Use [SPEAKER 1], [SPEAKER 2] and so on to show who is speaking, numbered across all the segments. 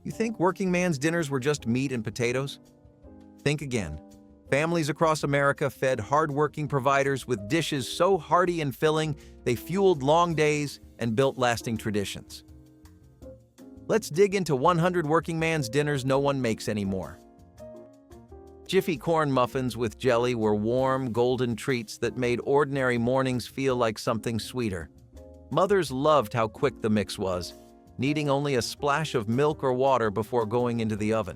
[SPEAKER 1] You think working man's dinners were just meat and potatoes? Think again. Families across America fed hard-working providers with dishes so hearty and filling they fueled long days and built lasting traditions. Let's dig into 100 working man's dinners no one makes anymore. Jiffy corn muffins with jelly were warm, golden treats that made ordinary mornings feel like something sweeter. Mothers loved how quick the mix was, needing only a splash of milk or water before going into the oven.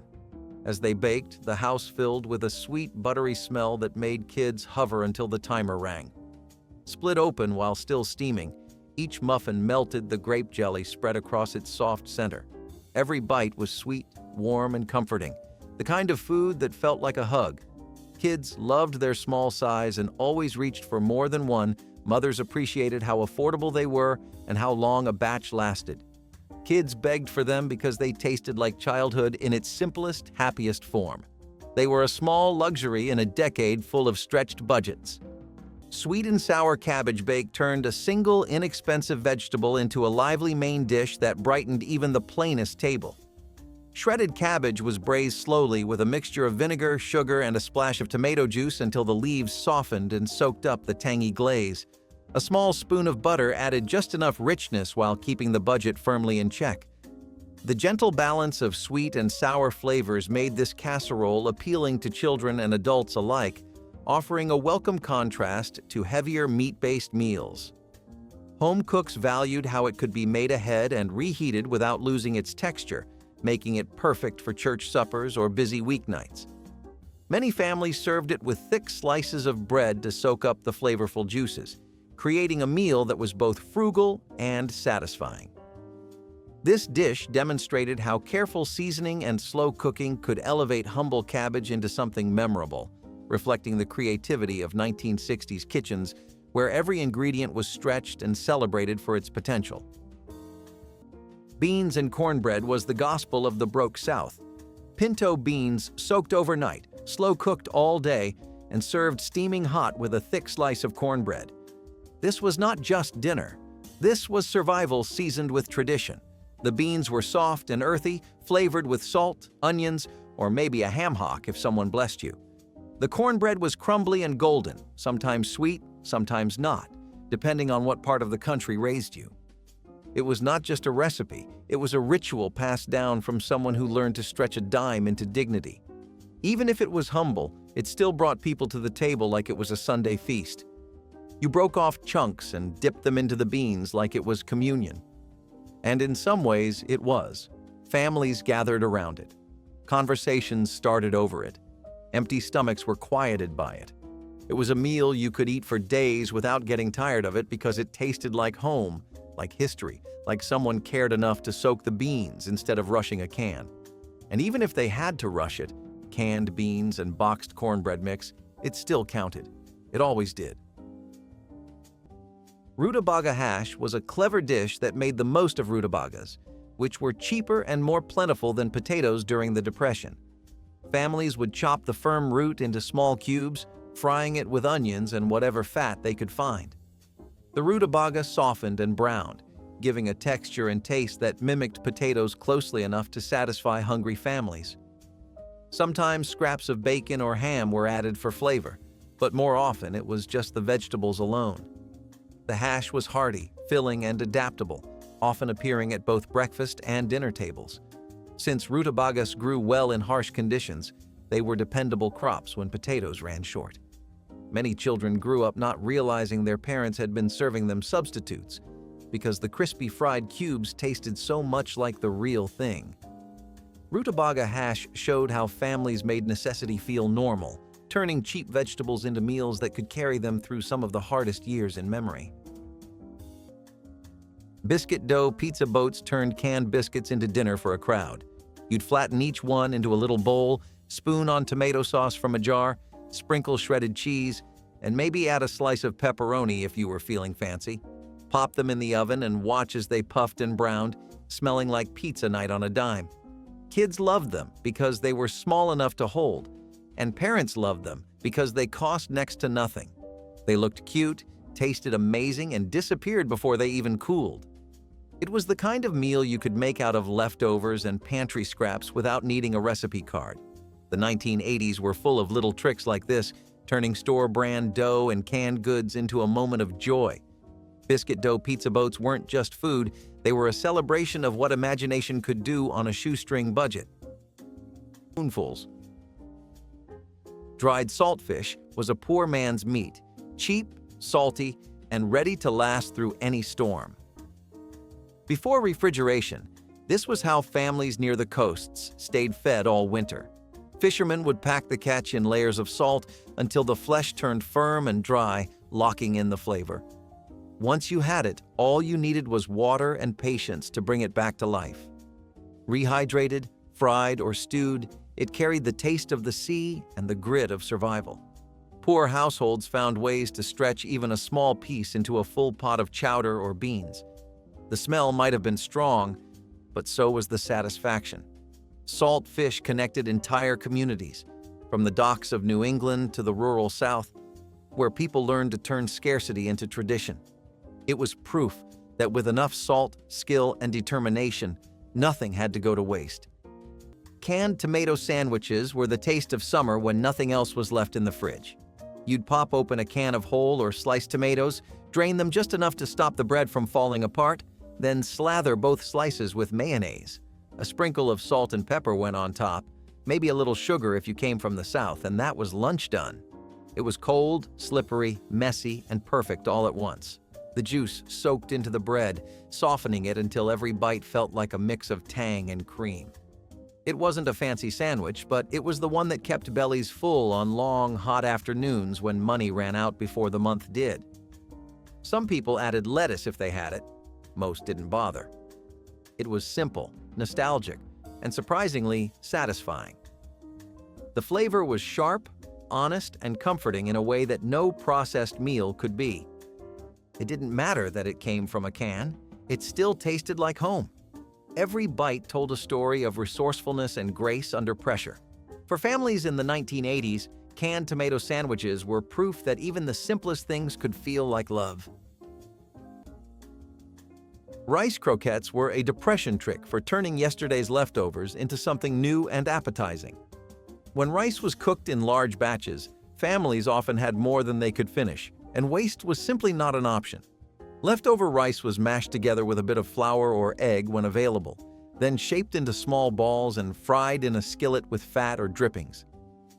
[SPEAKER 1] As they baked, the house filled with a sweet, buttery smell that made kids hover until the timer rang. Split open while still steaming, each muffin melted the grape jelly spread across its soft center. Every bite was sweet, warm, and comforting, the kind of food that felt like a hug. Kids loved their small size and always reached for more than one. Mothers appreciated how affordable they were and how long a batch lasted. Kids begged for them because they tasted like childhood in its simplest, happiest form. They were a small luxury in a decade full of stretched budgets. Sweet and sour cabbage bake turned a single, inexpensive vegetable into a lively main dish that brightened even the plainest table. Shredded cabbage was braised slowly with a mixture of vinegar, sugar, and a splash of tomato juice until the leaves softened and soaked up the tangy glaze. A small spoon of butter added just enough richness while keeping the budget firmly in check. The gentle balance of sweet and sour flavors made this casserole appealing to children and adults alike, offering a welcome contrast to heavier meat-based meals. Home cooks valued how it could be made ahead and reheated without losing its texture, making it perfect for church suppers or busy weeknights. Many families served it with thick slices of bread to soak up the flavorful juices, creating a meal that was both frugal and satisfying. This dish demonstrated how careful seasoning and slow cooking could elevate humble cabbage into something memorable, reflecting the creativity of 1960s kitchens where every ingredient was stretched and celebrated for its potential. Beans and cornbread was the gospel of the broke South. Pinto beans soaked overnight, slow-cooked all day, and served steaming hot with a thick slice of cornbread. This was not just dinner. This was survival seasoned with tradition. The beans were soft and earthy, flavored with salt, onions, or maybe a ham hock if someone blessed you. The cornbread was crumbly and golden, sometimes sweet, sometimes not, depending on what part of the country raised you. It was not just a recipe, it was a ritual passed down from someone who learned to stretch a dime into dignity. Even if it was humble, it still brought people to the table like it was a Sunday feast. You broke off chunks and dipped them into the beans like it was communion. And in some ways, it was. Families gathered around it. Conversations started over it. Empty stomachs were quieted by it. It was a meal you could eat for days without getting tired of it because it tasted like home, like history, like someone cared enough to soak the beans instead of rushing a can. And even if they had to rush it, canned beans and boxed cornbread mix, it still counted. It always did. Rutabaga hash was a clever dish that made the most of rutabagas, which were cheaper and more plentiful than potatoes during the Depression. Families would chop the firm root into small cubes, frying it with onions and whatever fat they could find. The rutabaga softened and browned, giving a texture and taste that mimicked potatoes closely enough to satisfy hungry families. Sometimes scraps of bacon or ham were added for flavor, but more often it was just the vegetables alone. The hash was hearty, filling, and adaptable, often appearing at both breakfast and dinner tables. Since rutabagas grew well in harsh conditions, they were dependable crops when potatoes ran short. Many children grew up not realizing their parents had been serving them substitutes, because the crispy fried cubes tasted so much like the real thing. Rutabaga hash showed how families made necessity feel normal, turning cheap vegetables into meals that could carry them through some of the hardest years in memory. Biscuit dough pizza boats turned canned biscuits into dinner for a crowd. You'd flatten each one into a little bowl, spoon on tomato sauce from a jar, sprinkle shredded cheese, and maybe add a slice of pepperoni if you were feeling fancy. Pop them in the oven and watch as they puffed and browned, smelling like pizza night on a dime. Kids loved them because they were small enough to hold, and parents loved them because they cost next to nothing. They looked cute, tasted amazing, and disappeared before they even cooled. It was the kind of meal you could make out of leftovers and pantry scraps without needing a recipe card. The 1980s were full of little tricks like this, turning store-brand dough and canned goods into a moment of joy. Biscuit dough pizza boats weren't just food, they were a celebration of what imagination could do on a shoestring budget. Spoonfuls. Dried saltfish was a poor man's meat, cheap, salty, and ready to last through any storm. Before refrigeration, this was how families near the coasts stayed fed all winter. Fishermen would pack the catch in layers of salt until the flesh turned firm and dry, locking in the flavor. Once you had it, all you needed was water and patience to bring it back to life. Rehydrated, fried, or stewed, it carried the taste of the sea and the grit of survival. Poor households found ways to stretch even a small piece into a full pot of chowder or beans. The smell might have been strong, but so was the satisfaction. Salt fish connected entire communities, from the docks of New England to the rural South, where people learned to turn scarcity into tradition. It was proof that with enough salt, skill, and determination, nothing had to go to waste. Canned tomato sandwiches were the taste of summer when nothing else was left in the fridge. You'd pop open a can of whole or sliced tomatoes, drain them just enough to stop the bread from falling apart, then slather both slices with mayonnaise. A sprinkle of salt and pepper went on top, maybe a little sugar if you came from the South, and that was lunch done. It was cold, slippery, messy, and perfect all at once. The juice soaked into the bread, softening it until every bite felt like a mix of tang and cream. It wasn't a fancy sandwich, but it was the one that kept bellies full on long, hot afternoons when money ran out before the month did. Some people added lettuce if they had it. Most didn't bother. It was simple, nostalgic, and surprisingly satisfying. The flavor was sharp, honest, and comforting in a way that no processed meal could be. It didn't matter that it came from a can, it still tasted like home. Every bite told a story of resourcefulness and grace under pressure. For families in the 1980s, canned tomato sandwiches were proof that even the simplest things could feel like love. Rice croquettes were a depression trick for turning yesterday's leftovers into something new and appetizing. When rice was cooked in large batches, families often had more than they could finish, and waste was simply not an option. Leftover rice was mashed together with a bit of flour or egg when available, then shaped into small balls and fried in a skillet with fat or drippings.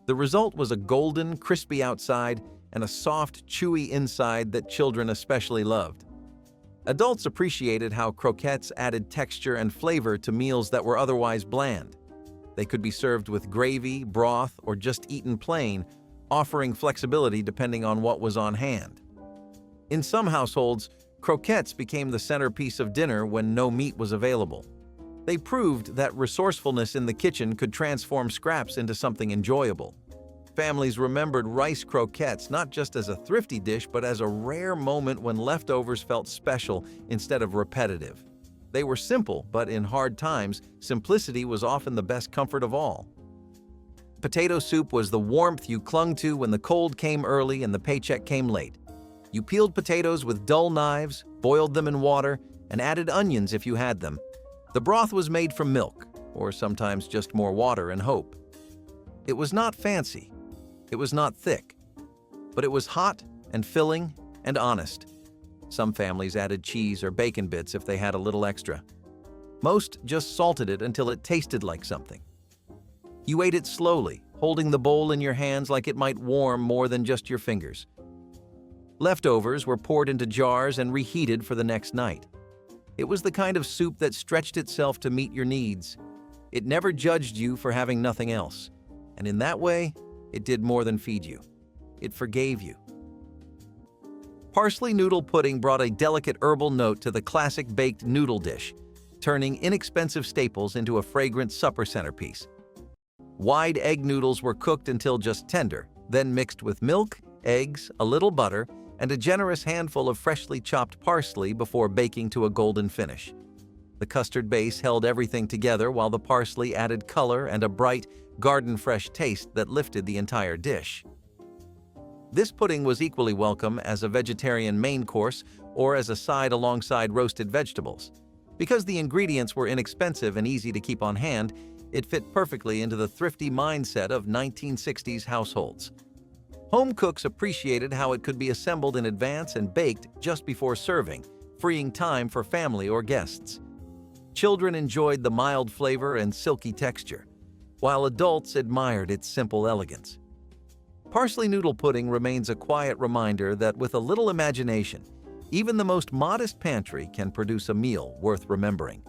[SPEAKER 1] The result was a golden, crispy outside and a soft, chewy inside that children especially loved. Adults appreciated how croquettes added texture and flavor to meals that were otherwise bland. They could be served with gravy, broth, or just eaten plain, offering flexibility depending on what was on hand. In some households, croquettes became the centerpiece of dinner when no meat was available. They proved that resourcefulness in the kitchen could transform scraps into something enjoyable. Families remembered rice croquettes not just as a thrifty dish, but as a rare moment when leftovers felt special instead of repetitive. They were simple, but in hard times, simplicity was often the best comfort of all. Potato soup was the warmth you clung to when the cold came early and the paycheck came late. You peeled potatoes with dull knives, boiled them in water, and added onions if you had them. The broth was made from milk, or sometimes just more water and hope. It was not fancy. It was not thick. But it was hot and filling and honest. Some families added cheese or bacon bits if they had a little extra. Most just salted it until it tasted like something. You ate it slowly, holding the bowl in your hands like it might warm more than just your fingers. Leftovers were poured into jars and reheated for the next night. It was the kind of soup that stretched itself to meet your needs. It never judged you for having nothing else, and in that way, it did more than feed you. It forgave you. Parsley noodle pudding brought a delicate herbal note to the classic baked noodle dish, turning inexpensive staples into a fragrant supper centerpiece. Wide egg noodles were cooked until just tender, then mixed with milk, eggs, a little butter, and a generous handful of freshly chopped parsley before baking to a golden finish. The custard base held everything together while the parsley added color and a bright, garden-fresh taste that lifted the entire dish. This pudding was equally welcome as a vegetarian main course or as a side alongside roasted vegetables. Because the ingredients were inexpensive and easy to keep on hand, it fit perfectly into the thrifty mindset of 1960s households. Home cooks appreciated how it could be assembled in advance and baked just before serving, freeing time for family or guests. Children enjoyed the mild flavor and silky texture, while adults admired its simple elegance. Parsley noodle pudding remains a quiet reminder that with a little imagination, even the most modest pantry can produce a meal worth remembering.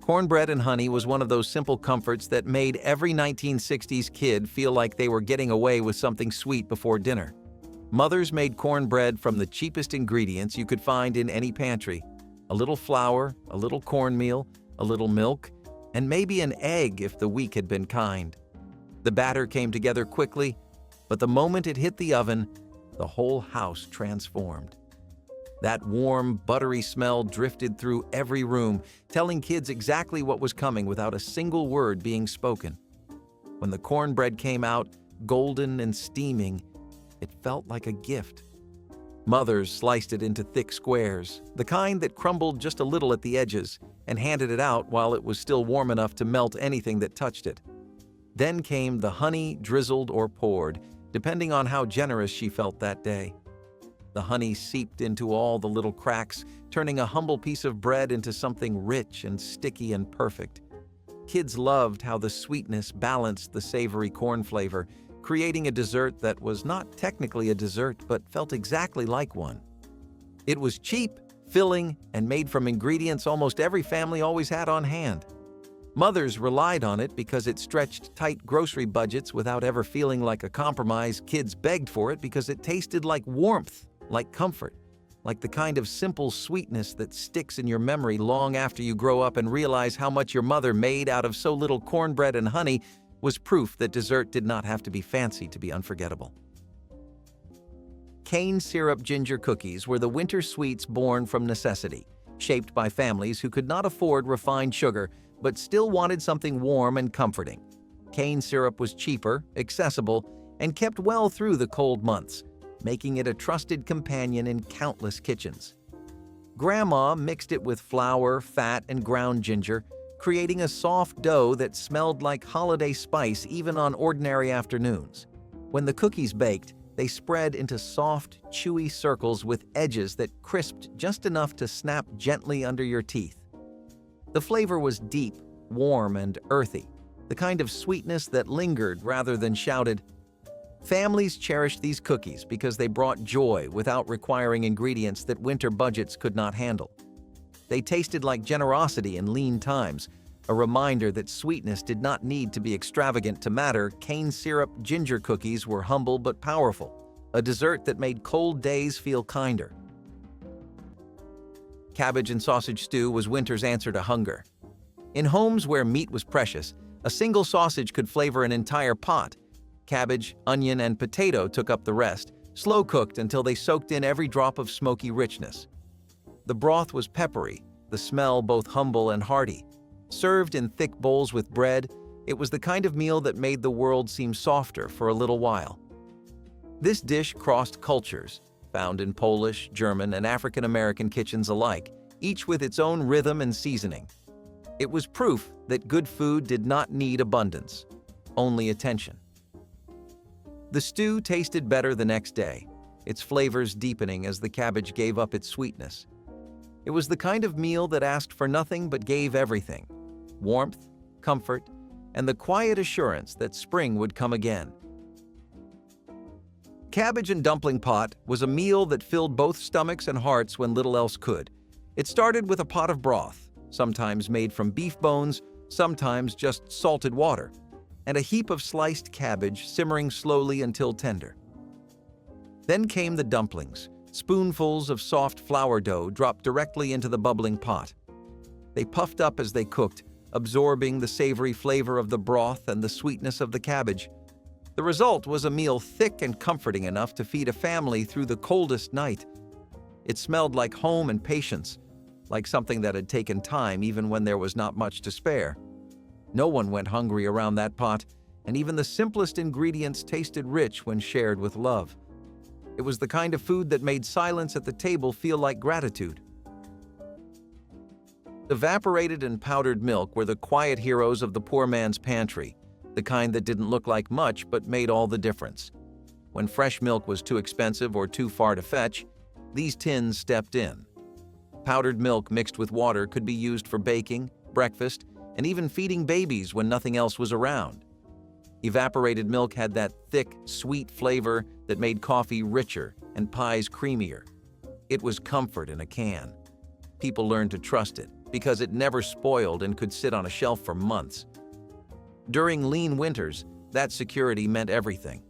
[SPEAKER 1] Cornbread and honey was one of those simple comforts that made every 1960s kid feel like they were getting away with something sweet before dinner. Mothers made cornbread from the cheapest ingredients you could find in any pantry: a little flour, a little cornmeal, a little milk, and maybe an egg if the week had been kind. The batter came together quickly, but the moment it hit the oven, the whole house transformed. That warm, buttery smell drifted through every room, telling kids exactly what was coming without a single word being spoken. When the cornbread came out, golden and steaming, it felt like a gift. Mothers sliced it into thick squares, the kind that crumbled just a little at the edges, and handed it out while it was still warm enough to melt anything that touched it. Then came the honey, drizzled or poured, depending on how generous she felt that day. The honey seeped into all the little cracks, turning a humble piece of bread into something rich and sticky and perfect. Kids loved how the sweetness balanced the savory corn flavor, creating a dessert that was not technically a dessert but felt exactly like one. It was cheap, filling, and made from ingredients almost every family always had on hand. Mothers relied on it because it stretched tight grocery budgets without ever feeling like a compromise. Kids begged for it because it tasted like warmth, like comfort, like the kind of simple sweetness that sticks in your memory long after you grow up and realize how much your mother made out of so little cornbread and honey was proof that dessert did not have to be fancy to be unforgettable. Cane syrup ginger cookies were the winter sweets born from necessity, shaped by families who could not afford refined sugar but still wanted something warm and comforting. Cane syrup was cheaper, accessible, and kept well through the cold months, making it a trusted companion in countless kitchens. Grandma mixed it with flour, fat, and ground ginger, creating a soft dough that smelled like holiday spice even on ordinary afternoons. When the cookies baked, they spread into soft, chewy circles with edges that crisped just enough to snap gently under your teeth. The flavor was deep, warm, and earthy, the kind of sweetness that lingered rather than shouted. Families cherished these cookies because they brought joy without requiring ingredients that winter budgets could not handle. They tasted like generosity in lean times, a reminder that sweetness did not need to be extravagant to matter. Cane syrup ginger cookies were humble but powerful, a dessert that made cold days feel kinder. Cabbage and sausage stew was winter's answer to hunger. In homes where meat was precious, a single sausage could flavor an entire pot. Cabbage, onion, and potato took up the rest, slow-cooked until they soaked in every drop of smoky richness. The broth was peppery, the smell both humble and hearty. Served in thick bowls with bread, it was the kind of meal that made the world seem softer for a little while. This dish crossed cultures, found in Polish, German, and African American kitchens alike, each with its own rhythm and seasoning. It was proof that good food did not need abundance, only attention. The stew tasted better the next day, its flavors deepening as the cabbage gave up its sweetness. It was the kind of meal that asked for nothing but gave everything: warmth, comfort, and the quiet assurance that spring would come again. Cabbage and dumpling pot was a meal that filled both stomachs and hearts when little else could. It started with a pot of broth, sometimes made from beef bones, sometimes just salted water, and a heap of sliced cabbage simmering slowly until tender. Then came the dumplings, spoonfuls of soft flour dough dropped directly into the bubbling pot. They puffed up as they cooked, absorbing the savory flavor of the broth and the sweetness of the cabbage. The result was a meal thick and comforting enough to feed a family through the coldest night. It smelled like home and patience, like something that had taken time even when there was not much to spare. No one went hungry around that pot, and even the simplest ingredients tasted rich when shared with love. It was the kind of food that made silence at the table feel like gratitude. Evaporated and powdered milk were the quiet heroes of the poor man's pantry, the kind that didn't look like much but made all the difference. When fresh milk was too expensive or too far to fetch, these tins stepped in. Powdered milk mixed with water could be used for baking, breakfast, and even feeding babies when nothing else was around. Evaporated milk had that thick, sweet flavor that made coffee richer and pies creamier. It was comfort in a can. People learned to trust it because it never spoiled and could sit on a shelf for months. During lean winters, that security meant everything.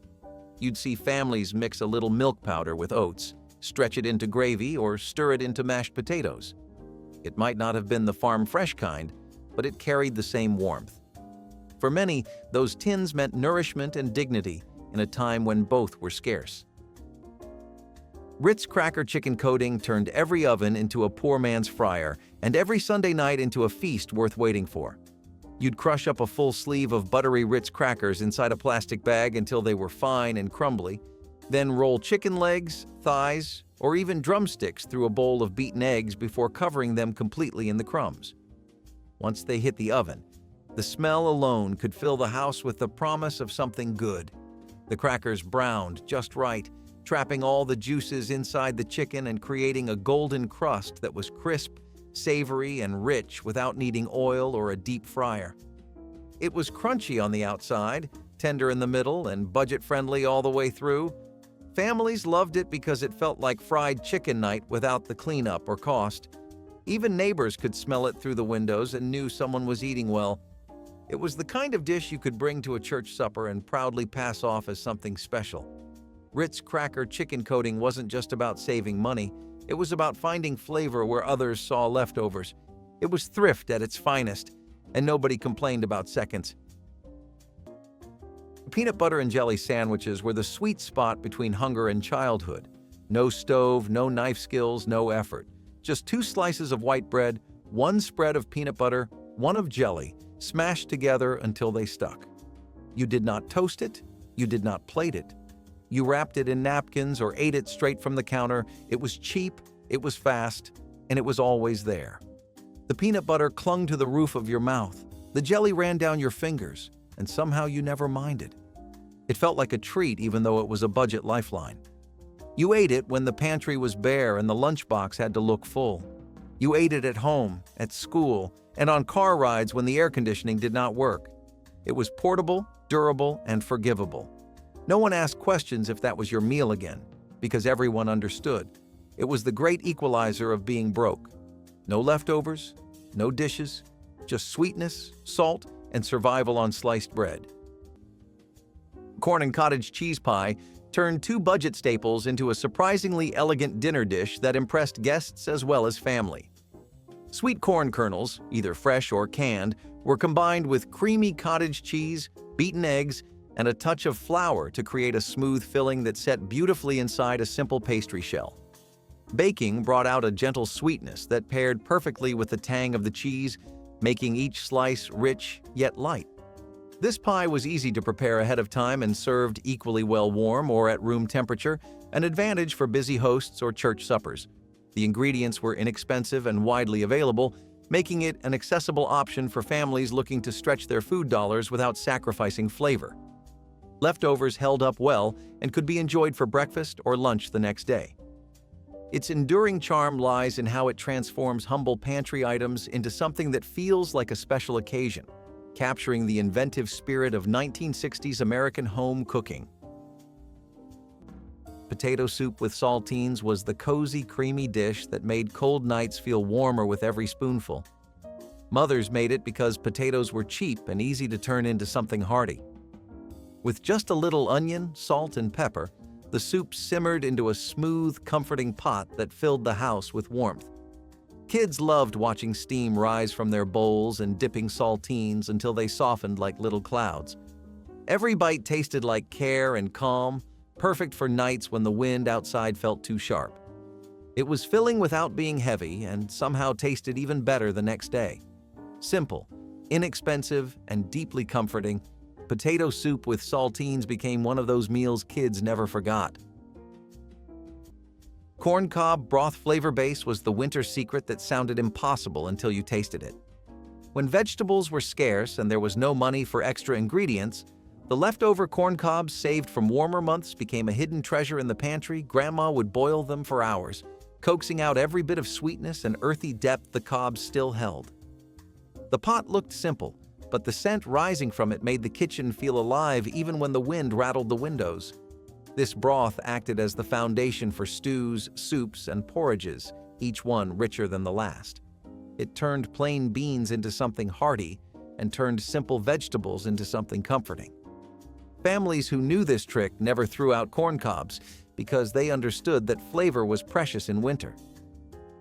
[SPEAKER 1] You'd see families mix a little milk powder with oats, stretch it into gravy, or stir it into mashed potatoes. It might not have been the farm fresh kind, but it carried the same warmth. For many, those tins meant nourishment and dignity in a time when both were scarce. Ritz Cracker chicken coating turned every oven into a poor man's fryer and every Sunday night into a feast worth waiting for. You'd crush up a full sleeve of buttery Ritz crackers inside a plastic bag until they were fine and crumbly, then roll chicken legs, thighs, or even drumsticks through a bowl of beaten eggs before covering them completely in the crumbs. Once they hit the oven, the smell alone could fill the house with the promise of something good. The crackers browned just right, trapping all the juices inside the chicken and creating a golden crust that was crisp, savory, and rich without needing oil or a deep fryer. It was crunchy on the outside, tender in the middle, and budget-friendly all the way through. Families loved it because it felt like fried chicken night without the cleanup or cost. Even neighbors could smell it through the windows and knew someone was eating well. It was the kind of dish you could bring to a church supper and proudly pass off as something special. Ritz Cracker chicken coating wasn't just about saving money, it was about finding flavor where others saw leftovers. It was thrift at its finest, and nobody complained about seconds. Peanut butter and jelly sandwiches were the sweet spot between hunger and childhood. No stove, no knife skills, no effort. Just 2 slices of white bread, 1 spread of peanut butter, 1 of jelly, smashed together until they stuck. You did not toast it, you did not plate it. You wrapped it in napkins or ate it straight from the counter. It was cheap, it was fast, and it was always there. The peanut butter clung to the roof of your mouth. The jelly ran down your fingers, and somehow you never minded. It felt like a treat even though it was a budget lifeline. You ate it when the pantry was bare and the lunchbox had to look full. You ate it at home, at school, and on car rides when the air conditioning did not work. It was portable, durable, and forgivable. No one asked questions if that was your meal again, because everyone understood. It was the great equalizer of being broke. No leftovers, no dishes, just sweetness, salt, and survival on sliced bread. Corn and cottage cheese pie turned 2 budget staples into a surprisingly elegant dinner dish that impressed guests as well as family. Sweet corn kernels, either fresh or canned, were combined with creamy cottage cheese, beaten eggs, and a touch of flour to create a smooth filling that set beautifully inside a simple pastry shell. Baking brought out a gentle sweetness that paired perfectly with the tang of the cheese, making each slice rich yet light. This pie was easy to prepare ahead of time and served equally well warm or at room temperature, an advantage for busy hosts or church suppers. The ingredients were inexpensive and widely available, making it an accessible option for families looking to stretch their food dollars without sacrificing flavor. Leftovers held up well and could be enjoyed for breakfast or lunch the next day. Its enduring charm lies in how it transforms humble pantry items into something that feels like a special occasion, capturing the inventive spirit of 1960s American home cooking. Potato soup with saltines was the cozy, creamy dish that made cold nights feel warmer with every spoonful. Mothers made it because potatoes were cheap and easy to turn into something hearty. With just a little onion, salt, and pepper, the soup simmered into a smooth, comforting pot that filled the house with warmth. Kids loved watching steam rise from their bowls and dipping saltines until they softened like little clouds. Every bite tasted like care and calm, perfect for nights when the wind outside felt too sharp. It was filling without being heavy and somehow tasted even better the next day. Simple, inexpensive, and deeply comforting, potato soup with saltines became one of those meals kids never forgot. Corncob broth flavor base was the winter secret that sounded impossible until you tasted it. When vegetables were scarce and there was no money for extra ingredients, the leftover corn cobs saved from warmer months became a hidden treasure in the pantry. Grandma would boil them for hours, coaxing out every bit of sweetness and earthy depth the cobs still held. The pot looked simple, but the scent rising from it made the kitchen feel alive even when the wind rattled the windows. This broth acted as the foundation for stews, soups, and porridges, each one richer than the last. It turned plain beans into something hearty and turned simple vegetables into something comforting. Families who knew this trick never threw out corn cobs because they understood that flavor was precious in winter.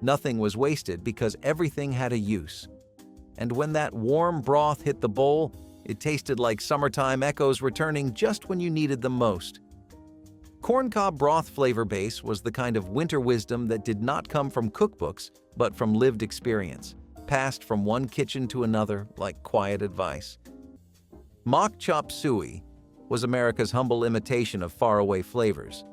[SPEAKER 1] Nothing was wasted because everything had a use. And when that warm broth hit the bowl, it tasted like summertime echoes returning just when you needed them most. Corncob broth flavor base was the kind of winter wisdom that did not come from cookbooks, but from lived experience, passed from one kitchen to another like quiet advice. Mock chop suey was America's humble imitation of faraway flavors.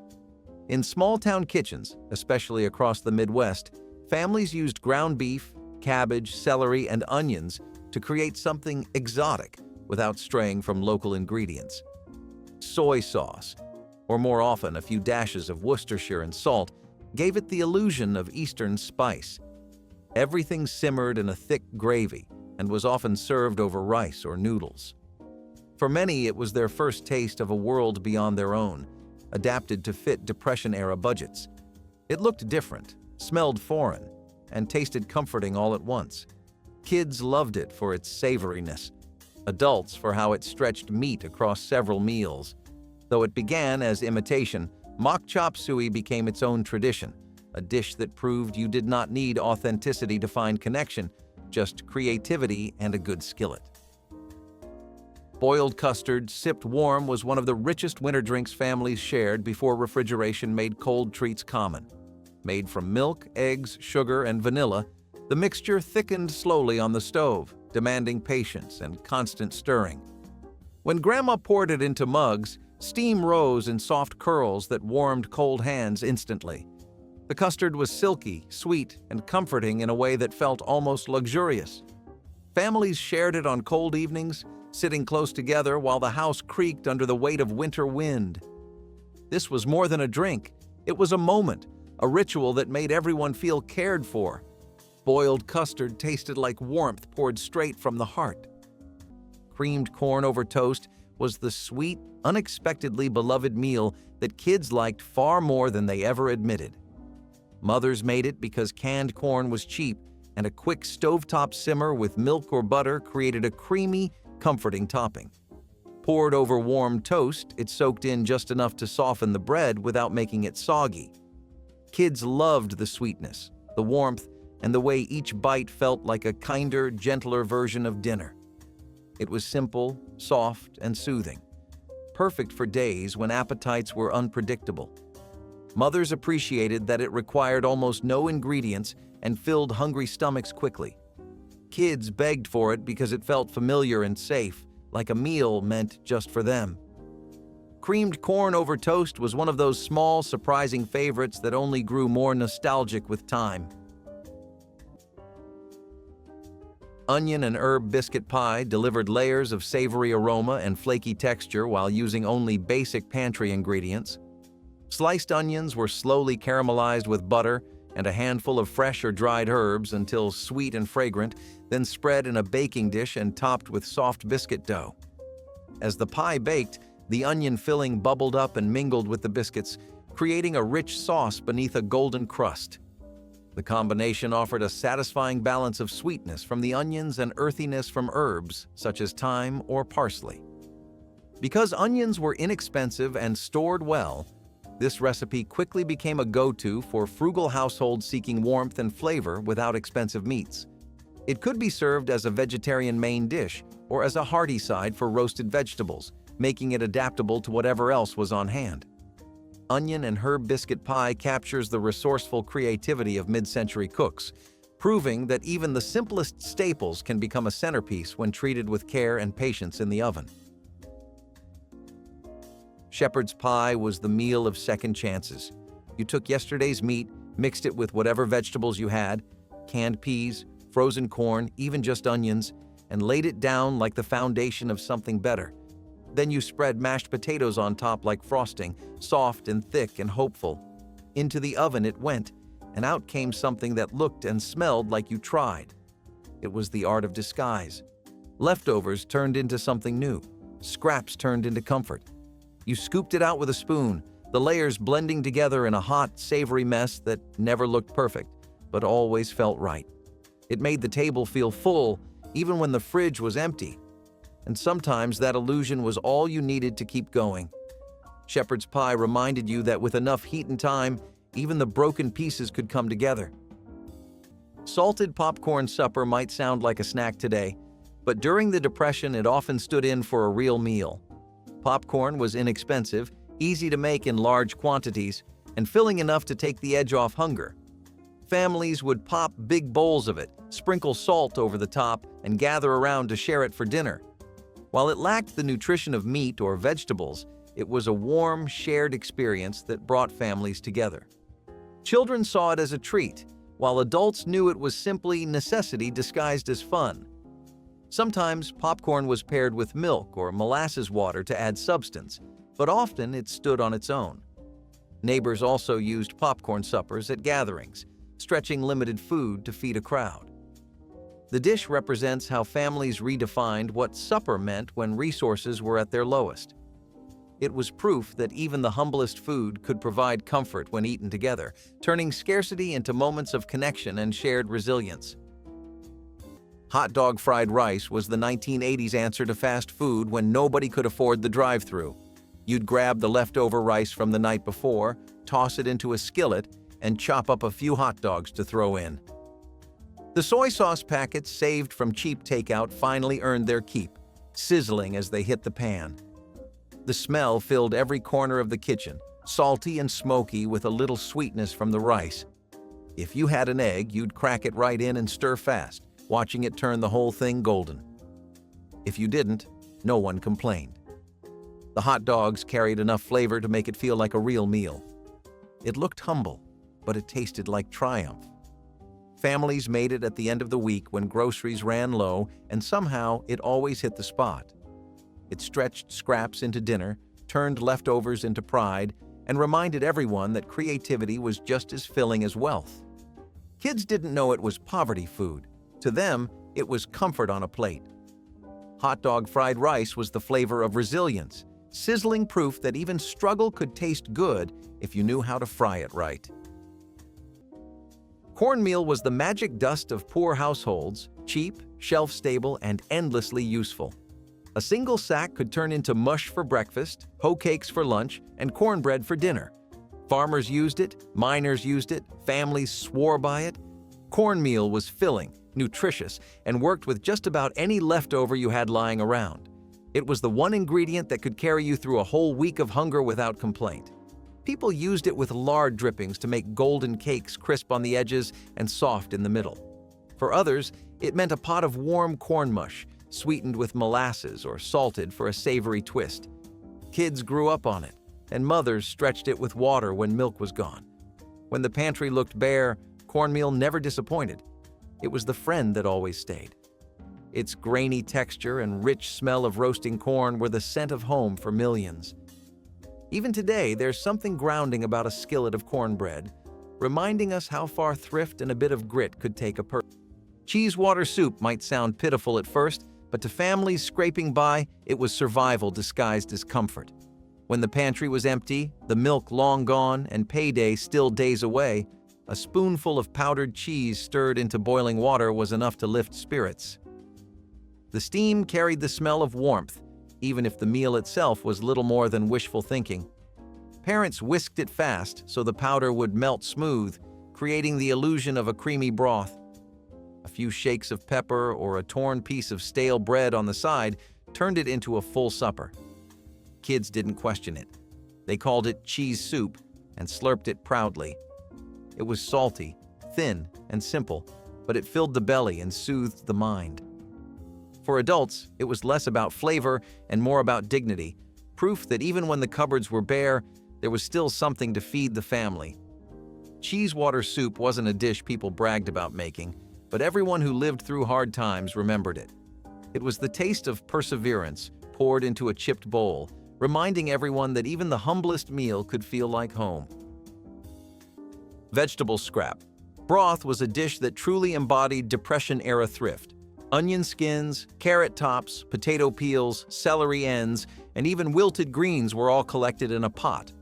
[SPEAKER 1] In small-town kitchens, especially across the Midwest, families used ground beef, cabbage, celery, and onions to create something exotic without straying from local ingredients. Soy sauce, or more often a few dashes of Worcestershire and salt, gave it the illusion of Eastern spice. Everything simmered in a thick gravy and was often served over rice or noodles. For many, it was their first taste of a world beyond their own, adapted to fit Depression-era budgets. It looked different, smelled foreign, and tasted comforting all at once. Kids loved it for its savoriness, adults for how it stretched meat across several meals. Though it began as imitation, mock chop suey became its own tradition, a dish that proved you did not need authenticity to find connection, just creativity and a good skillet. Boiled custard, sipped warm, was one of the richest winter drinks families shared before refrigeration made cold treats common. Made from milk, eggs, sugar, and vanilla, the mixture thickened slowly on the stove, demanding patience and constant stirring. When Grandma poured it into mugs, steam rose in soft curls that warmed cold hands instantly. The custard was silky, sweet, and comforting in a way that felt almost luxurious. Families shared it on cold evenings, sitting close together while the house creaked under the weight of winter wind. This was more than a drink. It was a moment, a ritual that made everyone feel cared for. Boiled custard tasted like warmth poured straight from the heart. Creamed corn over toast was the sweet, unexpectedly beloved meal that kids liked far more than they ever admitted. Mothers made it because canned corn was cheap, and a quick stovetop simmer with milk or butter created a creamy, comforting topping. Poured over warm toast, it soaked in just enough to soften the bread without making it soggy. Kids loved the sweetness, the warmth, and the way each bite felt like a kinder, gentler version of dinner. It was simple, soft, and soothing, perfect for days when appetites were unpredictable. Mothers appreciated that it required almost no ingredients and filled hungry stomachs quickly. Kids begged for it because it felt familiar and safe, like a meal meant just for them. Creamed corn over toast was one of those small, surprising favorites that only grew more nostalgic with time. Onion and herb biscuit pie delivered layers of savory aroma and flaky texture while using only basic pantry ingredients. Sliced onions were slowly caramelized with butter and a handful of fresh or dried herbs until sweet and fragrant, then spread in a baking dish and topped with soft biscuit dough. As the pie baked, the onion filling bubbled up and mingled with the biscuits, creating a rich sauce beneath a golden crust. The combination offered a satisfying balance of sweetness from the onions and earthiness from herbs, such as thyme or parsley. Because onions were inexpensive and stored well, this recipe quickly became a go-to for frugal households seeking warmth and flavor without expensive meats. It could be served as a vegetarian main dish or as a hearty side for roasted vegetables, making it adaptable to whatever else was on hand. Onion and herb biscuit pie captures the resourceful creativity of mid-century cooks, proving that even the simplest staples can become a centerpiece when treated with care and patience in the oven. Shepherd's pie was the meal of second chances. You took yesterday's meat, mixed it with whatever vegetables you had, canned peas, frozen corn, even just onions, and laid it down like the foundation of something better. Then you spread mashed potatoes on top like frosting, soft and thick and hopeful. Into the oven it went, and out came something that looked and smelled like you tried. It was the art of disguise. Leftovers turned into something new. Scraps turned into comfort. You scooped it out with a spoon, the layers blending together in a hot, savory mess that never looked perfect, but always felt right. It made the table feel full, even when the fridge was empty. And sometimes that illusion was all you needed to keep going. Shepherd's pie reminded you that with enough heat and time, even the broken pieces could come together. Salted popcorn supper might sound like a snack today, but during the Depression it often stood in for a real meal. Popcorn was inexpensive, easy to make in large quantities, and filling enough to take the edge off hunger. Families would pop big bowls of it, sprinkle salt over the top, and gather around to share it for dinner. While it lacked the nutrition of meat or vegetables, it was a warm, shared experience that brought families together. Children saw it as a treat, while adults knew it was simply necessity disguised as fun. Sometimes popcorn was paired with milk or molasses water to add substance, but often it stood on its own. Neighbors also used popcorn suppers at gatherings, stretching limited food to feed a crowd. The dish represents how families redefined what supper meant when resources were at their lowest. It was proof that even the humblest food could provide comfort when eaten together, turning scarcity into moments of connection and shared resilience. Hot dog fried rice was the 1980s answer to fast food when nobody could afford the drive-thru. You'd grab the leftover rice from the night before, toss it into a skillet, and chop up a few hot dogs to throw in. The soy sauce packets saved from cheap takeout finally earned their keep, sizzling as they hit the pan. The smell filled every corner of the kitchen, salty and smoky with a little sweetness from the rice. If you had an egg, you'd crack it right in and stir fast, watching it turn the whole thing golden. If you didn't, no one complained. The hot dogs carried enough flavor to make it feel like a real meal. It looked humble, but it tasted like triumph. Families made it at the end of the week when groceries ran low, and somehow it always hit the spot. It stretched scraps into dinner, turned leftovers into pride, and reminded everyone that creativity was just as filling as wealth. Kids didn't know it was poverty food. To them, it was comfort on a plate. Hot dog fried rice was the flavor of resilience, sizzling proof that even struggle could taste good if you knew how to fry it right. Cornmeal was the magic dust of poor households, cheap, shelf-stable, and endlessly useful. A single sack could turn into mush for breakfast, hoe cakes for lunch, and cornbread for dinner. Farmers used it, miners used it, families swore by it. Cornmeal was filling, nutritious, and worked with just about any leftover you had lying around. It was the one ingredient that could carry you through a whole week of hunger without complaint. People used it with lard drippings to make golden cakes crisp on the edges and soft in the middle. For others, it meant a pot of warm corn mush, sweetened with molasses or salted for a savory twist. Kids grew up on it, and mothers stretched it with water when milk was gone. When the pantry looked bare, cornmeal never disappointed. It was the friend that always stayed. Its grainy texture and rich smell of roasting corn were the scent of home for millions. Even today, there's something grounding about a skillet of cornbread, reminding us how far thrift and a bit of grit could take a person. Cheesewater soup might sound pitiful at first, but to families scraping by, it was survival disguised as comfort. When the pantry was empty, the milk long gone, and payday still days away, a spoonful of powdered cheese stirred into boiling water was enough to lift spirits. The steam carried the smell of warmth, even if the meal itself was little more than wishful thinking. Parents whisked it fast so the powder would melt smooth, creating the illusion of a creamy broth. A few shakes of pepper or a torn piece of stale bread on the side turned it into a full supper. Kids didn't question it. They called it cheese soup and slurped it proudly. It was salty, thin, and simple, but it filled the belly and soothed the mind. For adults, it was less about flavor and more about dignity, proof that even when the cupboards were bare, there was still something to feed the family, Cheesewater soup wasn't a dish people bragged about making, but everyone who lived through hard times remembered it. It was the taste of perseverance poured into a chipped bowl, reminding everyone that even the humblest meal could feel like home. Vegetable scrap. Broth was a dish that truly embodied Depression-era thrift. Onion skins, carrot tops, potato peels, celery ends, and even wilted greens were all collected in a pot.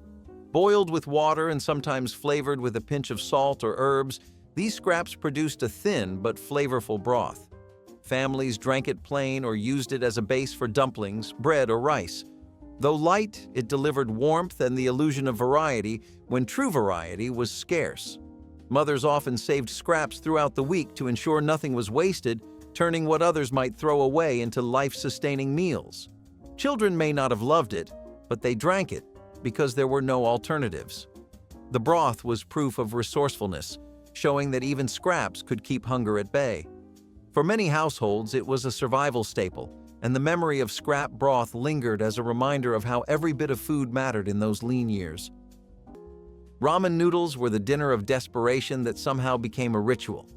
[SPEAKER 1] Boiled with water and sometimes flavored with a pinch of salt or herbs, these scraps produced a thin but flavorful broth. Families drank it plain or used it as a base for dumplings, bread, or rice. Though light, it delivered warmth and the illusion of variety when true variety was scarce. Mothers often saved scraps throughout the week to ensure nothing was wasted, turning what others might throw away into life-sustaining meals. Children may not have loved it, but they drank it because there were no alternatives. The broth was proof of resourcefulness, showing that even scraps could keep hunger at bay. For many households, it was a survival staple, and the memory of scrap broth lingered as a reminder of how every bit of food mattered in those lean years. Ramen noodles were the dinner of desperation that somehow became a ritual.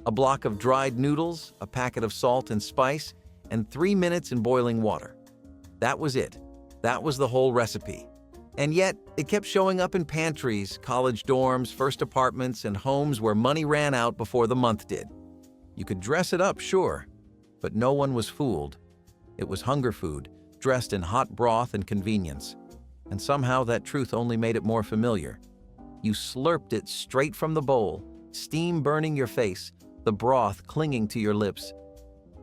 [SPEAKER 1] A block of dried noodles, a packet of salt and spice, and 3 minutes in boiling water. That was it. That was the whole recipe. And yet, it kept showing up in pantries, college dorms, first apartments, and homes where money ran out before the month did. You could dress it up, sure, but no one was fooled. It was hunger food, dressed in hot broth and convenience. And somehow that truth only made it more familiar. You slurped it straight from the bowl, steam burning your face, the broth clinging to your lips.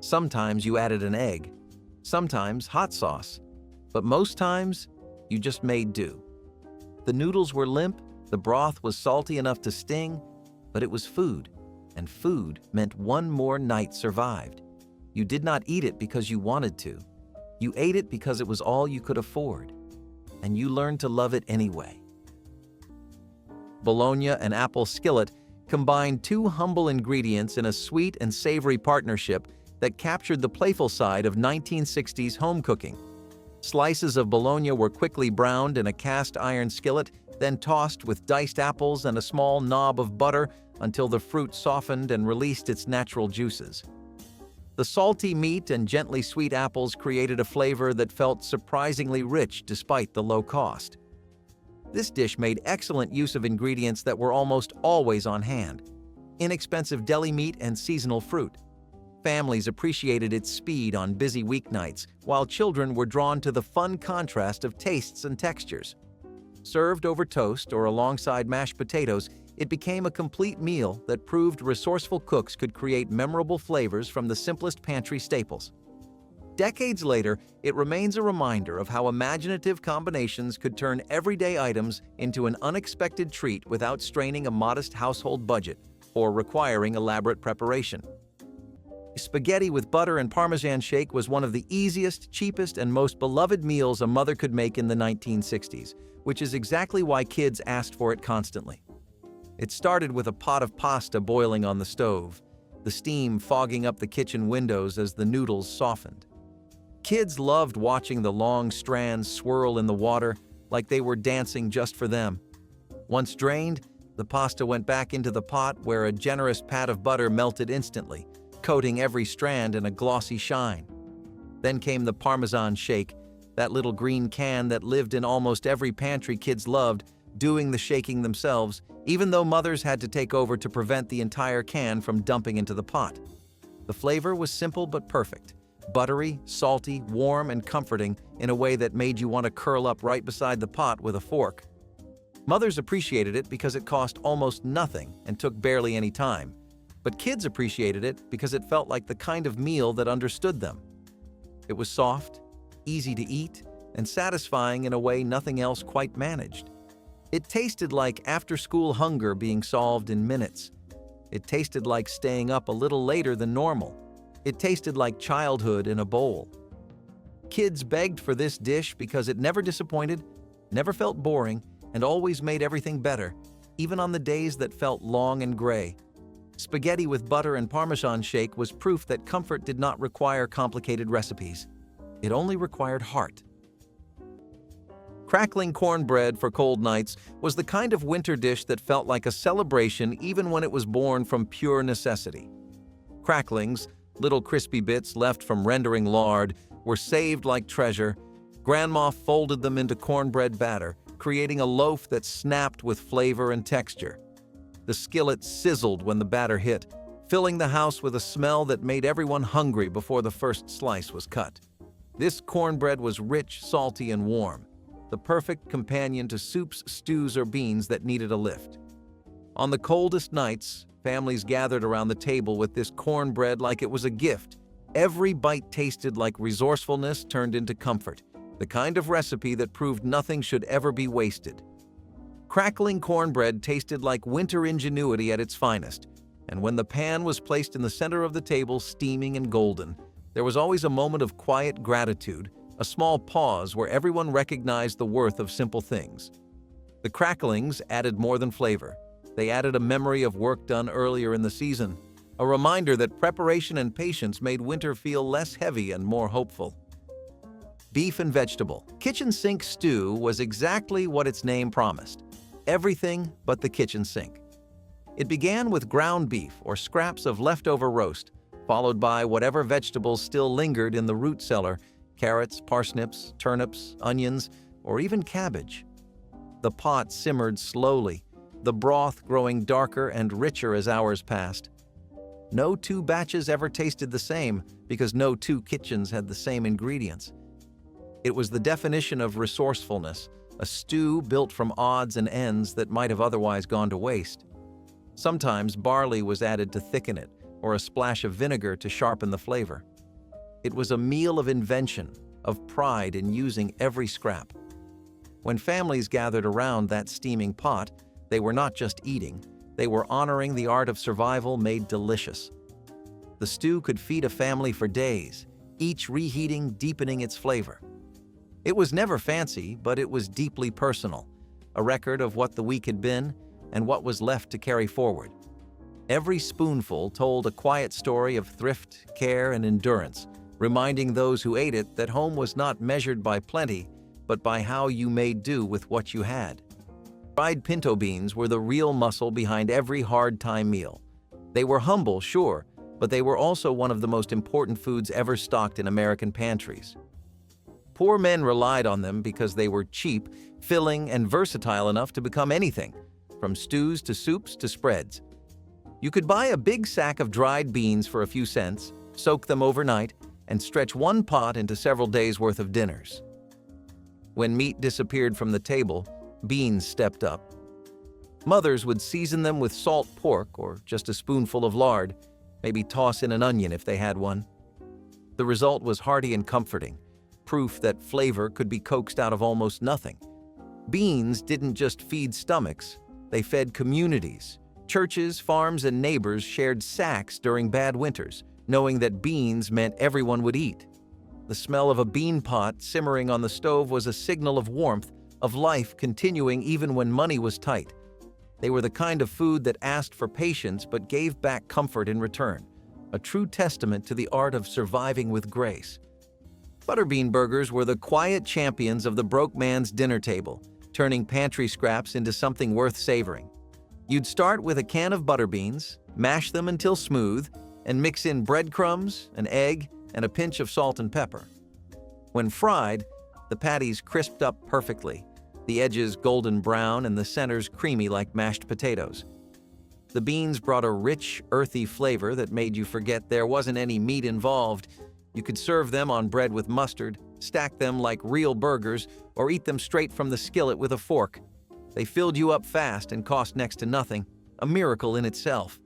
[SPEAKER 1] Sometimes you added an egg, sometimes hot sauce, but most times you just made do. The noodles were limp, the broth was salty enough to sting, but it was food, and food meant one more night survived. You did not eat it because you wanted to. You ate it because it was all you could afford, and you learned to love it anyway. Bologna and apple skillet combined two humble ingredients in a sweet and savory partnership that captured the playful side of 1960s home cooking. Slices of bologna were quickly browned in a cast iron skillet, then tossed with diced apples and a small knob of butter until the fruit softened and released its natural juices. The salty meat and gently sweet apples created a flavor that felt surprisingly rich despite the low cost. This dish made excellent use of ingredients that were almost always on hand: inexpensive deli meat and seasonal fruit. Families appreciated its speed on busy weeknights, while children were drawn to the fun contrast of tastes and textures. Served over toast or alongside mashed potatoes, it became a complete meal that proved resourceful cooks could create memorable flavors from the simplest pantry staples. Decades later, it remains a reminder of how imaginative combinations could turn everyday items into an unexpected treat without straining a modest household budget or requiring elaborate preparation. Spaghetti with butter and Parmesan shake was one of the easiest, cheapest, and most beloved meals a mother could make in the 1960s, which is exactly why kids asked for it constantly. It started with a pot of pasta boiling on the stove, the steam fogging up the kitchen windows as the noodles softened. Kids loved watching the long strands swirl in the water like they were dancing just for them. Once drained, the pasta went back into the pot where a generous pat of butter melted instantly, coating every strand in a glossy shine. Then came the Parmesan shake, that little green can that lived in almost every pantry kids loved, doing the shaking themselves, even though mothers had to take over to prevent the entire can from dumping into the pot. The flavor was simple but perfect: buttery, salty, warm, and comforting in a way that made you want to curl up right beside the pot with a fork. Mothers appreciated it because it cost almost nothing and took barely any time, but kids appreciated it because it felt like the kind of meal that understood them. It was soft, easy to eat, and satisfying in a way nothing else quite managed. It tasted like after-school hunger being solved in minutes. It tasted like staying up a little later than normal. It tasted like childhood in a bowl. Kids begged for this dish because it never disappointed, never felt boring, and always made everything better, even on the days that felt long and gray. Spaghetti with butter and Parmesan shake was proof that comfort did not require complicated recipes. It only required heart. Crackling cornbread for cold nights was the kind of winter dish that felt like a celebration even when it was born from pure necessity. Cracklings, little crispy bits left from rendering lard, were saved like treasure. Grandma folded them into cornbread batter, creating a loaf that snapped with flavor and texture. The skillet sizzled when the batter hit, filling the house with a smell that made everyone hungry before the first slice was cut. This cornbread was rich, salty, and warm, the perfect companion to soups, stews, or beans that needed a lift. On the coldest nights, families gathered around the table with this cornbread like it was a gift. Every bite tasted like resourcefulness turned into comfort, the kind of recipe that proved nothing should ever be wasted. Crackling cornbread tasted like winter ingenuity at its finest, and when the pan was placed in the center of the table, steaming and golden, there was always a moment of quiet gratitude, a small pause where everyone recognized the worth of simple things. The cracklings added more than flavor. They added a memory of work done earlier in the season, a reminder that preparation and patience made winter feel less heavy and more hopeful. Beef and vegetable. Kitchen sink stew was exactly what its name promised. Everything but the kitchen sink. It began with ground beef or scraps of leftover roast, followed by whatever vegetables still lingered in the root cellar: carrots, parsnips, turnips, onions, or even cabbage. The pot simmered slowly, the broth growing darker and richer as hours passed. No two batches ever tasted the same because no two kitchens had the same ingredients. It was the definition of resourcefulness, a stew built from odds and ends that might have otherwise gone to waste. Sometimes barley was added to thicken it, or a splash of vinegar to sharpen the flavor. It was a meal of invention, of pride in using every scrap. When families gathered around that steaming pot, they were not just eating, they were honoring the art of survival made delicious. The stew could feed a family for days, each reheating, deepening its flavor. It was never fancy, but it was deeply personal, a record of what the week had been and what was left to carry forward. Every spoonful told a quiet story of thrift, care, and endurance, reminding those who ate it that home was not measured by plenty, but by how you made do with what you had. Fried pinto beans were the real muscle behind every hard-time meal. They were humble, sure, but they were also one of the most important foods ever stocked in American pantries. Poor men relied on them because they were cheap, filling, and versatile enough to become anything, from stews to soups to spreads. You could buy a big sack of dried beans for a few cents, soak them overnight, and stretch one pot into several days' worth of dinners. When meat disappeared from the table, beans stepped up. Mothers would season them with salt pork or just a spoonful of lard, maybe toss in an onion if they had one. The result was hearty and comforting, proof that flavor could be coaxed out of almost nothing. Beans didn't just feed stomachs, they fed communities. Churches, farms, and neighbors shared sacks during bad winters, knowing that beans meant everyone would eat. The smell of a bean pot simmering on the stove was a signal of warmth, of life continuing even when money was tight. They were the kind of food that asked for patience but gave back comfort in return, a true testament to the art of surviving with grace. Butterbean burgers were the quiet champions of the broke man's dinner table, turning pantry scraps into something worth savoring. You'd start with a can of butter beans, mash them until smooth, and mix in breadcrumbs, an egg, and a pinch of salt and pepper. When fried, the patties crisped up perfectly, the edges golden brown and the centers creamy like mashed potatoes. The beans brought a rich, earthy flavor that made you forget there wasn't any meat involved. You could serve them on bread with mustard, stack them like real burgers, or eat them straight from the skillet with a fork. They filled you up fast and cost next to nothing, a miracle in itself.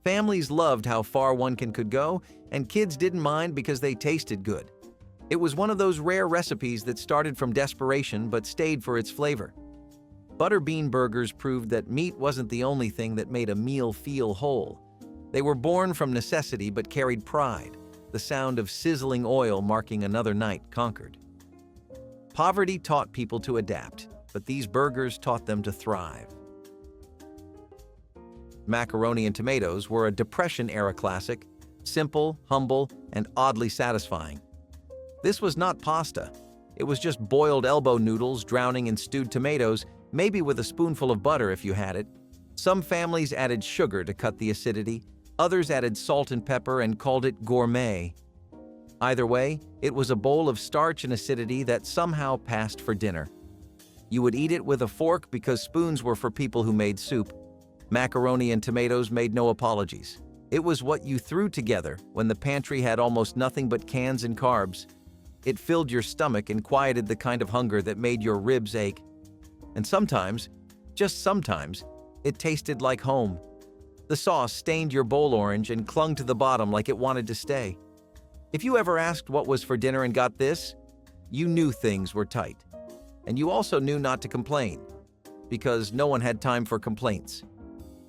[SPEAKER 1] Families loved how far one can could go, and kids didn't mind because they tasted good. It was one of those rare recipes that started from desperation but stayed for its flavor. Butterbean burgers proved that meat wasn't the only thing that made a meal feel whole. They were born from necessity but carried pride, the sound of sizzling oil marking another night conquered. Poverty taught people to adapt, but these burgers taught them to thrive. Macaroni and tomatoes were a Depression-era classic, simple, humble, and oddly satisfying. This was not pasta. It was just boiled elbow noodles drowning in stewed tomatoes, maybe with a spoonful of butter if you had it. Some families added sugar to cut the acidity, others added salt and pepper and called it gourmet. Either way, it was a bowl of starch and acidity that somehow passed for dinner. You would eat it with a fork because spoons were for people who made soup. Macaroni and tomatoes made no apologies. It was what you threw together when the pantry had almost nothing but cans and carbs. It filled your stomach and quieted the kind of hunger that made your ribs ache. And sometimes, just sometimes, it tasted like home. The sauce stained your bowl orange and clung to the bottom like it wanted to stay. If you ever asked what was for dinner and got this, you knew things were tight. And you also knew not to complain, because no one had time for complaints.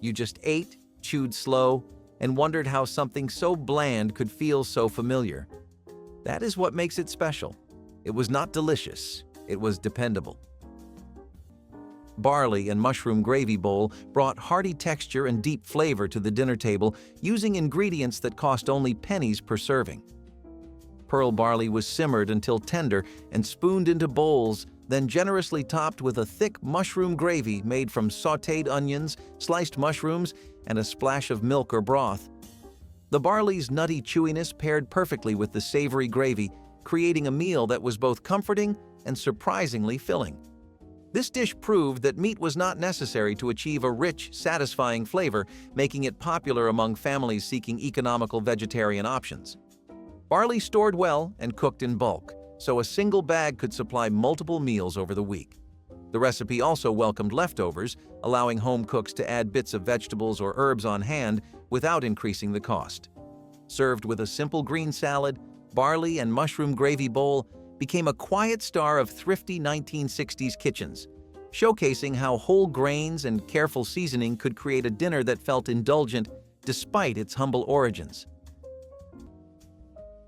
[SPEAKER 1] You just ate, chewed slow, and wondered how something so bland could feel so familiar. That is what makes it special. It was not delicious, it was dependable. Barley and mushroom gravy bowl brought hearty texture and deep flavor to the dinner table using ingredients that cost only pennies per serving. Pearl barley was simmered until tender and spooned into bowls, then generously topped with a thick mushroom gravy made from sautéed onions, sliced mushrooms, and a splash of milk or broth. The barley's nutty chewiness paired perfectly with the savory gravy, creating a meal that was both comforting and surprisingly filling. This dish proved that meat was not necessary to achieve a rich, satisfying flavor, making it popular among families seeking economical vegetarian options. Barley stored well and cooked in bulk, so a single bag could supply multiple meals over the week. The recipe also welcomed leftovers, allowing home cooks to add bits of vegetables or herbs on hand without increasing the cost. Served with a simple green salad, barley and mushroom gravy bowl became a quiet star of thrifty 1960s kitchens, showcasing how whole grains and careful seasoning could create a dinner that felt indulgent despite its humble origins.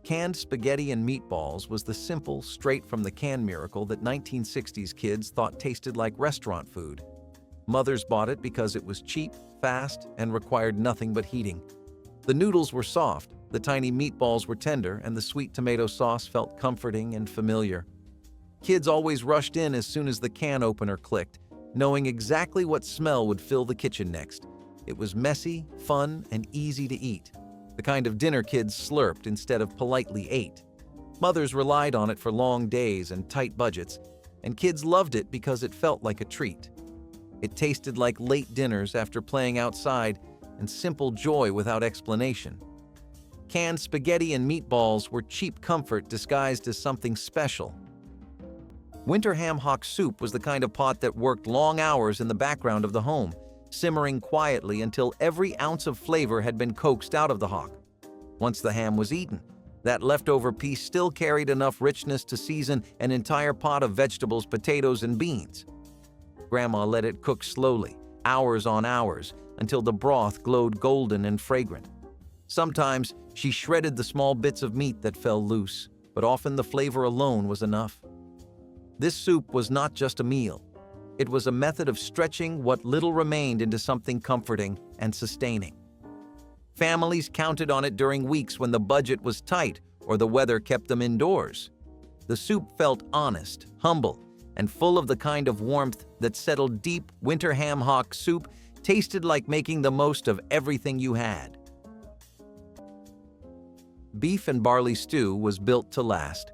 [SPEAKER 1] Canned spaghetti and meatballs was the simple, straight-from-the-can miracle that 1960s kids thought tasted like restaurant food. Mothers bought it because it was cheap, fast, and required nothing but heating. The noodles were soft, the tiny meatballs were tender, and the sweet tomato sauce felt comforting and familiar. Kids always rushed in as soon as the can opener clicked, knowing exactly what smell would fill the kitchen next. It was messy, fun, and easy to eat. The kind of dinner kids slurped instead of politely ate. Mothers relied on it for long days and tight budgets, and kids loved it because it felt like a treat. It tasted like late dinners after playing outside and simple joy without explanation. Canned spaghetti and meatballs were cheap comfort disguised as something special. Winter ham hock soup was the kind of pot that worked long hours in the background of the home, simmering quietly until every ounce of flavor had been coaxed out of the hock. Once the ham was eaten, that leftover piece still carried enough richness to season an entire pot of vegetables, potatoes, and beans. Grandma let it cook slowly, hours on hours, until the broth glowed golden and fragrant. Sometimes she shredded the small bits of meat that fell loose, but often the flavor alone was enough. This soup was not just a meal. It was a method of stretching what little remained into something comforting and sustaining. Families counted on it during weeks when the budget was tight or the weather kept them indoors. The soup felt honest, humble, and full of the kind of warmth that settled deep. Winter ham hock soup tasted like making the most of everything you had. Beef and barley stew was built to last.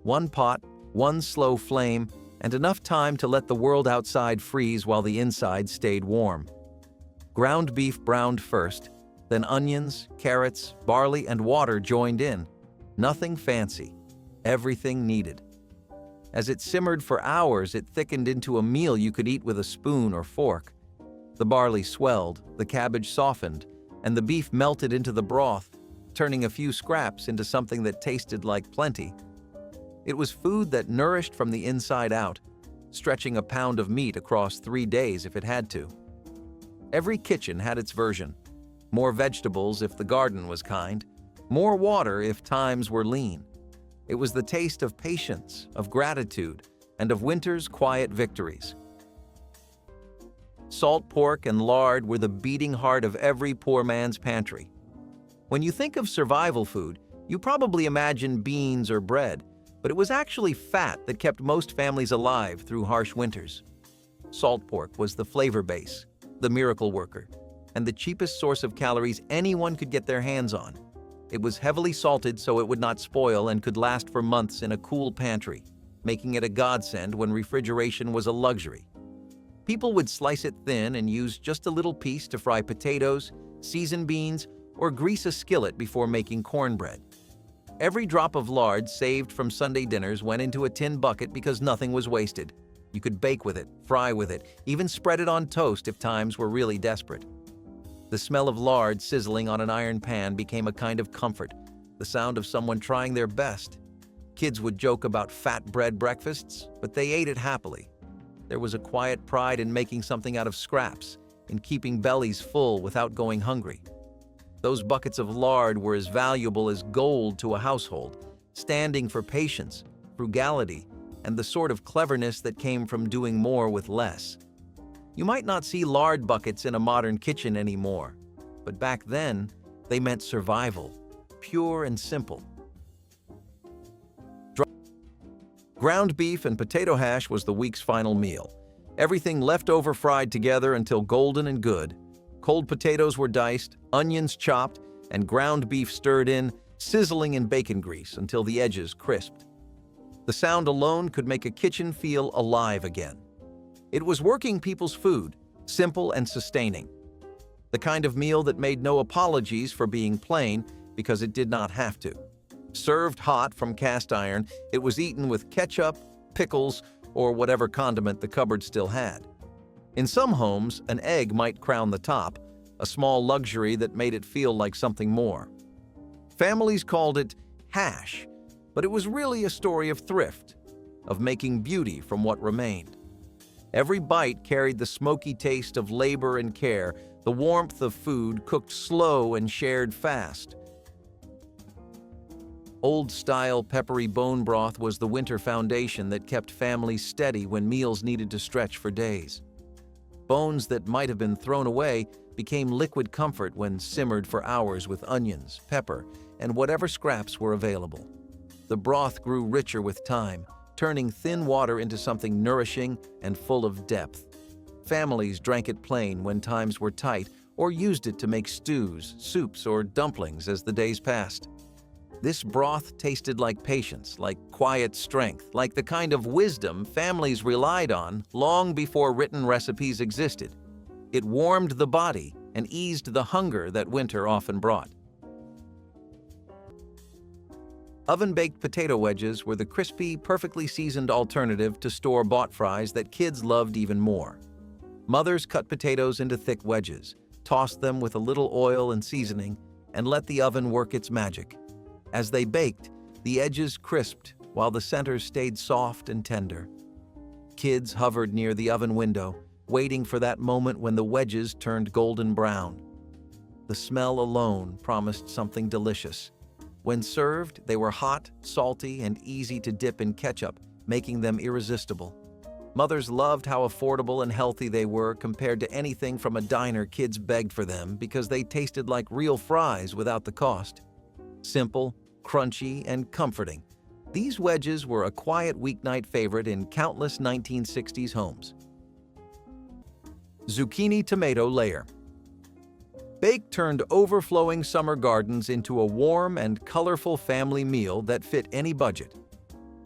[SPEAKER 1] One pot, one slow flame, and enough time to let the world outside freeze while the inside stayed warm. Ground beef browned first, then onions, carrots, barley, and water joined in. Nothing fancy, everything needed. As it simmered for hours, it thickened into a meal you could eat with a spoon or fork. The barley swelled, the cabbage softened, and the beef melted into the broth, turning a few scraps into something that tasted like plenty. It was food that nourished from the inside out, stretching a pound of meat across 3 days if it had to. Every kitchen had its version. More vegetables if the garden was kind, more water if times were lean. It was the taste of patience, of gratitude, and of winter's quiet victories. Salt pork and lard were the beating heart of every poor man's pantry. When you think of survival food, you probably imagine beans or bread, But it was actually fat that kept most families alive through harsh winters. Salt pork was the flavor base, the miracle worker, and the cheapest source of calories anyone could get their hands on. It was heavily salted so it would not spoil and could last for months in a cool pantry, making it a godsend when refrigeration was a luxury. People would slice it thin and use just a little piece to fry potatoes, season beans, or grease a skillet before making cornbread. Every drop of lard saved from Sunday dinners went into a tin bucket because nothing was wasted. You could bake with it, fry with it, even spread it on toast if times were really desperate. The smell of lard sizzling on an iron pan became a kind of comfort, the sound of someone trying their best. Kids would joke about fat bread breakfasts, but they ate it happily. There was a quiet pride in making something out of scraps, in keeping bellies full without going hungry. Those buckets of lard were as valuable as gold to a household, standing for patience, frugality, and the sort of cleverness that came from doing more with less. You might not see lard buckets in a modern kitchen anymore, but back then, they meant survival, pure and simple. Ground beef and potato hash was the week's final meal. Everything left over fried together until golden and good. Cold potatoes were diced, onions chopped, and ground beef stirred in, sizzling in bacon grease until the edges crisped. The sound alone could make a kitchen feel alive again. It was working people's food, simple and sustaining. The kind of meal that made no apologies for being plain because it did not have to. Served hot from cast iron, it was eaten with ketchup, pickles, or whatever condiment the cupboard still had. In some homes, an egg might crown the top, a small luxury that made it feel like something more. Families called it hash, but it was really a story of thrift, of making beauty from what remained. Every bite carried the smoky taste of labor and care, the warmth of food cooked slow and shared fast. Old-style peppery bone broth was the winter foundation that kept families steady when meals needed to stretch for days. Bones that might have been thrown away became liquid comfort when simmered for hours with onions, pepper, and whatever scraps were available. The broth grew richer with time, turning thin water into something nourishing and full of depth. Families drank it plain when times were tight or used it to make stews, soups, or dumplings as the days passed. This broth tasted like patience, like quiet strength, like the kind of wisdom families relied on long before written recipes existed. It warmed the body and eased the hunger that winter often brought. Oven-baked potato wedges were the crispy, perfectly seasoned alternative to store-bought fries that kids loved even more. Mothers cut potatoes into thick wedges, tossed them with a little oil and seasoning, and let the oven work its magic. As they baked, the edges crisped while the center stayed soft and tender. Kids hovered near the oven window, waiting for that moment when the wedges turned golden brown. The smell alone promised something delicious. When served, they were hot, salty, and easy to dip in ketchup, making them irresistible. Mothers loved how affordable and healthy they were compared to anything from a diner kids begged for them because they tasted like real fries without the cost. Simple, crunchy, and comforting, these wedges were a quiet weeknight favorite in countless 1960s homes. Zucchini tomato layer. Bake turned overflowing summer gardens into a warm and colorful family meal that fit any budget.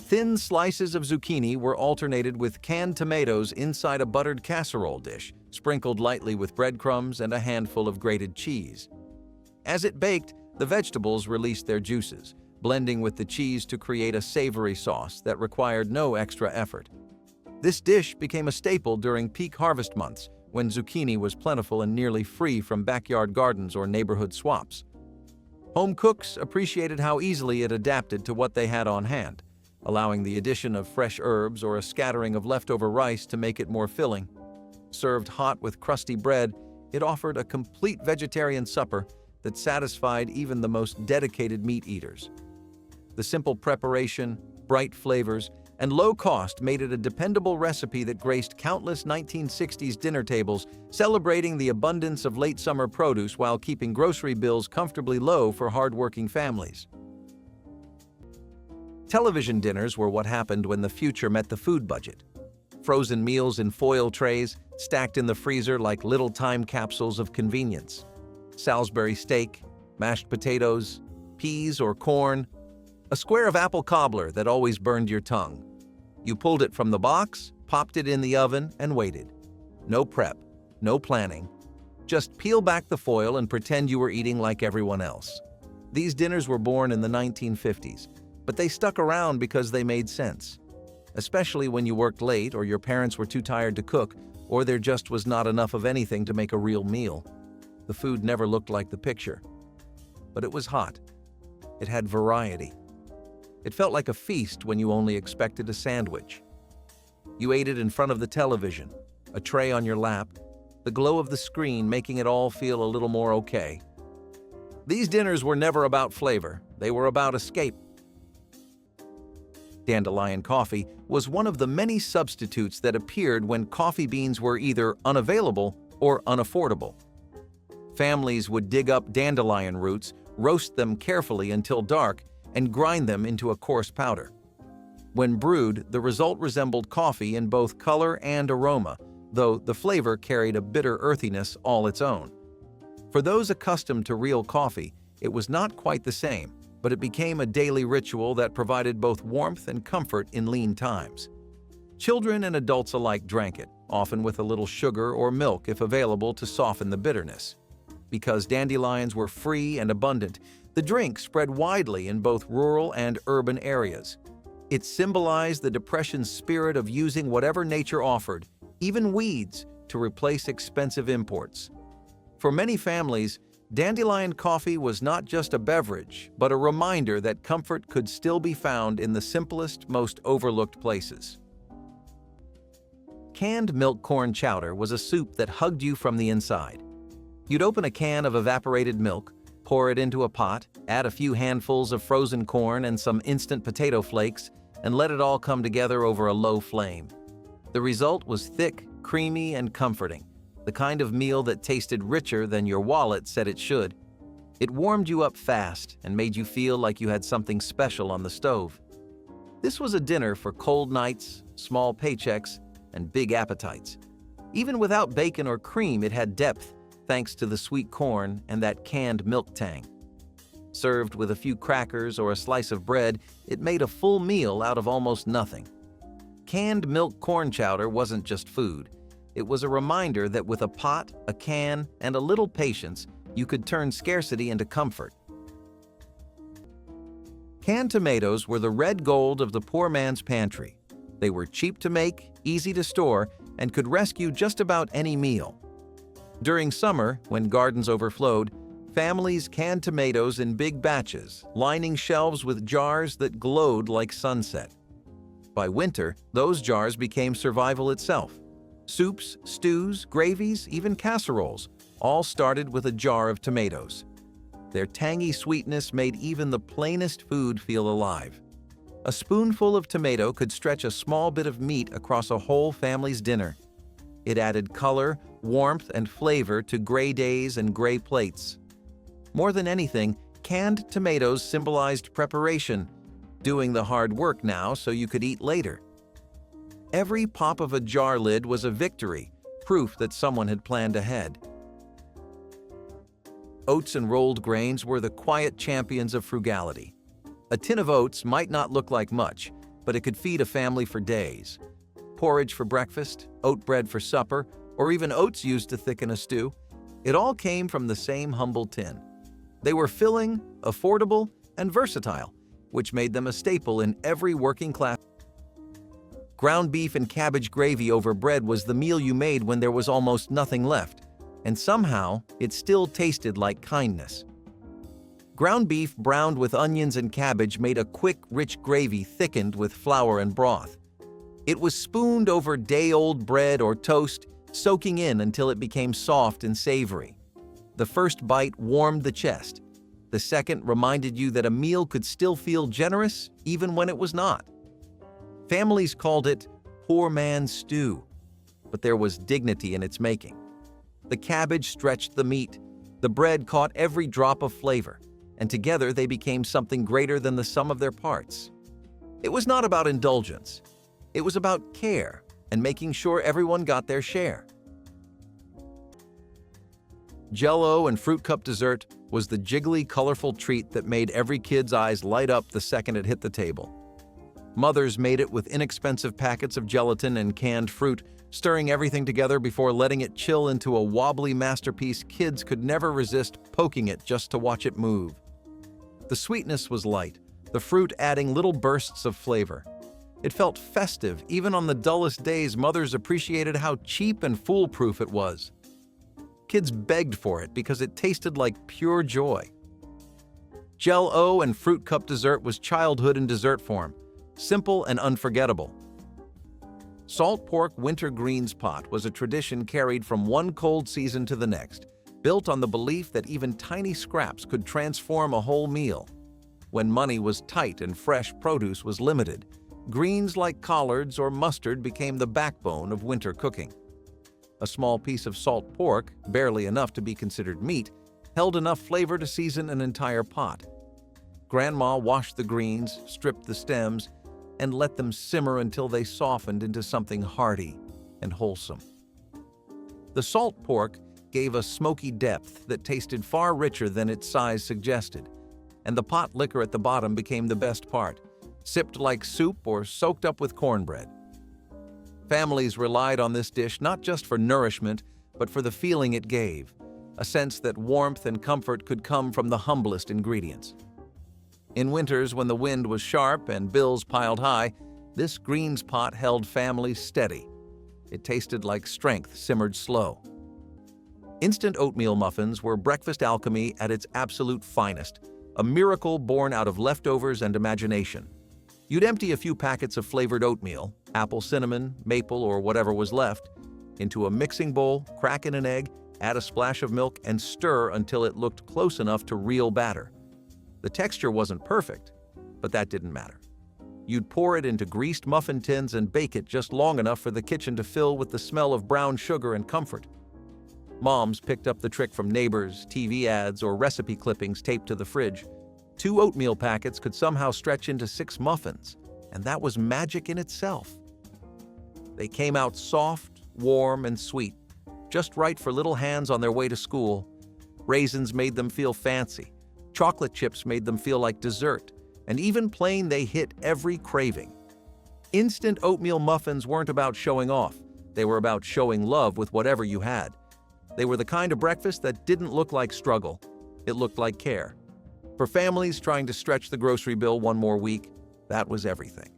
[SPEAKER 1] Thin slices of zucchini were alternated with canned tomatoes inside a buttered casserole dish, sprinkled lightly with breadcrumbs and a handful of grated cheese. As it baked, the vegetables released their juices, blending with the cheese to create a savory sauce that required no extra effort. This dish became a staple during peak harvest months, when zucchini was plentiful and nearly free from backyard gardens or neighborhood swaps. Home cooks appreciated how easily it adapted to what they had on hand, allowing the addition of fresh herbs or a scattering of leftover rice to make it more filling. Served hot with crusty bread, it offered a complete vegetarian supper that satisfied even the most dedicated meat eaters. The simple preparation, bright flavors, and low cost made it a dependable recipe that graced countless 1960s dinner tables, celebrating the abundance of late summer produce while keeping grocery bills comfortably low for hard-working families. Television dinners were what happened when the future met the food budget. Frozen meals in foil trays, stacked in the freezer like little time capsules of convenience. Salisbury steak, mashed potatoes, peas or corn, a square of apple cobbler that always burned your tongue. You pulled it from the box, popped it in the oven, and waited. No prep, no planning. Just peel back the foil and pretend you were eating like everyone else. These dinners were born in the 1950s, but they stuck around because they made sense. Especially when you worked late or your parents were too tired to cook, or there just was not enough of anything to make a real meal. The food never looked like the picture. But it was hot. It had variety. It felt like a feast when you only expected a sandwich. You ate it in front of the television, a tray on your lap, the glow of the screen making it all feel a little more okay. These dinners were never about flavor, they were about escape. Dandelion coffee was one of the many substitutes that appeared when coffee beans were either unavailable or unaffordable. Families would dig up dandelion roots, roast them carefully until dark, and grind them into a coarse powder. When brewed, the result resembled coffee in both color and aroma, though the flavor carried a bitter earthiness all its own. For those accustomed to real coffee, it was not quite the same, but it became a daily ritual that provided both warmth and comfort in lean times. Children and adults alike drank it, often with a little sugar or milk if available to soften the bitterness. Because dandelions were free and abundant, the drink spread widely in both rural and urban areas. It symbolized the Depression's spirit of using whatever nature offered, even weeds, to replace expensive imports. For many families, dandelion coffee was not just a beverage, but a reminder that comfort could still be found in the simplest, most overlooked places. Canned milk corn chowder was a soup that hugged you from the inside. You'd open a can of evaporated milk, pour it into a pot, add a few handfuls of frozen corn and some instant potato flakes, and let it all come together over a low flame. The result was thick, creamy, and comforting, the kind of meal that tasted richer than your wallet said it should. It warmed you up fast and made you feel like you had something special on the stove. This was a dinner for cold nights, small paychecks, and big appetites. Even without bacon or cream, it had depth, thanks to the sweet corn and that canned milk tang. Served with a few crackers or a slice of bread, it made a full meal out of almost nothing. Canned milk corn chowder wasn't just food. It was a reminder that with a pot, a can, and a little patience, you could turn scarcity into comfort. Canned tomatoes were the red gold of the poor man's pantry. They were cheap to make, easy to store, and could rescue just about any meal. During summer, when gardens overflowed, families canned tomatoes in big batches, lining shelves with jars that glowed like sunset. By winter, those jars became survival itself. Soups, stews, gravies, even casseroles, all started with a jar of tomatoes. Their tangy sweetness made even the plainest food feel alive. A spoonful of tomato could stretch a small bit of meat across a whole family's dinner. It added color, warmth, and flavor to gray days and gray plates. More than anything, canned tomatoes symbolized preparation, doing the hard work now so you could eat later. Every pop of a jar lid was a victory, proof that someone had planned ahead. Oats and rolled grains were the quiet champions of frugality. A tin of oats might not look like much, but it could feed a family for days. Porridge for breakfast, oat bread for supper, or even oats used to thicken a stew. It all came from the same humble tin. They were filling, affordable, and versatile, which made them a staple in every working class. Ground beef and cabbage gravy over bread was the meal you made when there was almost nothing left, and somehow it still tasted like kindness. Ground beef browned with onions and cabbage made a quick, rich gravy thickened with flour and broth. It was spooned over day-old bread or toast, soaking in until it became soft and savory. The first bite warmed the chest. The second reminded you that a meal could still feel generous even when it was not. Families called it poor man's stew, but there was dignity in its making. The cabbage stretched the meat, the bread caught every drop of flavor, and together they became something greater than the sum of their parts. It was not about indulgence. It was about care and making sure everyone got their share. Jell-O and Fruit Cup dessert was the jiggly, colorful treat that made every kid's eyes light up the second it hit the table. Mothers made it with inexpensive packets of gelatin and canned fruit, stirring everything together before letting it chill into a wobbly masterpiece kids could never resist poking it just to watch it move. The sweetness was light, the fruit adding little bursts of flavor. It felt festive. Even on the dullest days, mothers appreciated how cheap and foolproof it was. Kids begged for it because it tasted like pure joy. Jell-O and Fruit Cup dessert was childhood in dessert form, simple and unforgettable. Salt pork winter greens pot was a tradition carried from one cold season to the next, built on the belief that even tiny scraps could transform a whole meal. When money was tight and fresh produce was limited, greens like collards or mustard became the backbone of winter cooking. A small piece of salt pork, barely enough to be considered meat, held enough flavor to season an entire pot. Grandma washed the greens, stripped the stems, and let them simmer until they softened into something hearty and wholesome. The salt pork gave a smoky depth that tasted far richer than its size suggested, and the pot liquor at the bottom became the best part, sipped like soup or soaked up with cornbread. Families relied on this dish not just for nourishment, but for the feeling it gave, a sense that warmth and comfort could come from the humblest ingredients. In winters, when the wind was sharp and bills piled high, this greens pot held families steady. It tasted like strength simmered slow. Instant oatmeal muffins were breakfast alchemy at its absolute finest, a miracle born out of leftovers and imagination. You'd empty a few packets of flavored oatmeal, apple, cinnamon, maple, or whatever was left, into a mixing bowl, crack in an egg, add a splash of milk, and stir until it looked close enough to real batter. The texture wasn't perfect, but that didn't matter. You'd pour it into greased muffin tins and bake it just long enough for the kitchen to fill with the smell of brown sugar and comfort. Moms picked up the trick from neighbors, TV ads, or recipe clippings taped to the fridge. 2 oatmeal packets could somehow stretch into 6 muffins, and that was magic in itself. They came out soft, warm, and sweet, just right for little hands on their way to school. Raisins made them feel fancy. Chocolate chips made them feel like dessert, and even plain they hit every craving. Instant oatmeal muffins weren't about showing off. They were about showing love with whatever you had. They were the kind of breakfast that didn't look like struggle. It looked like care. For families trying to stretch the grocery bill one more week, that was everything.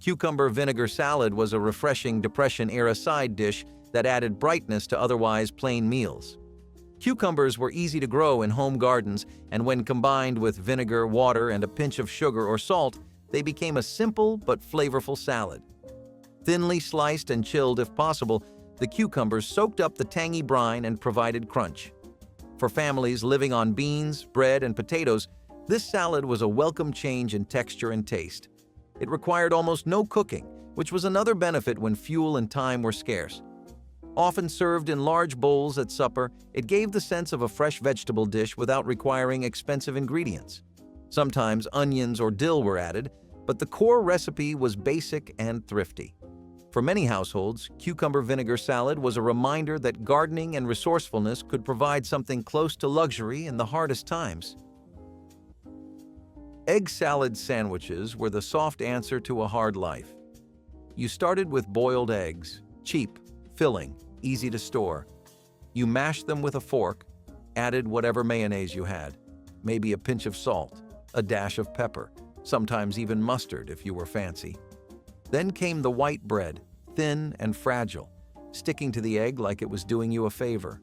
[SPEAKER 1] Cucumber vinegar salad was a refreshing Depression-era side dish that added brightness to otherwise plain meals. Cucumbers were easy to grow in home gardens, and when combined with vinegar, water, and a pinch of sugar or salt, they became a simple but flavorful salad. Thinly sliced and chilled if possible, the cucumbers soaked up the tangy brine and provided crunch. For families living on beans, bread, and potatoes, this salad was a welcome change in texture and taste. It required almost no cooking, which was another benefit when fuel and time were scarce. Often served in large bowls at supper, it gave the sense of a fresh vegetable dish without requiring expensive ingredients. Sometimes onions or dill were added, but the core recipe was basic and thrifty. For many households, cucumber vinegar salad was a reminder that gardening and resourcefulness could provide something close to luxury in the hardest times. Egg salad sandwiches were the soft answer to a hard life. You started with boiled eggs, cheap, filling, easy to store. You mashed them with a fork, added whatever mayonnaise you had, maybe a pinch of salt, a dash of pepper, sometimes even mustard if you were fancy. Then came the white bread, thin and fragile, sticking to the egg like it was doing you a favor.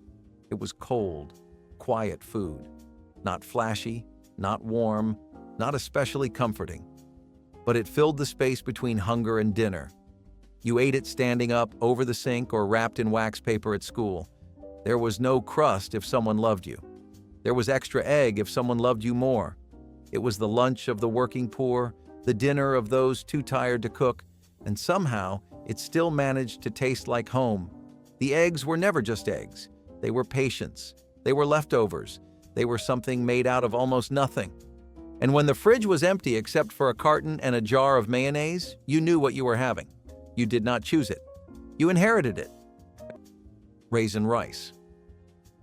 [SPEAKER 1] It was cold, quiet food. Not flashy, not warm, not especially comforting. But it filled the space between hunger and dinner. You ate it standing up, over the sink, or wrapped in wax paper at school. There was no crust if someone loved you. There was extra egg if someone loved you more. It was the lunch of the working poor, the dinner of those too tired to cook, and somehow it still managed to taste like home. The eggs were never just eggs. They were patience. They were leftovers. They were something made out of almost nothing. And when the fridge was empty except for a carton and a jar of mayonnaise, you knew what you were having. You did not choose it. You inherited it. Raisin rice.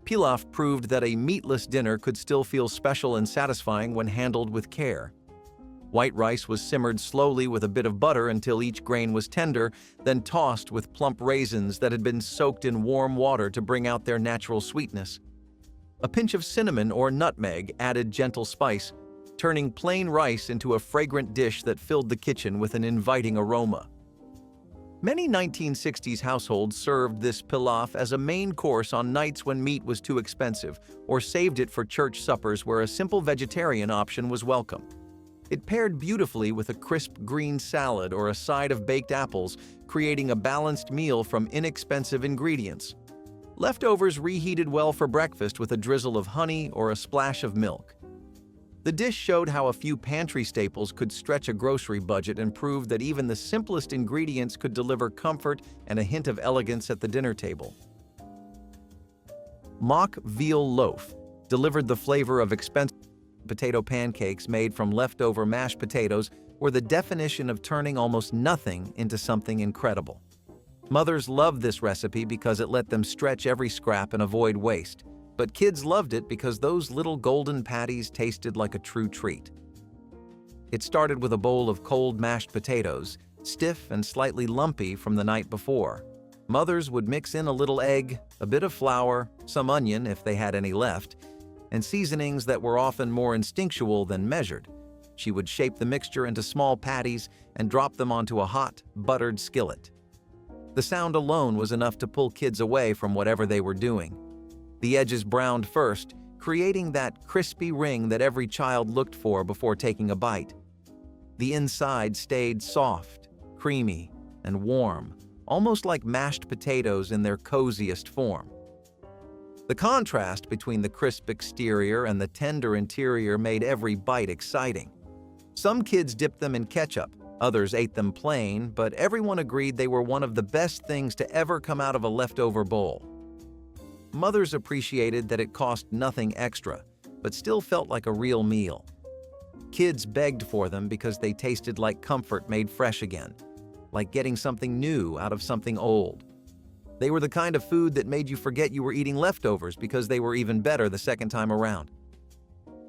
[SPEAKER 1] Pilaf proved that a meatless dinner could still feel special and satisfying when handled with care. White rice was simmered slowly with a bit of butter until each grain was tender, then tossed with plump raisins that had been soaked in warm water to bring out their natural sweetness. A pinch of cinnamon or nutmeg added gentle spice, turning plain rice into a fragrant dish that filled the kitchen with an inviting aroma. Many 1960s households served this pilaf as a main course on nights when meat was too expensive, or saved it for church suppers where a simple vegetarian option was welcome. It paired beautifully with a crisp green salad or a side of baked apples, creating a balanced meal from inexpensive ingredients. Leftovers reheated well for breakfast with a drizzle of honey or a splash of milk. The dish showed how a few pantry staples could stretch a grocery budget and proved that even the simplest ingredients could deliver comfort and a hint of elegance at the dinner table. Mock veal loaf delivered the flavor of expensive potato pancakes made from leftover mashed potatoes were the definition of turning almost nothing into something incredible. Mothers loved this recipe because it let them stretch every scrap and avoid waste. But kids loved it because those little golden patties tasted like a true treat. It started with a bowl of cold mashed potatoes, stiff and slightly lumpy from the night before. Mothers would mix in a little egg, a bit of flour, some onion if they had any left, and seasonings that were often more instinctual than measured. She would shape the mixture into small patties and drop them onto a hot, buttered skillet. The sound alone was enough to pull kids away from whatever they were doing. The edges browned first, creating that crispy ring that every child looked for before taking a bite. The inside stayed soft, creamy, and warm, almost like mashed potatoes in their coziest form. The contrast between the crisp exterior and the tender interior made every bite exciting. Some kids dipped them in ketchup, others ate them plain, but everyone agreed they were one of the best things to ever come out of a leftover bowl. Mothers appreciated that it cost nothing extra, but still felt like a real meal. Kids begged for them because they tasted like comfort made fresh again, like getting something new out of something old. They were the kind of food that made you forget you were eating leftovers because they were even better the second time around.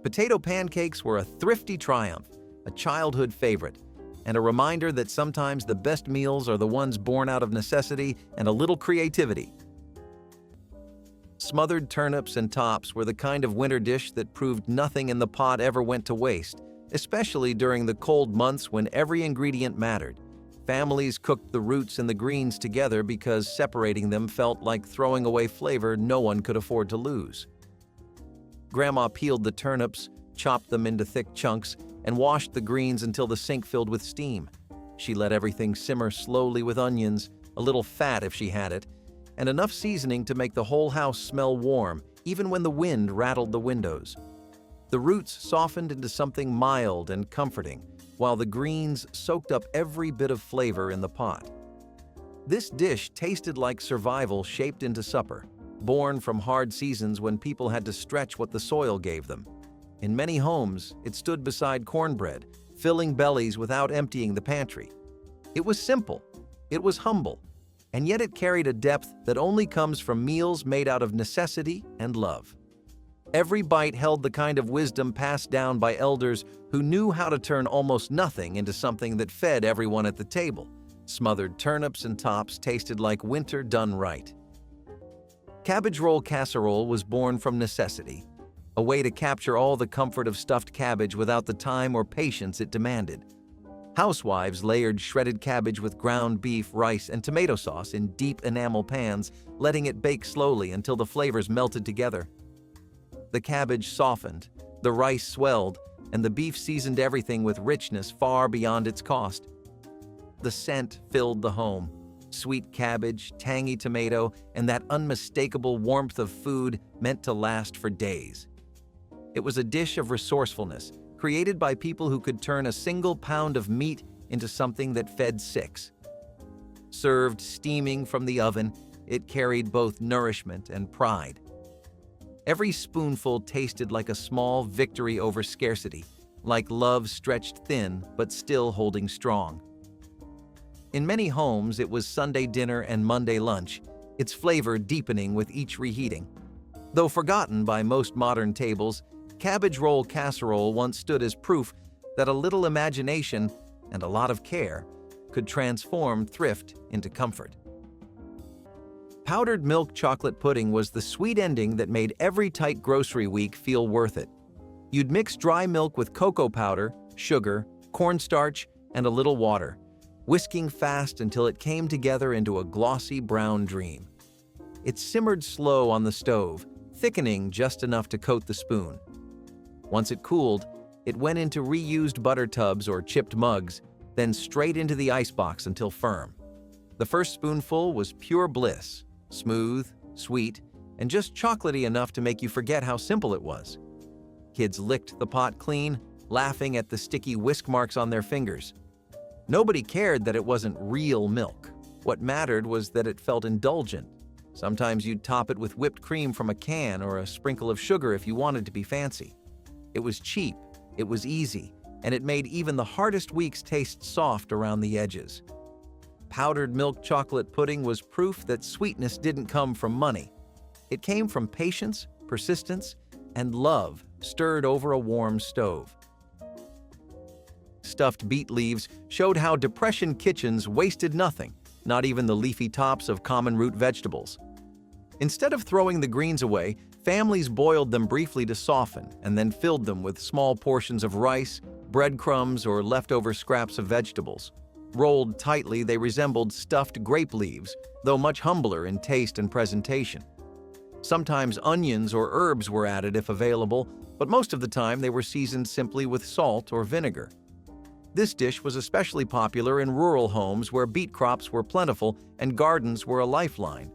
[SPEAKER 1] Potato pancakes were a thrifty triumph, a childhood favorite, and a reminder that sometimes the best meals are the ones born out of necessity and a little creativity. Smothered turnips and tops were the kind of winter dish that proved nothing in the pot ever went to waste, especially during the cold months when every ingredient mattered. Families cooked the roots and the greens together because separating them felt like throwing away flavor no one could afford to lose. Grandma peeled the turnips, chopped them into thick chunks, and washed the greens until the sink filled with steam. She let everything simmer slowly with onions, a little fat if she had it, and enough seasoning to make the whole house smell warm, even when the wind rattled the windows. The roots softened into something mild and comforting, while the greens soaked up every bit of flavor in the pot. This dish tasted like survival shaped into supper, born from hard seasons when people had to stretch what the soil gave them. In many homes, it stood beside cornbread, filling bellies without emptying the pantry. It was simple, it was humble, and yet it carried a depth that only comes from meals made out of necessity and love. Every bite held the kind of wisdom passed down by elders who knew how to turn almost nothing into something that fed everyone at the table. Smothered turnips and tops tasted like winter done right. Cabbage roll casserole was born from necessity, a way to capture all the comfort of stuffed cabbage without the time or patience it demanded. Housewives layered shredded cabbage with ground beef, rice, and tomato sauce in deep enamel pans, letting it bake slowly until the flavors melted together. The cabbage softened, the rice swelled, and the beef seasoned everything with richness far beyond its cost. The scent filled the home. Sweet cabbage, tangy tomato, and that unmistakable warmth of food meant to last for days. It was a dish of resourcefulness, created by people who could turn a single pound of meat into something that fed six. Served steaming from the oven, it carried both nourishment and pride. Every spoonful tasted like a small victory over scarcity, like love stretched thin but still holding strong. In many homes, it was Sunday dinner and Monday lunch, its flavor deepening with each reheating. Though forgotten by most modern tables, cabbage roll casserole once stood as proof that a little imagination and a lot of care could transform thrift into comfort. Powdered milk chocolate pudding was the sweet ending that made every tight grocery week feel worth it. You'd mix dry milk with cocoa powder, sugar, cornstarch, and a little water, whisking fast until it came together into a glossy brown dream. It simmered slow on the stove, thickening just enough to coat the spoon. Once it cooled, it went into reused butter tubs or chipped mugs, then straight into the icebox until firm. The first spoonful was pure bliss, smooth, sweet, and just chocolatey enough to make you forget how simple it was. Kids licked the pot clean, laughing at the sticky whisk marks on their fingers. Nobody cared that it wasn't real milk. What mattered was that it felt indulgent. Sometimes you'd top it with whipped cream from a can or a sprinkle of sugar if you wanted to be fancy. It was cheap, it was easy, and it made even the hardest weeks taste soft around the edges. Powdered milk chocolate pudding was proof that sweetness didn't come from money. It came from patience, persistence, and love stirred over a warm stove. Stuffed beet leaves showed how Depression kitchens wasted nothing, not even the leafy tops of common root vegetables. Instead of throwing the greens away, families boiled them briefly to soften and then filled them with small portions of rice, breadcrumbs, or leftover scraps of vegetables. Rolled tightly, they resembled stuffed grape leaves, though much humbler in taste and presentation. Sometimes onions or herbs were added if available, but most of the time they were seasoned simply with salt or vinegar. This dish was especially popular in rural homes where beet crops were plentiful and gardens were a lifeline.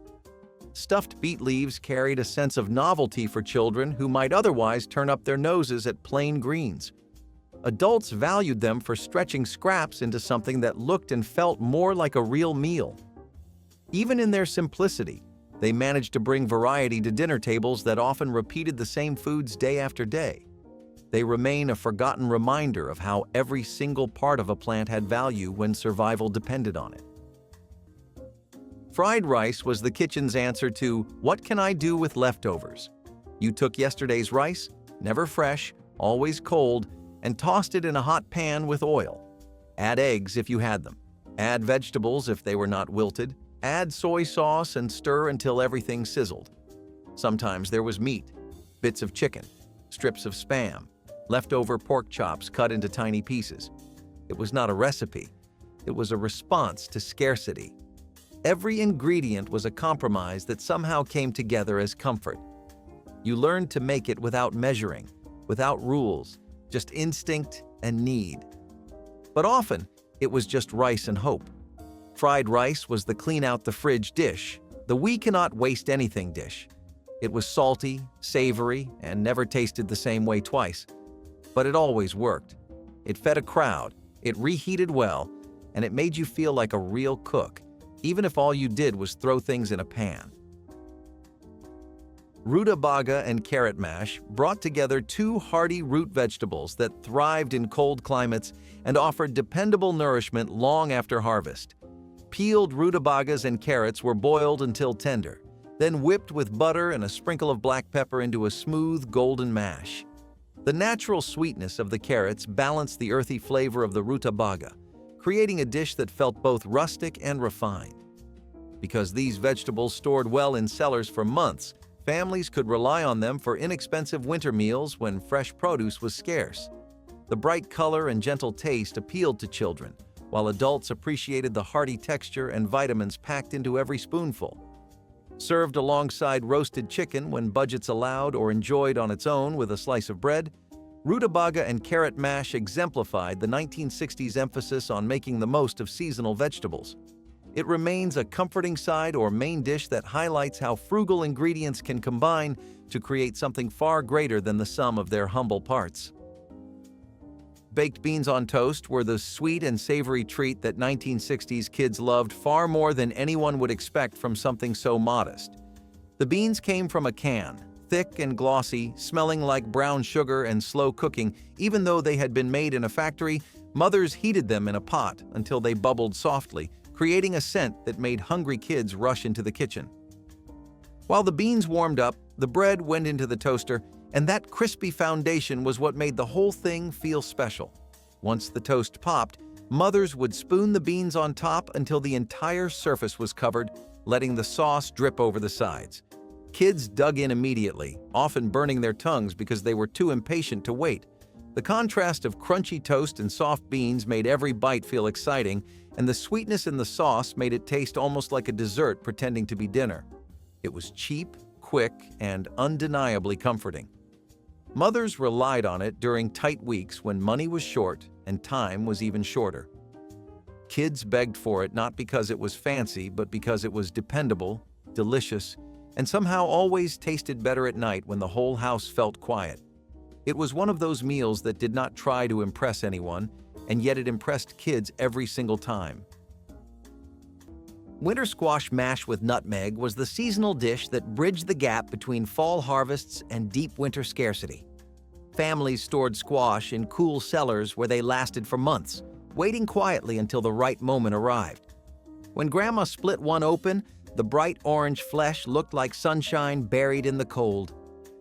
[SPEAKER 1] Stuffed beet leaves carried a sense of novelty for children who might otherwise turn up their noses at plain greens. Adults valued them for stretching scraps into something that looked and felt more like a real meal. Even in their simplicity, they managed to bring variety to dinner tables that often repeated the same foods day after day. They remain a forgotten reminder of how every single part of a plant had value when survival depended on it. Fried rice was the kitchen's answer to, "What can I do with leftovers?" You took yesterday's rice, never fresh, always cold, and tossed it in a hot pan with oil. Add eggs if you had them. Add vegetables if they were not wilted. Add soy sauce and stir until everything sizzled. Sometimes there was meat, bits of chicken, strips of Spam, leftover pork chops cut into tiny pieces. It was not a recipe. It was a response to scarcity. Every ingredient was a compromise that somehow came together as comfort. You learned to make it without measuring, without rules, just instinct and need. But often, it was just rice and hope. Fried rice was the clean-out-the-fridge dish, the we-cannot-waste-anything dish. It was salty, savory, and never tasted the same way twice. But it always worked. It fed a crowd, it reheated well, and it made you feel like a real cook, even if all you did was throw things in a pan. Rutabaga and carrot mash brought together two hearty root vegetables that thrived in cold climates and offered dependable nourishment long after harvest. Peeled rutabagas and carrots were boiled until tender, then whipped with butter and a sprinkle of black pepper into a smooth, golden mash. The natural sweetness of the carrots balanced the earthy flavor of the rutabaga, creating a dish that felt both rustic and refined. Because these vegetables stored well in cellars for months, families could rely on them for inexpensive winter meals when fresh produce was scarce. The bright color and gentle taste appealed to children, while adults appreciated the hearty texture and vitamins packed into every spoonful. Served alongside roasted chicken when budgets allowed or enjoyed on its own with a slice of bread, rutabaga and carrot mash exemplified the 1960s emphasis on making the most of seasonal vegetables. It remains a comforting side or main dish that highlights how frugal ingredients can combine to create something far greater than the sum of their humble parts. Baked beans on toast were the sweet and savory treat that 1960s kids loved far more than anyone would expect from something so modest. The beans came from a can, Thick and glossy, smelling like brown sugar and slow cooking, even though they had been made in a factory, mothers heated them in a pot until they bubbled softly, creating a scent that made hungry kids rush into the kitchen. While the beans warmed up, the bread went into the toaster, and that crispy foundation was what made the whole thing feel special. Once the toast popped, mothers would spoon the beans on top until the entire surface was covered, letting the sauce drip over the sides. Kids dug in immediately, often burning their tongues because they were too impatient to wait. The contrast of crunchy toast and soft beans made every bite feel exciting, and the sweetness in the sauce made it taste almost like a dessert pretending to be dinner. It was cheap, quick, and undeniably comforting. Mothers relied on it during tight weeks when money was short and time was even shorter. Kids begged for it not because it was fancy, but because it was dependable, delicious, and somehow always tasted better at night when the whole house felt quiet. It was one of those meals that did not try to impress anyone, and yet it impressed kids every single time. Winter squash mash with nutmeg was the seasonal dish that bridged the gap between fall harvests and deep winter scarcity. Families stored squash in cool cellars where they lasted for months, waiting quietly until the right moment arrived. When Grandma split one open, the bright orange flesh looked like sunshine buried in the cold.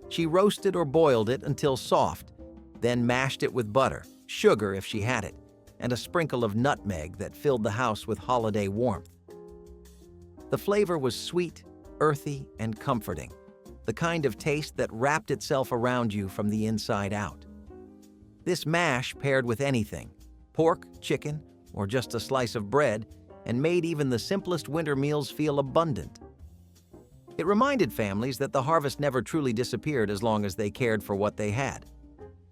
[SPEAKER 1] She roasted or boiled it until soft, then mashed it with butter, sugar if she had it, and a sprinkle of nutmeg that filled the house with holiday warmth. The flavor was sweet, earthy, and comforting, the kind of taste that wrapped itself around you from the inside out. This mash paired with anything, pork, chicken, or just a slice of bread, and made even the simplest winter meals feel abundant. It reminded families that the harvest never truly disappeared as long as they cared for what they had.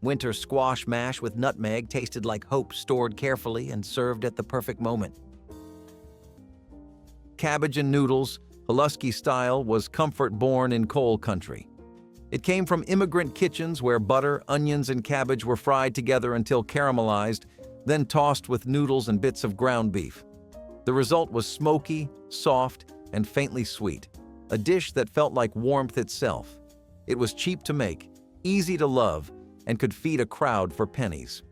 [SPEAKER 1] Winter squash mash with nutmeg tasted like hope stored carefully and served at the perfect moment. Cabbage and noodles, Pulaski style, was comfort born in coal country. It came from immigrant kitchens where butter, onions, and cabbage were fried together until caramelized, then tossed with noodles and bits of ground beef. The result was smoky, soft, and faintly sweet, a dish that felt like warmth itself. It was cheap to make, easy to love, and could feed a crowd for pennies.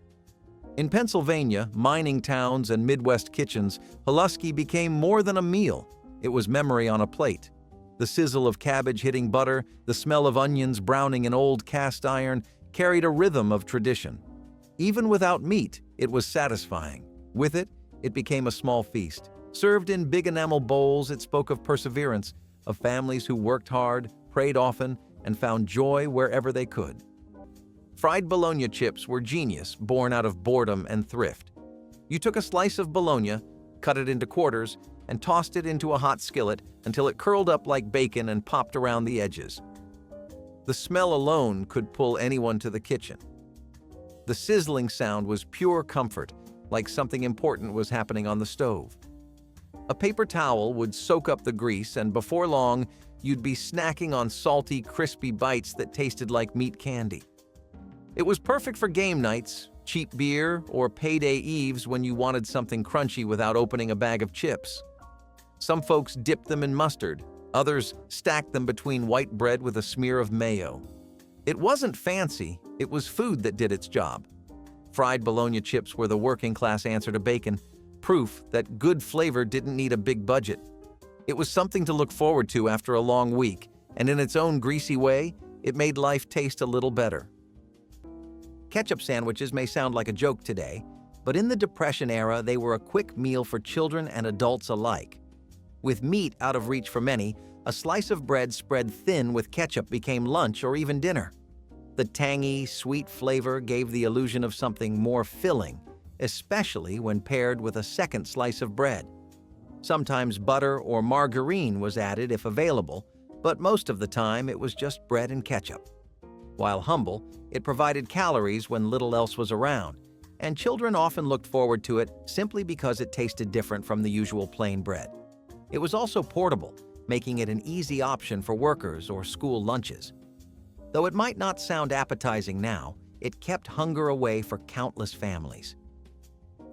[SPEAKER 1] In Pennsylvania, mining towns and Midwest kitchens, Pulaski became more than a meal. It was memory on a plate. The sizzle of cabbage hitting butter, the smell of onions browning in old cast iron carried a rhythm of tradition. Even without meat, it was satisfying. With it, it became a small feast. Served in big enamel bowls, it spoke of perseverance, of families who worked hard, prayed often, and found joy wherever they could. Fried bologna chips were genius, born out of boredom and thrift. You took a slice of bologna, cut it into quarters, and tossed it into a hot skillet until it curled up like bacon and popped around the edges. The smell alone could pull anyone to the kitchen. The sizzling sound was pure comfort, like something important was happening on the stove. A paper towel would soak up the grease, and before long, you'd be snacking on salty, crispy bites that tasted like meat candy. It was perfect for game nights, cheap beer, or payday eves when you wanted something crunchy without opening a bag of chips. Some folks dipped them in mustard, others stacked them between white bread with a smear of mayo. It wasn't fancy, it was food that did its job. Fried bologna chips were the working-class answer to bacon, proof that good flavor didn't need a big budget. It was something to look forward to after a long week, and in its own greasy way, it made life taste a little better. Ketchup sandwiches may sound like a joke today, but in the Depression era, they were a quick meal for children and adults alike. With meat out of reach for many, a slice of bread spread thin with ketchup became lunch or even dinner. The tangy, sweet flavor gave the illusion of something more filling, especially when paired with a second slice of bread. Sometimes butter or margarine was added if available, but most of the time it was just bread and ketchup. While humble, it provided calories when little else was around, and children often looked forward to it simply because it tasted different from the usual plain bread. It was also portable, making it an easy option for workers or school lunches. Though it might not sound appetizing now, it kept hunger away for countless families.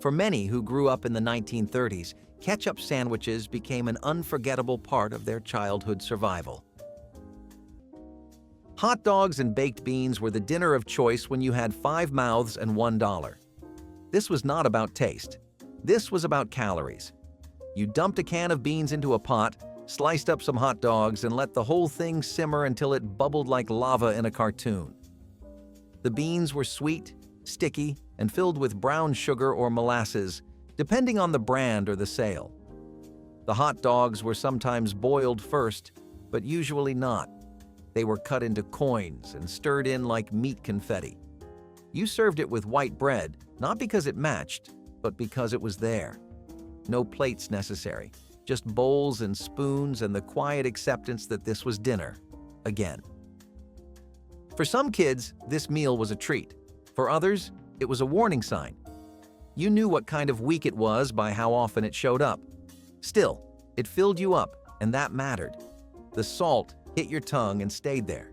[SPEAKER 1] For many who grew up in the 1930s, ketchup sandwiches became an unforgettable part of their childhood survival. Hot dogs and baked beans were the dinner of choice when you had 5 mouths and $1. This was not about taste. This was about calories. You dumped a can of beans into a pot, sliced up some hot dogs, and let the whole thing simmer until it bubbled like lava in a cartoon. The beans were sweet, sticky, and filled with brown sugar or molasses, depending on the brand or the sale. The hot dogs were sometimes boiled first, but usually not. They were cut into coins and stirred in like meat confetti. You served it with white bread, not because it matched, but because it was there. No plates necessary, just bowls and spoons and the quiet acceptance that this was dinner, again. For some kids, this meal was a treat. For others, it was a warning sign. You knew what kind of week it was by how often it showed up. Still, it filled you up, and that mattered. The salt hit your tongue and stayed there.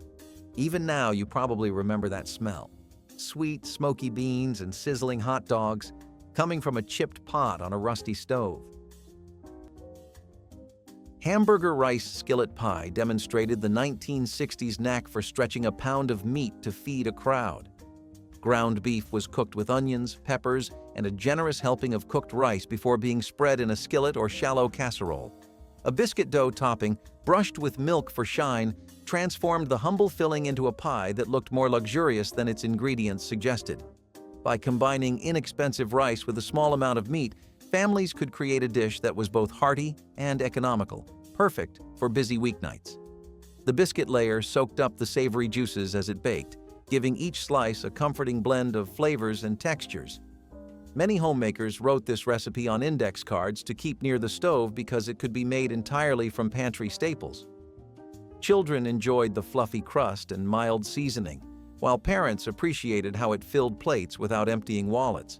[SPEAKER 1] Even now, you probably remember that smell. Sweet, smoky beans and sizzling hot dogs coming from a chipped pot on a rusty stove. Hamburger rice skillet pie demonstrated the 1960s knack for stretching a pound of meat to feed a crowd. Ground beef was cooked with onions, peppers, and a generous helping of cooked rice before being spread in a skillet or shallow casserole. A biscuit dough topping, brushed with milk for shine, transformed the humble filling into a pie that looked more luxurious than its ingredients suggested. By combining inexpensive rice with a small amount of meat, families could create a dish that was both hearty and economical, perfect for busy weeknights. The biscuit layer soaked up the savory juices as it baked, giving each slice a comforting blend of flavors and textures. Many homemakers wrote this recipe on index cards to keep near the stove because it could be made entirely from pantry staples. Children enjoyed the fluffy crust and mild seasoning, while parents appreciated how it filled plates without emptying wallets.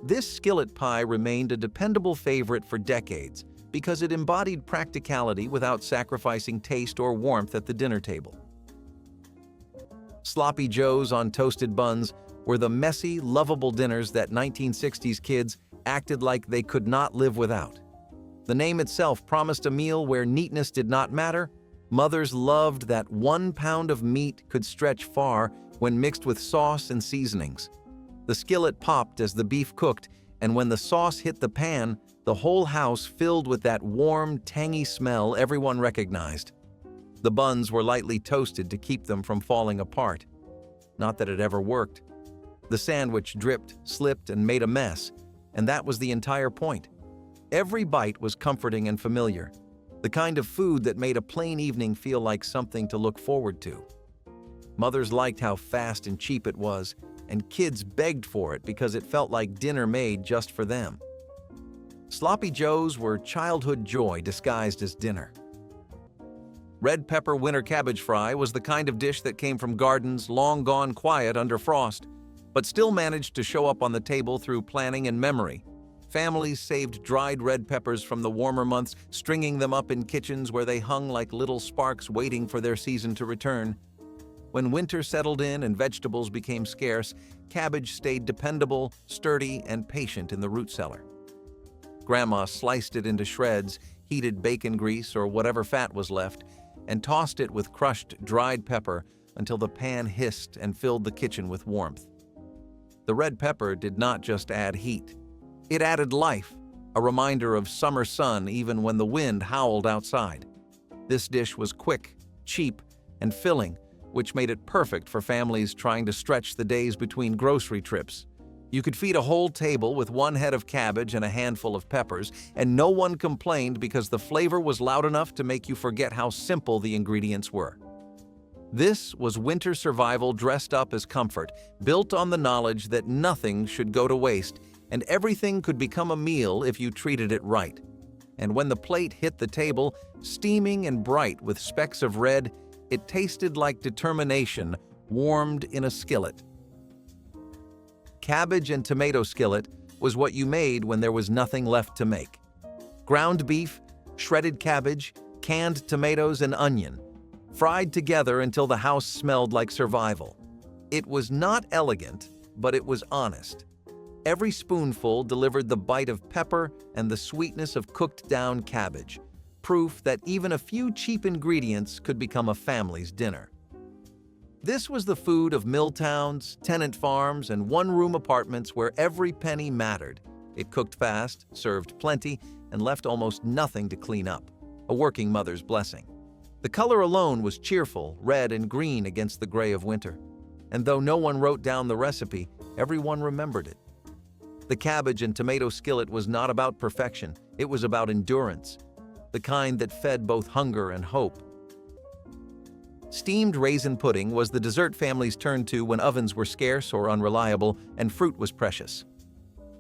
[SPEAKER 1] This skillet pie remained a dependable favorite for decades because it embodied practicality without sacrificing taste or warmth at the dinner table. Sloppy Joes on toasted buns were the messy, lovable dinners that 1960s kids acted like they could not live without. The name itself promised a meal where neatness did not matter. Mothers loved that 1 pound of meat could stretch far when mixed with sauce and seasonings. The skillet popped as the beef cooked, and when the sauce hit the pan, the whole house filled with that warm, tangy smell everyone recognized. The buns were lightly toasted to keep them from falling apart. Not that it ever worked. The sandwich dripped, slipped, and made a mess, and that was the entire point. Every bite was comforting and familiar, the kind of food that made a plain evening feel like something to look forward to. Mothers liked how fast and cheap it was, and kids begged for it because it felt like dinner made just for them. Sloppy Joes were childhood joy disguised as dinner. Red pepper winter cabbage fry was the kind of dish that came from gardens long gone quiet under frost, but still managed to show up on the table through planning and memory. Families saved dried red peppers from the warmer months, stringing them up in kitchens where they hung like little sparks waiting for their season to return. When winter settled in and vegetables became scarce, cabbage stayed dependable, sturdy, and patient in the root cellar. Grandma sliced it into shreds, heated bacon grease or whatever fat was left, and tossed it with crushed dried pepper until the pan hissed and filled the kitchen with warmth. The red pepper did not just add heat. It added life, a reminder of summer sun even when the wind howled outside. This dish was quick, cheap, and filling, which made it perfect for families trying to stretch the days between grocery trips. You could feed a whole table with 1 head of cabbage and a handful of peppers, and no one complained because the flavor was loud enough to make you forget how simple the ingredients were. This was winter survival dressed up as comfort, built on the knowledge that nothing should go to waste, and everything could become a meal if you treated it right. And when the plate hit the table, steaming and bright with specks of red, it tasted like determination warmed in a skillet. Cabbage and tomato skillet was what you made when there was nothing left to make. Ground beef, shredded cabbage, canned tomatoes, and onion, fried together until the house smelled like survival. It was not elegant, but it was honest. Every spoonful delivered the bite of pepper and the sweetness of cooked-down cabbage, proof that even a few cheap ingredients could become a family's dinner. This was the food of mill towns, tenant farms, and one-room apartments where every penny mattered. It cooked fast, served plenty, and left almost nothing to clean up. A working mother's blessing. The color alone was cheerful, red and green against the gray of winter. And though no one wrote down the recipe, everyone remembered it. The cabbage and tomato skillet was not about perfection, it was about endurance, the kind that fed both hunger and hope. Steamed raisin pudding was the dessert families turned to when ovens were scarce or unreliable and fruit was precious.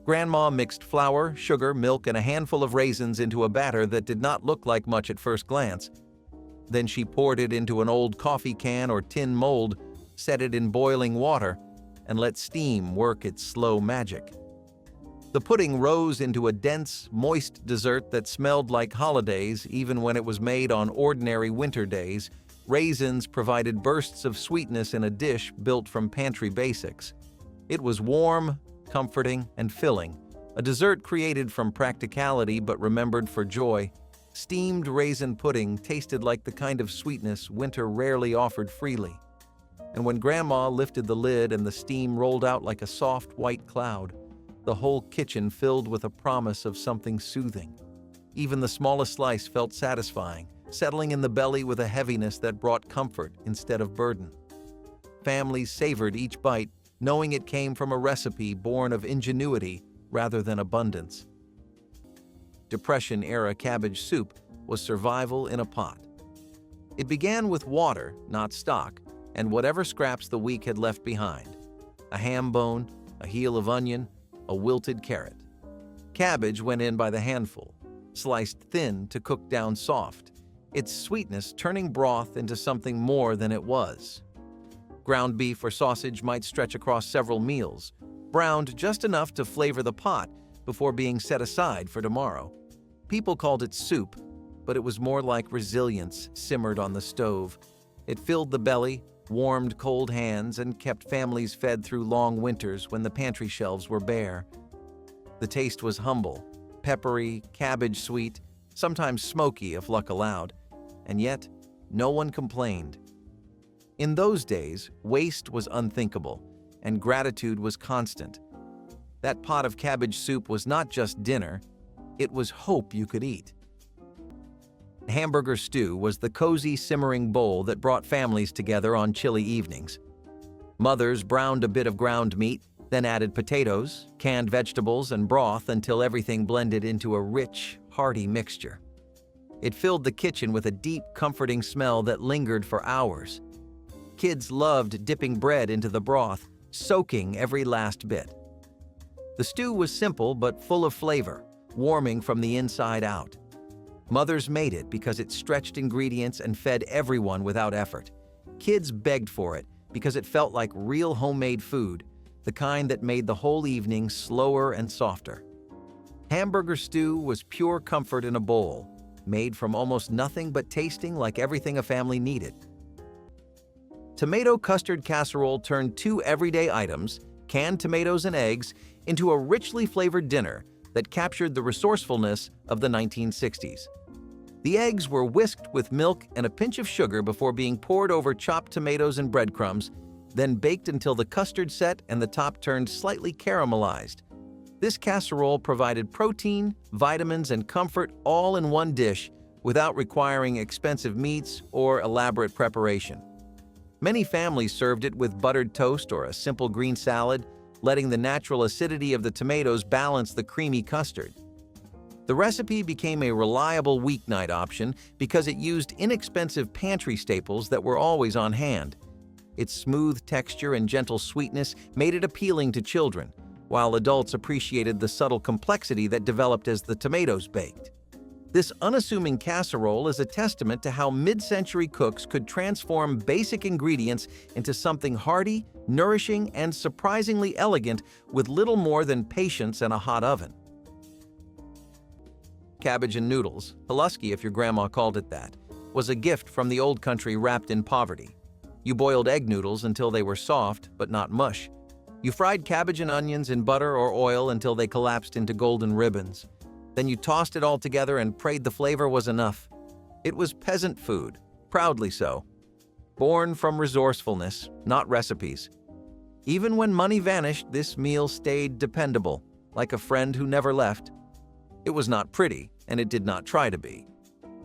[SPEAKER 1] Grandma mixed flour, sugar, milk, and a handful of raisins into a batter that did not look like much at first glance. Then she poured it into an old coffee can or tin mold, set it in boiling water, and let steam work its slow magic. The pudding rose into a dense, moist dessert that smelled like holidays even when it was made on ordinary winter days. Raisins provided bursts of sweetness in a dish built from pantry basics. It was warm, comforting, and filling, a dessert created from practicality but remembered for joy. Steamed raisin pudding tasted like the kind of sweetness winter rarely offered freely. And when Grandma lifted the lid and the steam rolled out like a soft white cloud, the whole kitchen filled with a promise of something soothing. Even the smallest slice felt satisfying, settling in the belly with a heaviness that brought comfort instead of burden. Families savored each bite, knowing it came from a recipe born of ingenuity rather than abundance. Depression-era cabbage soup was survival in a pot. It began with water, not stock, and whatever scraps the week had left behind. A ham bone, a heel of onion, a wilted carrot. Cabbage went in by the handful, sliced thin to cook down soft, its sweetness turning broth into something more than it was. Ground beef or sausage might stretch across several meals, browned just enough to flavor the pot before being set aside for tomorrow. People called it soup, but it was more like resilience simmered on the stove. It filled the belly, warmed cold hands, and kept families fed through long winters when the pantry shelves were bare. The taste was humble, peppery, cabbage sweet, sometimes smoky if luck allowed, and yet no one complained. In those days, waste was unthinkable, and gratitude was constant. That pot of cabbage soup was not just dinner, it was hope you could eat. Hamburger stew was the cozy, simmering bowl that brought families together on chilly evenings. Mothers browned a bit of ground meat, then added potatoes, canned vegetables, and broth until everything blended into a rich, hearty mixture. It filled the kitchen with a deep, comforting smell that lingered for hours. Kids loved dipping bread into the broth, soaking every last bit. The stew was simple but full of flavor, warming from the inside out. Mothers made it because it stretched ingredients and fed everyone without effort. Kids begged for it because it felt like real homemade food, the kind that made the whole evening slower and softer. Hamburger stew was pure comfort in a bowl, made from almost nothing but tasting like everything a family needed. Tomato custard casserole turned two everyday items, canned tomatoes and eggs, into a richly flavored dinner that captured the resourcefulness of the 1960s. The eggs were whisked with milk and a pinch of sugar before being poured over chopped tomatoes and breadcrumbs, then baked until the custard set and the top turned slightly caramelized. This casserole provided protein, vitamins, and comfort all in one dish without requiring expensive meats or elaborate preparation. Many families served it with buttered toast or a simple green salad, letting the natural acidity of the tomatoes balance the creamy custard. The recipe became a reliable weeknight option because it used inexpensive pantry staples that were always on hand. Its smooth texture and gentle sweetness made it appealing to children, while adults appreciated the subtle complexity that developed as the tomatoes baked. This unassuming casserole is a testament to how mid-century cooks could transform basic ingredients into something hearty, nourishing, and surprisingly elegant with little more than patience and a hot oven. Cabbage and noodles, Pulaski if your grandma called it that, was a gift from the old country wrapped in poverty. You boiled egg noodles until they were soft, but not mush. You fried cabbage and onions in butter or oil until they collapsed into golden ribbons. Then you tossed it all together and prayed the flavor was enough. It was peasant food, proudly so. born from resourcefulness, not recipes. Even when money vanished, this meal stayed dependable, like a friend who never left. It was not pretty, and it did not try to be.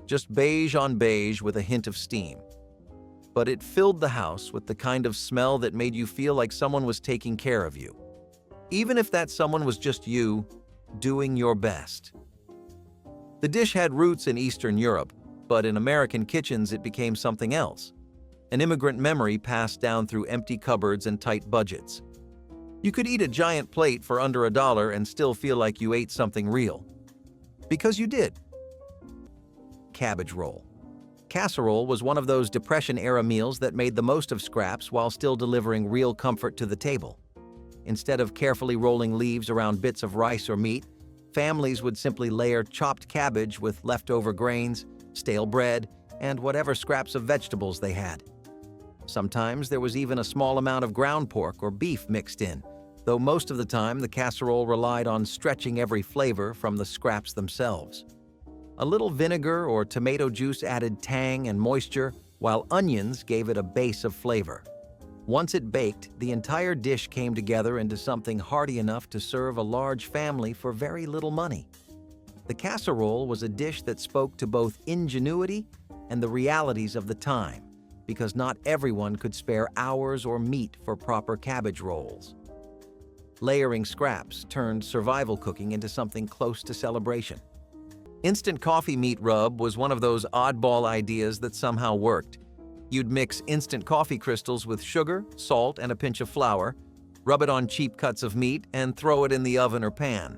[SPEAKER 1] Just beige on beige with a hint of steam. But it filled the house with the kind of smell that made you feel like someone was taking care of you. Even if that someone was just you, doing your best. The dish had roots in Eastern Europe, but in American kitchens it became something else. An immigrant memory passed down through empty cupboards and tight budgets. You could eat a giant plate for under $1 and still feel like you ate something real. Because you did. Cabbage roll. Casserole was one of those Depression-era meals that made the most of scraps while still delivering real comfort to the table. Instead of carefully rolling leaves around bits of rice or meat, families would simply layer chopped cabbage with leftover grains, stale bread, and whatever scraps of vegetables they had. Sometimes there was even a small amount of ground pork or beef mixed in, though most of the time the casserole relied on stretching every flavor from the scraps themselves. A little vinegar or tomato juice added tang and moisture, while onions gave it a base of flavor. Once it baked, the entire dish came together into something hearty enough to serve a large family for very little money. The casserole was a dish that spoke to both ingenuity and the realities of the time, because not everyone could spare hours or meat for proper cabbage rolls. Layering scraps turned survival cooking into something close to celebration. Instant coffee meat rub was one of those oddball ideas that somehow worked. You'd mix instant coffee crystals with sugar, salt, and a pinch of flour, rub it on cheap cuts of meat, and throw it in the oven or pan.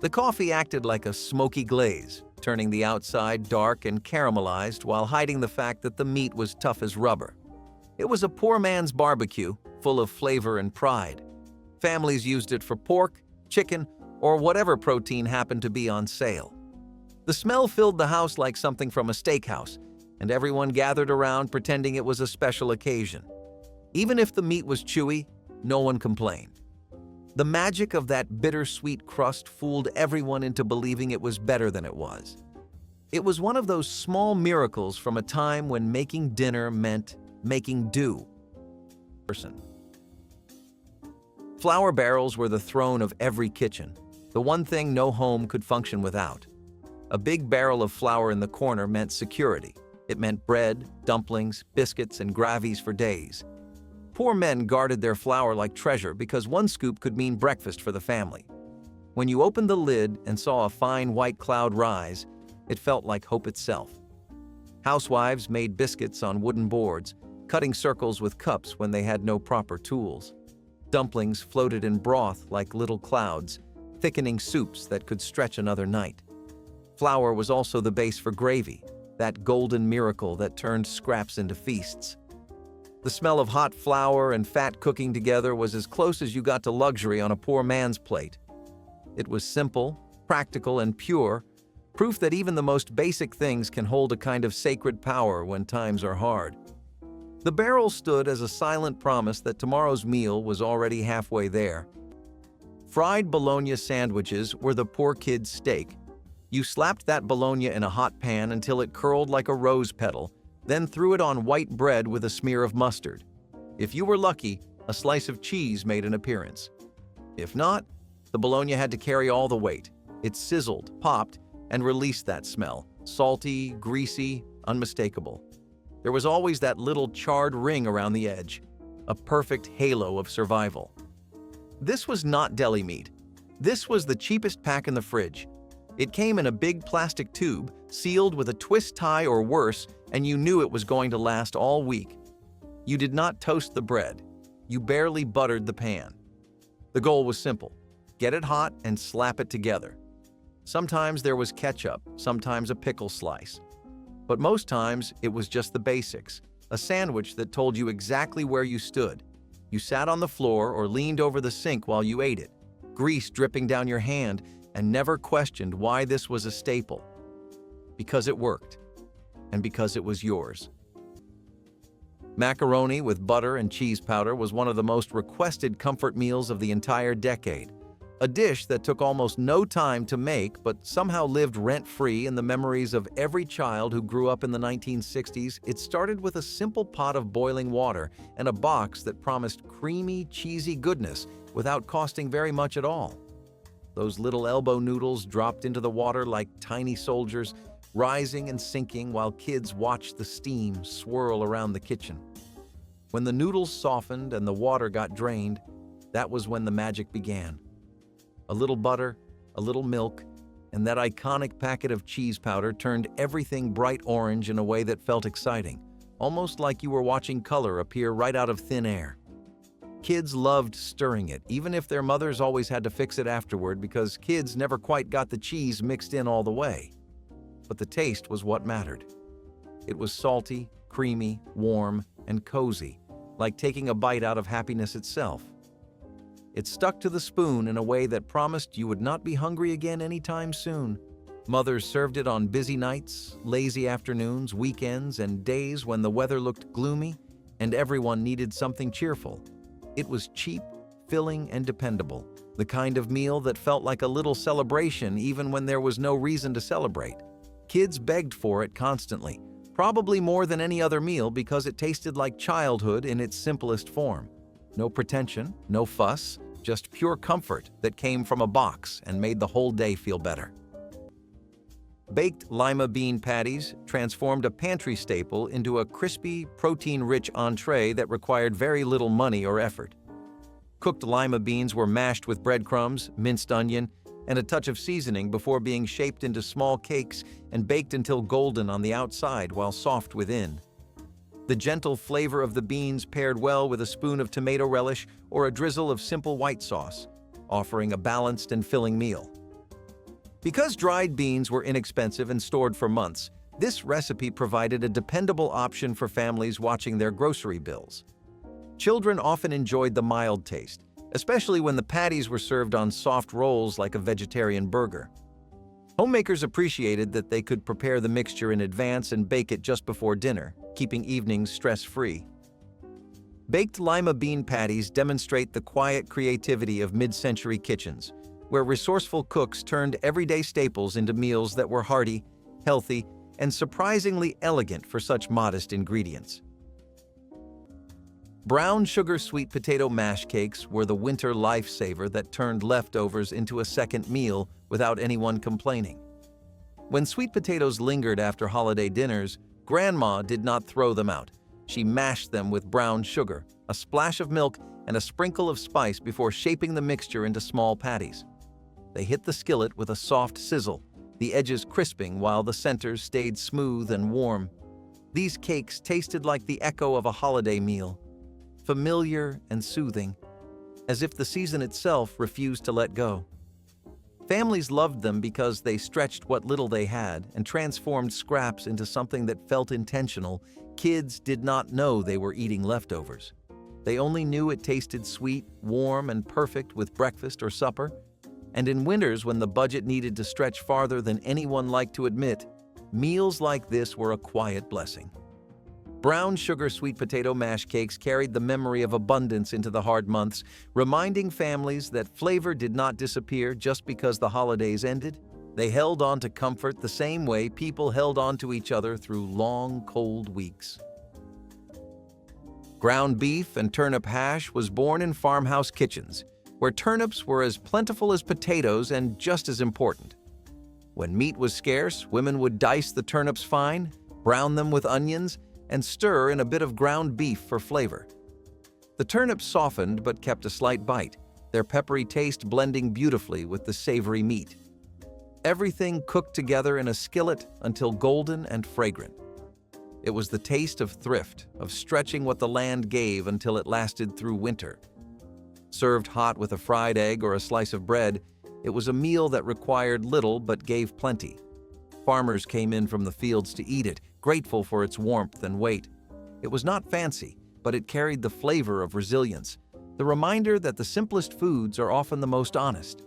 [SPEAKER 1] The coffee acted like a smoky glaze, turning the outside dark and caramelized while hiding the fact that the meat was tough as rubber. It was a poor man's barbecue, full of flavor and pride. Families used it for pork, chicken, or whatever protein happened to be on sale. The smell filled the house like something from a steakhouse, and everyone gathered around pretending it was a special occasion. Even if the meat was chewy, no one complained. The magic of that bittersweet crust fooled everyone into believing it was better than it was. It was one of those small miracles from a time when making dinner meant making do. Flour barrels were the throne of every kitchen, the one thing no home could function without. A big barrel of flour in the corner meant security. It meant bread, dumplings, biscuits, and gravies for days. Poor men guarded their flour like treasure because one scoop could mean breakfast for the family. When you opened the lid and saw a fine white cloud rise, it felt like hope itself. Housewives made biscuits on wooden boards, cutting circles with cups when they had no proper tools. Dumplings floated in broth like little clouds, thickening soups that could stretch another night. Flour was also the base for gravy, that golden miracle that turned scraps into feasts. The smell of hot flour and fat cooking together was as close as you got to luxury on a poor man's plate. It was simple, practical, and pure, proof that even the most basic things can hold a kind of sacred power when times are hard. The barrel stood as a silent promise that tomorrow's meal was already halfway there. Fried bologna sandwiches were the poor kid's steak. You slapped that bologna in a hot pan until it curled like a rose petal, then threw it on white bread with a smear of mustard. If you were lucky, a slice of cheese made an appearance. If not, the bologna had to carry all the weight. It sizzled, popped, and released that smell, salty, greasy, unmistakable. There was always that little charred ring around the edge, a perfect halo of survival. This was not deli meat. This was the cheapest pack in the fridge. It came in a big plastic tube, sealed with a twist tie or worse, and you knew it was going to last all week. You did not toast the bread. You barely buttered the pan. The goal was simple: get it hot and slap it together. Sometimes there was ketchup, sometimes a pickle slice. But most times it was just the basics, a sandwich that told you exactly where you stood. You sat on the floor or leaned over the sink while you ate it, grease dripping down your hand, and never questioned why this was a staple. Because it worked, and because it was yours. Macaroni with butter and cheese powder was one of the most requested comfort meals of the entire decade. A dish that took almost no time to make but somehow lived rent-free in the memories of every child who grew up in the 1960s. It started with a simple pot of boiling water and a box that promised creamy, cheesy goodness without costing very much at all. Those little elbow noodles dropped into the water like tiny soldiers, rising and sinking while kids watched the steam swirl around the kitchen. When the noodles softened and the water got drained, that was when the magic began. A little butter, a little milk, and that iconic packet of cheese powder turned everything bright orange in a way that felt exciting, almost like you were watching color appear right out of thin air. Kids loved stirring it, even if their mothers always had to fix it afterward because kids never quite got the cheese mixed in all the way. But the taste was what mattered. It was salty, creamy, warm, and cozy, like taking a bite out of happiness itself. It stuck to the spoon in a way that promised you would not be hungry again anytime soon. Mothers served it on busy nights, lazy afternoons, weekends, and days when the weather looked gloomy and everyone needed something cheerful. It was cheap, filling, and dependable, the kind of meal that felt like a little celebration even when there was no reason to celebrate. Kids begged for it constantly, probably more than any other meal because it tasted like childhood in its simplest form. No pretension, no fuss, just pure comfort that came from a box and made the whole day feel better. Baked lima bean patties transformed a pantry staple into a crispy, protein-rich entree that required very little money or effort. Cooked lima beans were mashed with breadcrumbs, minced onion, and a touch of seasoning before being shaped into small cakes and baked until golden on the outside while soft within. The gentle flavor of the beans paired well with a spoon of tomato relish or a drizzle of simple white sauce, offering a balanced and filling meal. Because dried beans were inexpensive and stored for months, this recipe provided a dependable option for families watching their grocery bills. Children often enjoyed the mild taste, especially when the patties were served on soft rolls like a vegetarian burger. Homemakers appreciated that they could prepare the mixture in advance and bake it just before dinner, keeping evenings stress-free. Baked lima bean patties demonstrate the quiet creativity of mid-century kitchens, where resourceful cooks turned everyday staples into meals that were hearty, healthy, and surprisingly elegant for such modest ingredients. Brown sugar sweet potato mash cakes were the winter lifesaver that turned leftovers into a second meal without anyone complaining. When sweet potatoes lingered after holiday dinners, Grandma did not throw them out. She mashed them with brown sugar, a splash of milk, and a sprinkle of spice before shaping the mixture into small patties. They hit the skillet with a soft sizzle, the edges crisping while the centers stayed smooth and warm. These cakes tasted like the echo of a holiday meal, familiar and soothing, as if the season itself refused to let go. Families loved them because they stretched what little they had and transformed scraps into something that felt intentional. Kids did not know they were eating leftovers. They only knew it tasted sweet, warm, and perfect with breakfast or supper. And in winters, when the budget needed to stretch farther than anyone liked to admit, meals like this were a quiet blessing. Brown sugar sweet potato mash cakes carried the memory of abundance into the hard months, reminding families that flavor did not disappear just because the holidays ended. They held on to comfort the same way people held on to each other through long, cold weeks. Ground beef and turnip hash was born in farmhouse kitchens, where turnips were as plentiful as potatoes and just as important. When meat was scarce, women would dice the turnips fine, brown them with onions, and stir in a bit of ground beef for flavor. The turnips softened but kept a slight bite, their peppery taste blending beautifully with the savory meat. Everything cooked together in a skillet until golden and fragrant. It was the taste of thrift, of stretching what the land gave until it lasted through winter. Served hot with a fried egg or a slice of bread, it was a meal that required little but gave plenty. Farmers came in from the fields to eat it, grateful for its warmth and weight. It was not fancy, but it carried the flavor of resilience, the reminder that the simplest foods are often the most honest.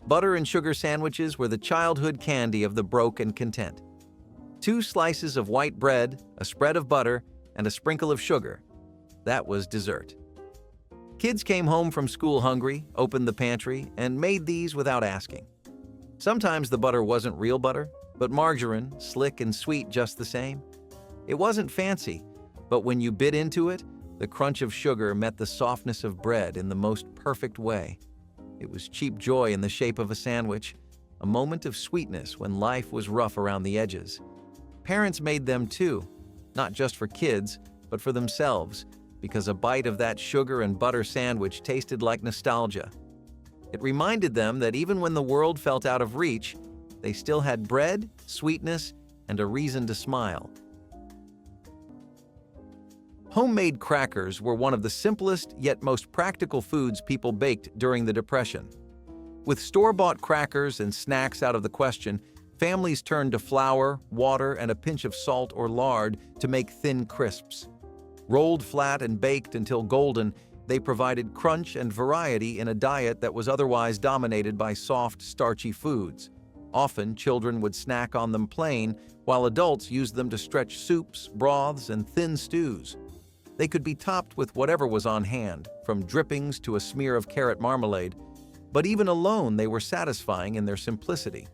[SPEAKER 1] Butter and sugar sandwiches were the childhood candy of the broke and content. 2 slices of white bread, a spread of butter, and a sprinkle of sugar. That was dessert. Kids came home from school hungry, opened the pantry, and made these without asking. Sometimes the butter wasn't real butter, but margarine, slick and sweet just the same. It wasn't fancy, but when you bit into it, the crunch of sugar met the softness of bread in the most perfect way. It was cheap joy in the shape of a sandwich, a moment of sweetness when life was rough around the edges. Parents made them too, not just for kids, but for themselves, because a bite of that sugar and butter sandwich tasted like nostalgia. It reminded them that even when the world felt out of reach, they still had bread, sweetness, and a reason to smile. Homemade crackers were one of the simplest yet most practical foods people baked during the Depression. With store-bought crackers and snacks out of the question, families turned to flour, water, and a pinch of salt or lard to make thin crisps. Rolled flat and baked until golden, they provided crunch and variety in a diet that was otherwise dominated by soft, starchy foods. Often, children would snack on them plain, while adults used them to stretch soups, broths, and thin stews. They could be topped with whatever was on hand, from drippings to a smear of carrot marmalade, but even alone they were satisfying in their simplicity.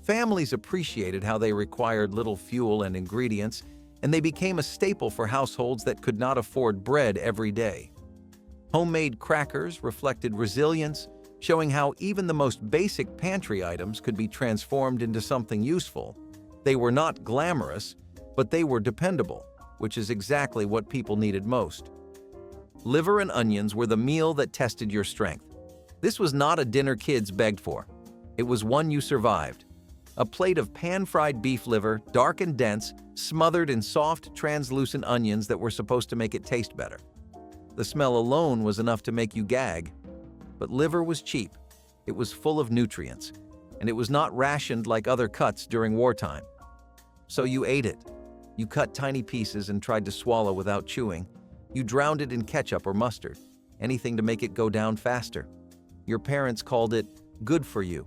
[SPEAKER 1] Families appreciated how they required little fuel and ingredients, and they became a staple for households that could not afford bread every day. Homemade crackers reflected resilience, showing how even the most basic pantry items could be transformed into something useful. They were not glamorous, but they were dependable, which is exactly what people needed most. Liver and onions were the meal that tested your strength. This was not a dinner kids begged for. It was one you survived. A plate of pan-fried beef liver, dark and dense, smothered in soft, translucent onions that were supposed to make it taste better. The smell alone was enough to make you gag. But liver was cheap, it was full of nutrients, and it was not rationed like other cuts during wartime. So you ate it. You cut tiny pieces and tried to swallow without chewing. You drowned it in ketchup or mustard, anything to make it go down faster. Your parents called it good for you.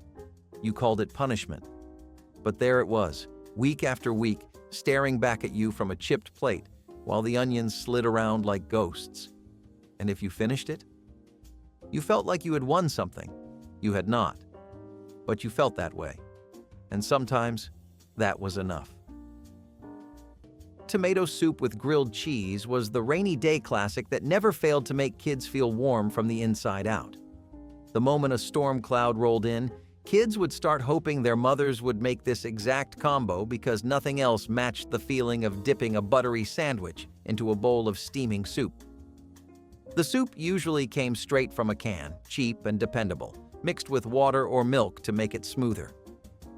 [SPEAKER 1] You called it punishment. But there it was, week after week, staring back at you from a chipped plate, while the onions slid around like ghosts. And if you finished it, you felt like you had won something. You had not. But you felt that way. And sometimes, that was enough. Tomato soup with grilled cheese was the rainy day classic that never failed to make kids feel warm from the inside out. The moment a storm cloud rolled in, kids would start hoping their mothers would make this exact combo because nothing else matched the feeling of dipping a buttery sandwich into a bowl of steaming soup. The soup usually came straight from a can, cheap and dependable, mixed with water or milk to make it smoother.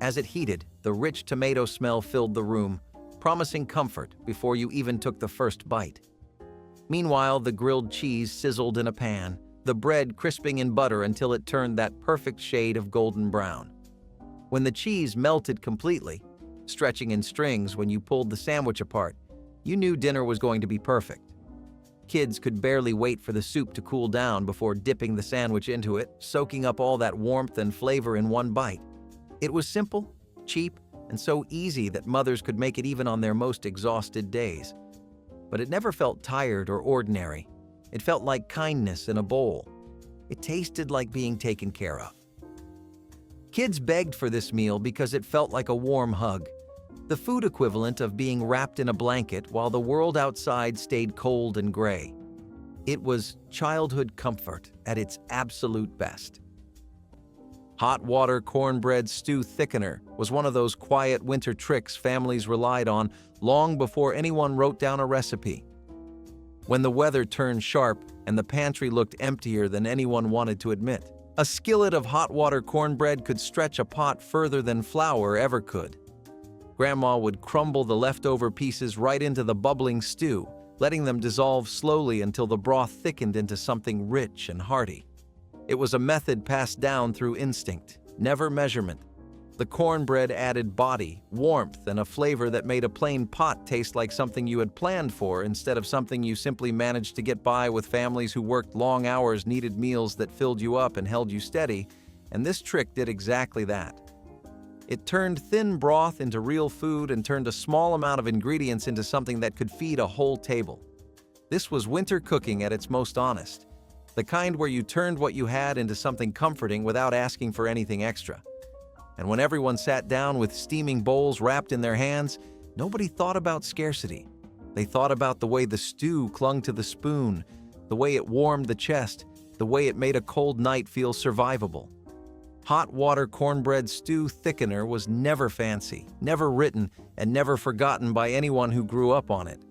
[SPEAKER 1] As it heated, the rich tomato smell filled the room, promising comfort before you even took the first bite. Meanwhile, the grilled cheese sizzled in a pan, the bread crisping in butter until it turned that perfect shade of golden brown. When the cheese melted completely, stretching in strings when you pulled the sandwich apart, you knew dinner was going to be perfect. Kids could barely wait for the soup to cool down before dipping the sandwich into it, soaking up all that warmth and flavor in one bite. It was simple, cheap, and so easy that mothers could make it even on their most exhausted days. But it never felt tired or ordinary. It felt like kindness in a bowl. It tasted like being taken care of. Kids begged for this meal because it felt like a warm hug, the food equivalent of being wrapped in a blanket while the world outside stayed cold and gray. It was childhood comfort at its absolute best. Hot water cornbread stew thickener was one of those quiet winter tricks families relied on long before anyone wrote down a recipe. When the weather turned sharp and the pantry looked emptier than anyone wanted to admit, a skillet of hot water cornbread could stretch a pot further than flour ever could. Grandma would crumble the leftover pieces right into the bubbling stew, letting them dissolve slowly until the broth thickened into something rich and hearty. It was a method passed down through instinct, never measurement. The cornbread added body, warmth, and a flavor that made a plain pot taste like something you had planned for instead of something you simply managed to get by with. Families who worked long hours needed meals that filled you up and held you steady, and this trick did exactly that. It turned thin broth into real food and turned a small amount of ingredients into something that could feed a whole table. This was winter cooking at its most honest, the kind where you turned what you had into something comforting without asking for anything extra. And when everyone sat down with steaming bowls wrapped in their hands, nobody thought about scarcity. They thought about the way the stew clung to the spoon, the way it warmed the chest, the way it made a cold night feel survivable. Hot water cornbread stew thickener was never fancy, never written, and never forgotten by anyone who grew up on it.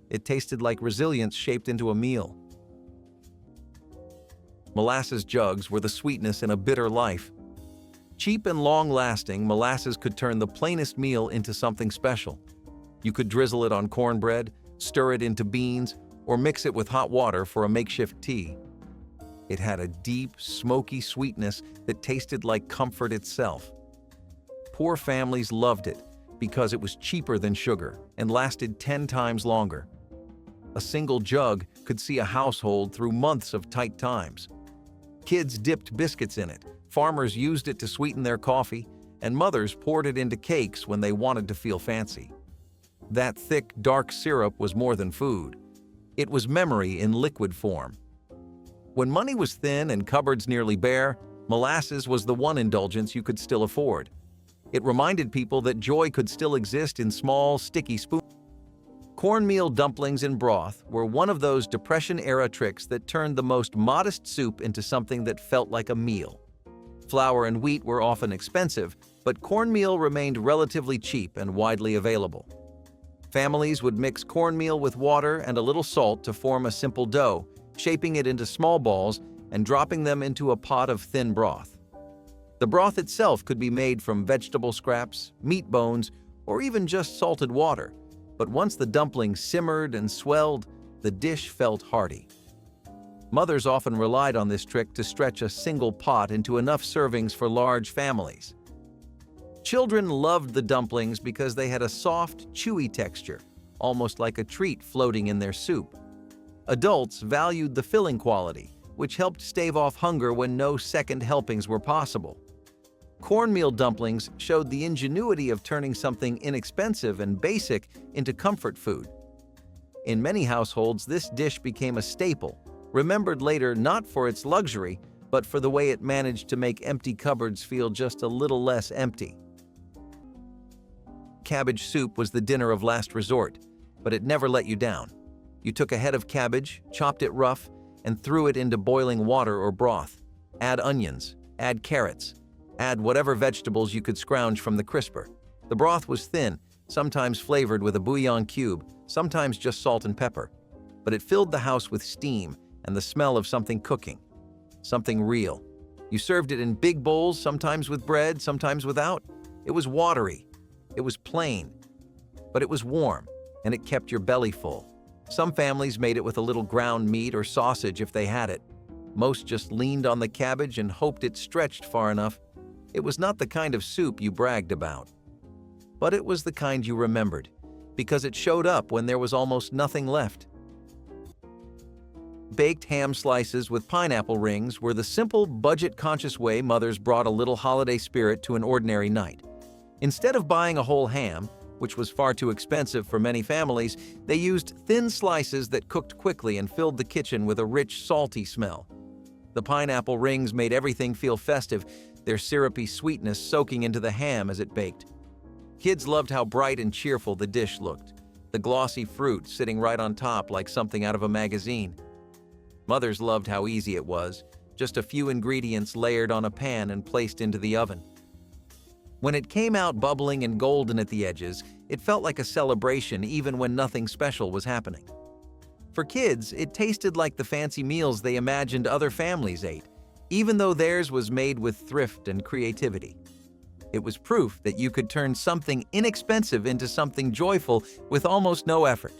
[SPEAKER 1] It tasted like resilience shaped into a meal. Molasses jugs were the sweetness in a bitter life. Cheap and long-lasting, molasses could turn the plainest meal into something special. You could drizzle it on cornbread, stir it into beans, or mix it with hot water for a makeshift tea. It had a deep, smoky sweetness that tasted like comfort itself. Poor families loved it because it was cheaper than sugar and lasted 10 times longer. A single jug could see a household through months of tight times. Kids dipped biscuits in it, farmers used it to sweeten their coffee, and mothers poured it into cakes when they wanted to feel fancy. That thick, dark syrup was more than food. It was memory in liquid form. When money was thin and cupboards nearly bare, molasses was the one indulgence you could still afford. It reminded people that joy could still exist in small, sticky spoons. Cornmeal dumplings in broth were one of those Depression-era tricks that turned the most modest soup into something that felt like a meal. Flour and wheat were often expensive, but cornmeal remained relatively cheap and widely available. Families would mix cornmeal with water and a little salt to form a simple dough, shaping it into small balls and dropping them into a pot of thin broth. The broth itself could be made from vegetable scraps, meat bones, or even just salted water, but once the dumplings simmered and swelled, the dish felt hearty. Mothers often relied on this trick to stretch a single pot into enough servings for large families. Children loved the dumplings because they had a soft, chewy texture, almost like a treat floating in their soup. Adults valued the filling quality, which helped stave off hunger when no second helpings were possible. Cornmeal dumplings showed the ingenuity of turning something inexpensive and basic into comfort food. In many households, this dish became a staple, remembered later not for its luxury, but for the way it managed to make empty cupboards feel just a little less empty. Cabbage soup was the dinner of last resort, but it never let you down. You took a head of cabbage, chopped it rough, and threw it into boiling water or broth. Add onions, add carrots, add whatever vegetables you could scrounge from the crisper. The broth was thin, sometimes flavored with a bouillon cube, sometimes just salt and pepper. But it filled the house with steam and the smell of something cooking, something real. You served it in big bowls, sometimes with bread, sometimes without. It was watery. It was plain, but it was warm, and it kept your belly full. Some families made it with a little ground meat or sausage if they had it. Most just leaned on the cabbage and hoped it stretched far enough. It was not the kind of soup you bragged about. But it was the kind you remembered, because it showed up when there was almost nothing left. Baked ham slices with pineapple rings were the simple, budget-conscious way mothers brought a little holiday spirit to an ordinary night. Instead of buying a whole ham, which was far too expensive for many families, they used thin slices that cooked quickly and filled the kitchen with a rich, salty smell. The pineapple rings made everything feel festive, their syrupy sweetness soaking into the ham as it baked. Kids loved how bright and cheerful the dish looked, the glossy fruit sitting right on top like something out of a magazine. Mothers loved how easy it was, just a few ingredients layered on a pan and placed into the oven. When it came out bubbling and golden at the edges, it felt like a celebration even when nothing special was happening. For kids, it tasted like the fancy meals they imagined other families ate, even though theirs was made with thrift and creativity. It was proof that you could turn something inexpensive into something joyful with almost no effort.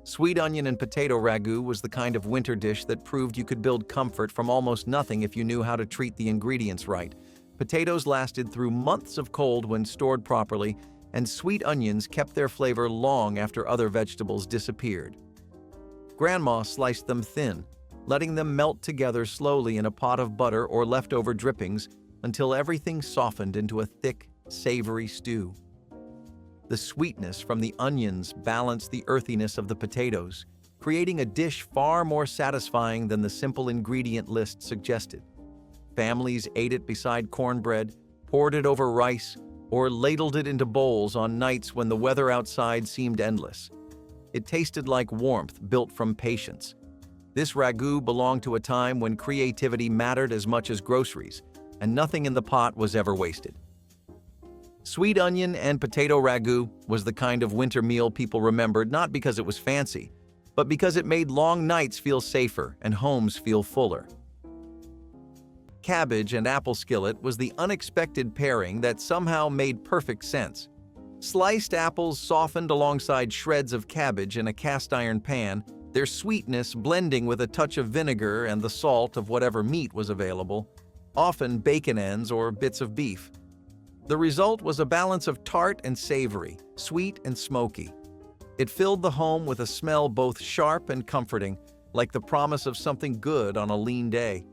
[SPEAKER 1] Sweet onion and potato ragu was the kind of winter dish that proved you could build comfort from almost nothing if you knew how to treat the ingredients right. Potatoes lasted through months of cold when stored properly, and sweet onions kept their flavor long after other vegetables disappeared. Grandma sliced them thin, letting them melt together slowly in a pot of butter or leftover drippings until everything softened into a thick, savory stew. The sweetness from the onions balanced the earthiness of the potatoes, creating a dish far more satisfying than the simple ingredient list suggested. Families ate it beside cornbread, poured it over rice, or ladled it into bowls on nights when the weather outside seemed endless. It tasted like warmth built from patience. This ragu belonged to a time when creativity mattered as much as groceries, and nothing in the pot was ever wasted. Sweet onion and potato ragu was the kind of winter meal people remembered not because it was fancy, but because it made long nights feel safer and homes feel fuller. Cabbage and apple skillet was the unexpected pairing that somehow made perfect sense. Sliced apples softened alongside shreds of cabbage in a cast-iron pan, their sweetness blending with a touch of vinegar and the salt of whatever meat was available, often bacon ends or bits of beef. The result was a balance of tart and savory, sweet and smoky. It filled the home with a smell both sharp and comforting, like the promise of something good on a lean day.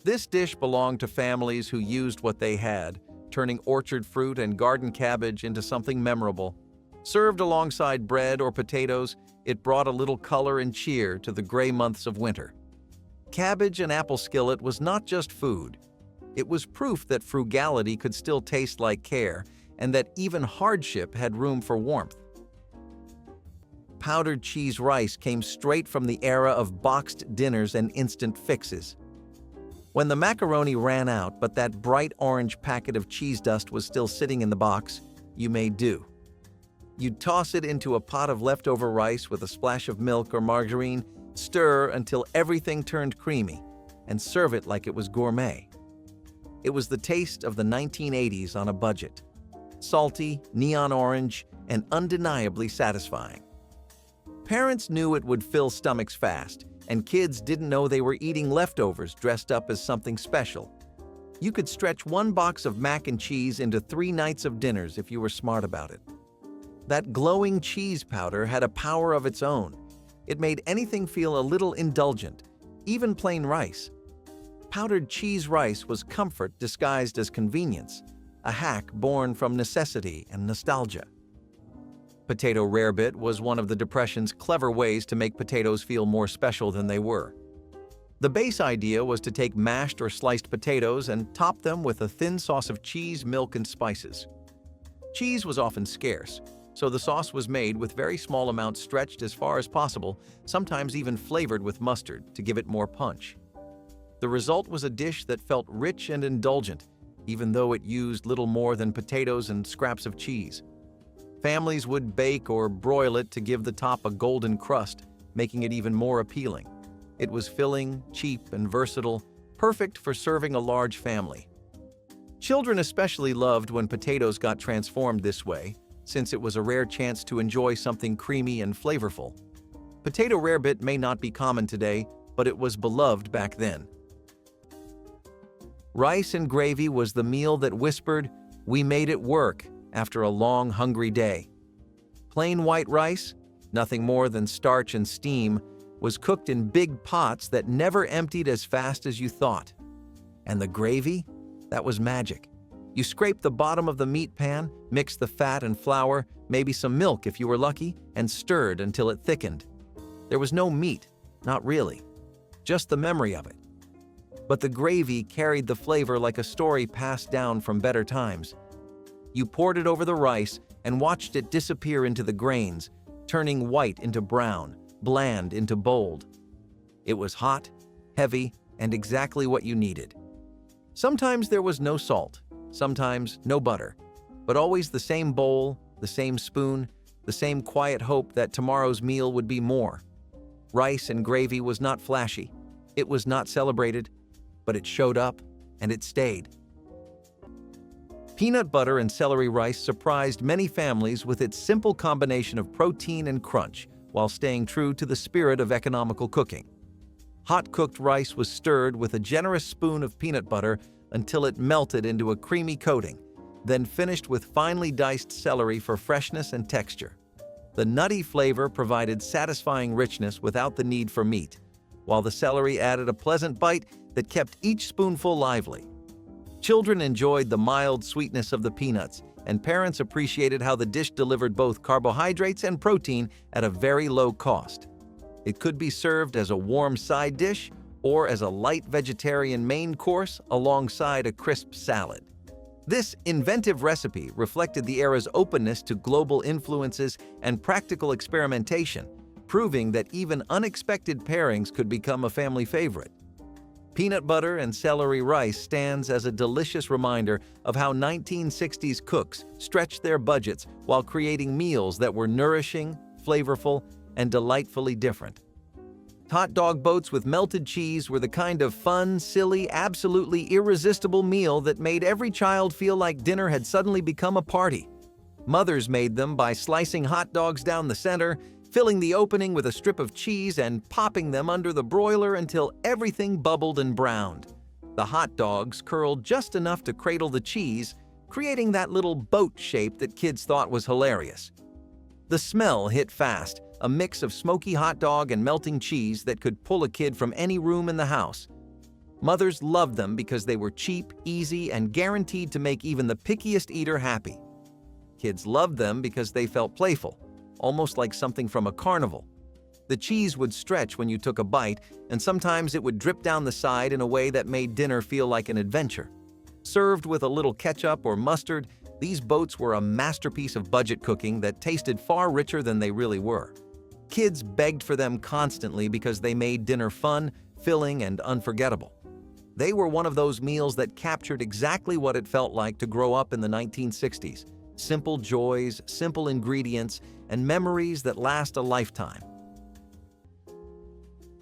[SPEAKER 1] This dish belonged to families who used what they had, turning orchard fruit and garden cabbage into something memorable. Served alongside bread or potatoes, it brought a little color and cheer to the gray months of winter. Cabbage and apple skillet was not just food. It was proof that frugality could still taste like care, and that even hardship had room for warmth. Powdered cheese rice came straight from the era of boxed dinners and instant fixes. When the macaroni ran out but that bright orange packet of cheese dust was still sitting in the box, you made do. You'd toss it into a pot of leftover rice with a splash of milk or margarine, stir until everything turned creamy, and serve it like it was gourmet. It was the taste of the 1980s on a budget. Salty, neon orange, and undeniably satisfying. Parents knew it would fill stomachs fast, and kids didn't know they were eating leftovers dressed up as something special. You could stretch one box of mac and cheese into 3 nights of dinners if you were smart about it. That glowing cheese powder had a power of its own. It made anything feel a little indulgent, even plain rice. Powdered cheese rice was comfort disguised as convenience, a hack born from necessity and nostalgia. Potato rarebit was one of the Depression's clever ways to make potatoes feel more special than they were. The base idea was to take mashed or sliced potatoes and top them with a thin sauce of cheese, milk, and spices. Cheese was often scarce, so the sauce was made with very small amounts stretched as far as possible, sometimes even flavored with mustard to give it more punch. The result was a dish that felt rich and indulgent, even though it used little more than potatoes and scraps of cheese. Families would bake or broil it to give the top a golden crust, making it even more appealing. It was filling, cheap, and versatile, perfect for serving a large family. Children especially loved when potatoes got transformed this way, since it was a rare chance to enjoy something creamy and flavorful. Potato rarebit may not be common today, but it was beloved back then. Rice and gravy was the meal that whispered, "We made it work," after a long, hungry day. Plain white rice, nothing more than starch and steam, was cooked in big pots that never emptied as fast as you thought. And the gravy? That was magic. You scraped the bottom of the meat pan, mixed the fat and flour, maybe some milk if you were lucky, and stirred until it thickened. There was no meat, not really, just the memory of it. But the gravy carried the flavor like a story passed down from better times. You poured it over the rice and watched it disappear into the grains, turning white into brown, bland into bold. It was hot, heavy, and exactly what you needed. Sometimes there was no salt, sometimes no butter, but always the same bowl, the same spoon, the same quiet hope that tomorrow's meal would be more. Rice and gravy was not flashy, it was not celebrated, but it showed up and it stayed. Peanut butter and celery rice surprised many families with its simple combination of protein and crunch, while staying true to the spirit of economical cooking. Hot-cooked rice was stirred with a generous spoon of peanut butter until it melted into a creamy coating, then finished with finely diced celery for freshness and texture. The nutty flavor provided satisfying richness without the need for meat, while the celery added a pleasant bite that kept each spoonful lively. Children enjoyed the mild sweetness of the peanuts, and parents appreciated how the dish delivered both carbohydrates and protein at a very low cost. It could be served as a warm side dish or as a light vegetarian main course alongside a crisp salad. This inventive recipe reflected the era's openness to global influences and practical experimentation, proving that even unexpected pairings could become a family favorite. Peanut butter and celery rice stands as a delicious reminder of how 1960s cooks stretched their budgets while creating meals that were nourishing, flavorful, and delightfully different. Hot dog boats with melted cheese were the kind of fun, silly, absolutely irresistible meal that made every child feel like dinner had suddenly become a party. Mothers made them by slicing hot dogs down the center, filling the opening with a strip of cheese and popping them under the broiler until everything bubbled and browned. The hot dogs curled just enough to cradle the cheese, creating that little boat shape that kids thought was hilarious. The smell hit fast, a mix of smoky hot dog and melting cheese that could pull a kid from any room in the house. Mothers loved them because they were cheap, easy, and guaranteed to make even the pickiest eater happy. Kids loved them because they felt playful, almost like something from a carnival. The cheese would stretch when you took a bite, and sometimes it would drip down the side in a way that made dinner feel like an adventure. Served with a little ketchup or mustard, these boats were a masterpiece of budget cooking that tasted far richer than they really were. Kids begged for them constantly because they made dinner fun, filling, and unforgettable. They were one of those meals that captured exactly what it felt like to grow up in the 1960s. Simple joys, simple ingredients, and memories that last a lifetime.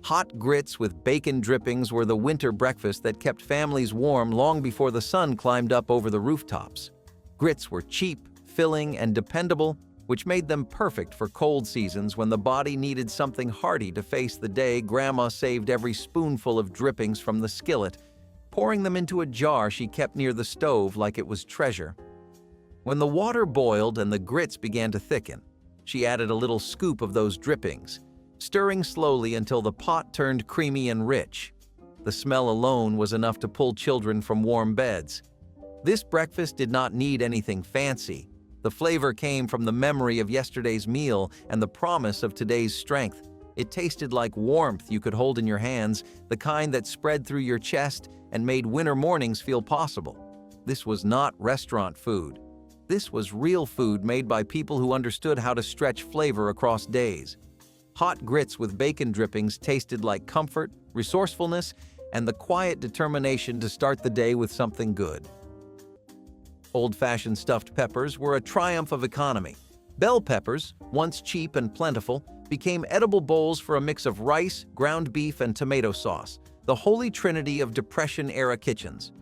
[SPEAKER 1] Hot grits with bacon drippings were the winter breakfast that kept families warm long before the sun climbed up over the rooftops. Grits were cheap, filling, and dependable, which made them perfect for cold seasons when the body needed something hearty to face the day. Grandma saved every spoonful of drippings from the skillet, pouring them into a jar she kept near the stove like it was treasure. When the water boiled and the grits began to thicken, she added a little scoop of those drippings, stirring slowly until the pot turned creamy and rich. The smell alone was enough to pull children from warm beds. This breakfast did not need anything fancy. The flavor came from the memory of yesterday's meal and the promise of today's strength. It tasted like warmth you could hold in your hands, the kind that spread through your chest and made winter mornings feel possible. This was not restaurant food. This was real food made by people who understood how to stretch flavor across days. Hot grits with bacon drippings tasted like comfort, resourcefulness, and the quiet determination to start the day with something good. Old-fashioned stuffed peppers were a triumph of economy. Bell peppers, once cheap and plentiful, became edible bowls for a mix of rice, ground beef, and tomato sauce, the holy trinity of Depression-era kitchens.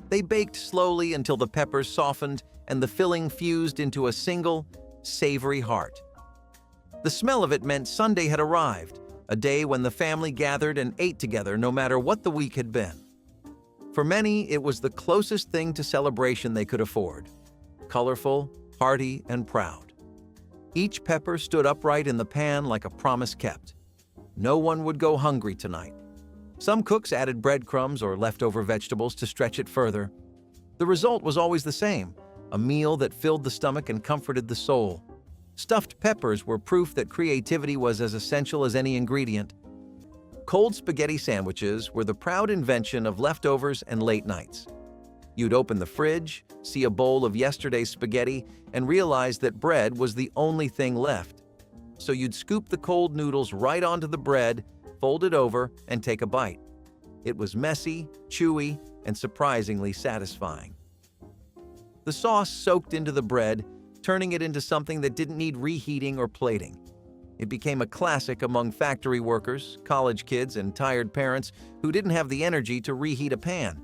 [SPEAKER 1] They baked slowly until the peppers softened and the filling fused into a single, savory heart. The smell of it meant Sunday had arrived, a day when the family gathered and ate together no matter what the week had been. For many, it was the closest thing to celebration they could afford. Colorful, hearty, and proud. Each pepper stood upright in the pan like a promise kept. No one would go hungry tonight. Some cooks added breadcrumbs or leftover vegetables to stretch it further. The result was always the same, a meal that filled the stomach and comforted the soul. Stuffed peppers were proof that creativity was as essential as any ingredient. Cold spaghetti sandwiches were the proud invention of leftovers and late nights. You'd open the fridge, see a bowl of yesterday's spaghetti, and realize that bread was the only thing left. So you'd scoop the cold noodles right onto the bread, fold it over, and take a bite. It was messy, chewy, and surprisingly satisfying. The sauce soaked into the bread, turning it into something that didn't need reheating or plating. It became a classic among factory workers, college kids, and tired parents who didn't have the energy to reheat a pan.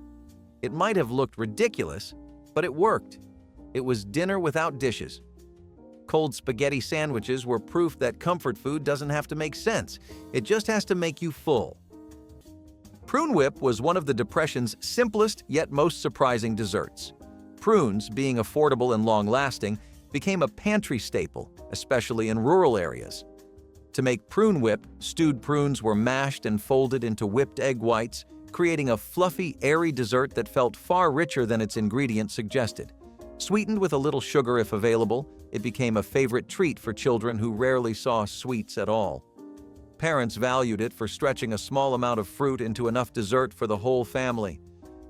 [SPEAKER 1] It might have looked ridiculous, but it worked. It was dinner without dishes. Cold spaghetti sandwiches were proof that comfort food doesn't have to make sense. It just has to make you full. Prune Whip was one of the Depression's simplest yet most surprising desserts. Prunes, being affordable and long-lasting, became a pantry staple, especially in rural areas. To make Prune Whip, stewed prunes were mashed and folded into whipped egg whites, creating a fluffy, airy dessert that felt far richer than its ingredients suggested. Sweetened with a little sugar if available, it became a favorite treat for children who rarely saw sweets at all. Parents valued it for stretching a small amount of fruit into enough dessert for the whole family.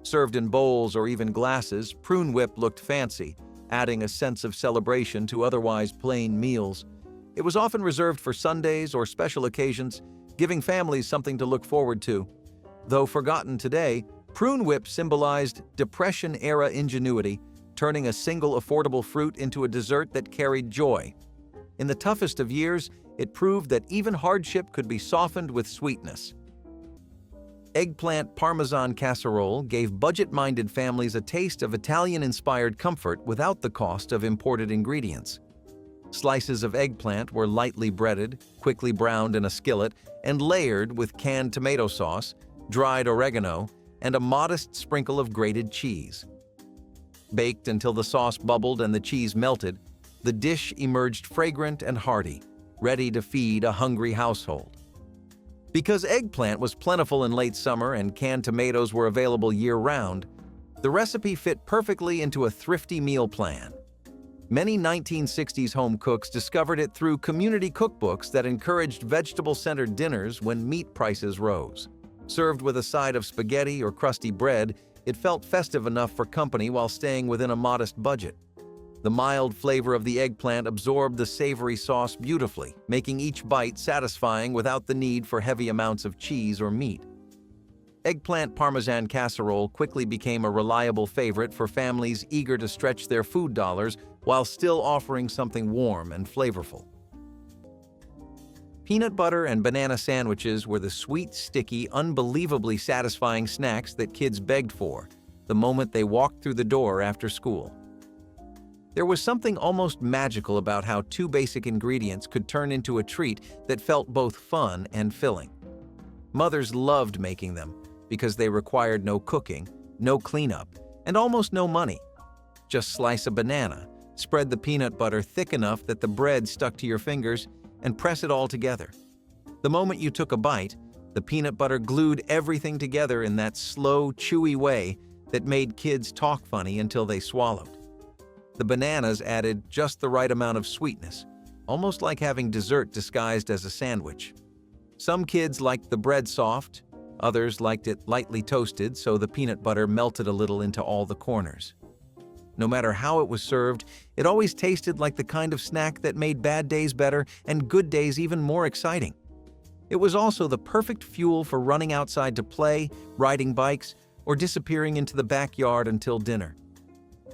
[SPEAKER 1] Served in bowls or even glasses, Prune Whip looked fancy, adding a sense of celebration to otherwise plain meals. It was often reserved for Sundays or special occasions, giving families something to look forward to. Though forgotten today, Prune Whip symbolized Depression-era ingenuity, turning a single affordable fruit into a dessert that carried joy. In the toughest of years, it proved that even hardship could be softened with sweetness. Eggplant Parmesan casserole gave budget-minded families a taste of Italian-inspired comfort without the cost of imported ingredients. Slices of eggplant were lightly breaded, quickly browned in a skillet, and layered with canned tomato sauce, dried oregano, and a modest sprinkle of grated cheese. Baked until the sauce bubbled and the cheese melted, the dish emerged fragrant and hearty, ready to feed a hungry household. Because eggplant was plentiful in late summer and canned tomatoes were available year-round, the recipe fit perfectly into a thrifty meal plan. Many 1960s home cooks discovered it through community cookbooks that encouraged vegetable-centered dinners when meat prices rose. Served with a side of spaghetti or crusty bread, it felt festive enough for company while staying within a modest budget. The mild flavor of the eggplant absorbed the savory sauce beautifully, making each bite satisfying without the need for heavy amounts of cheese or meat. Eggplant Parmesan casserole quickly became a reliable favorite for families eager to stretch their food dollars while still offering something warm and flavorful. Peanut butter and banana sandwiches were the sweet, sticky, unbelievably satisfying snacks that kids begged for the moment they walked through the door after school. There was something almost magical about how two basic ingredients could turn into a treat that felt both fun and filling. Mothers loved making them because they required no cooking, no cleanup, and almost no money. Just slice a banana, spread the peanut butter thick enough that the bread stuck to your fingers, and press it all together. The moment you took a bite, the peanut butter glued everything together in that slow, chewy way that made kids talk funny until they swallowed. The bananas added just the right amount of sweetness, almost like having dessert disguised as a sandwich. Some kids liked the bread soft, others liked it lightly toasted so the peanut butter melted a little into all the corners. No matter how it was served, it always tasted like the kind of snack that made bad days better and good days even more exciting. It was also the perfect fuel for running outside to play, riding bikes, or disappearing into the backyard until dinner.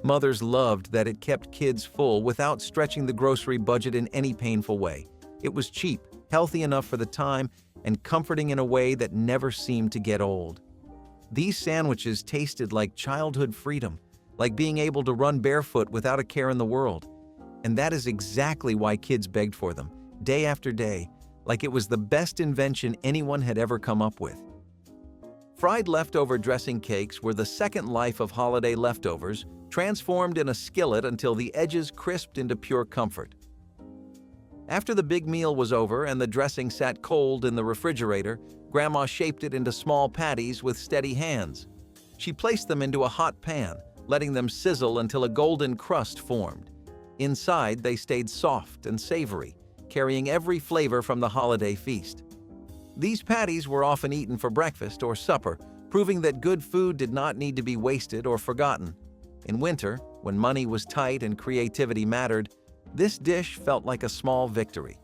[SPEAKER 1] Mothers loved that it kept kids full without stretching the grocery budget in any painful way. It was cheap, healthy enough for the time, and comforting in a way that never seemed to get old. These sandwiches tasted like childhood freedom, like being able to run barefoot without a care in the world. And that is exactly why kids begged for them, day after day, like it was the best invention anyone had ever come up with. Fried leftover dressing cakes were the second life of holiday leftovers, transformed in a skillet until the edges crisped into pure comfort. After the big meal was over and the dressing sat cold in the refrigerator, Grandma shaped it into small patties with steady hands. She placed them into a hot pan, letting them sizzle until a golden crust formed. Inside, they stayed soft and savory, carrying every flavor from the holiday feast. These patties were often eaten for breakfast or supper, proving that good food did not need to be wasted or forgotten. In winter, when money was tight and creativity mattered, this dish felt like a small victory.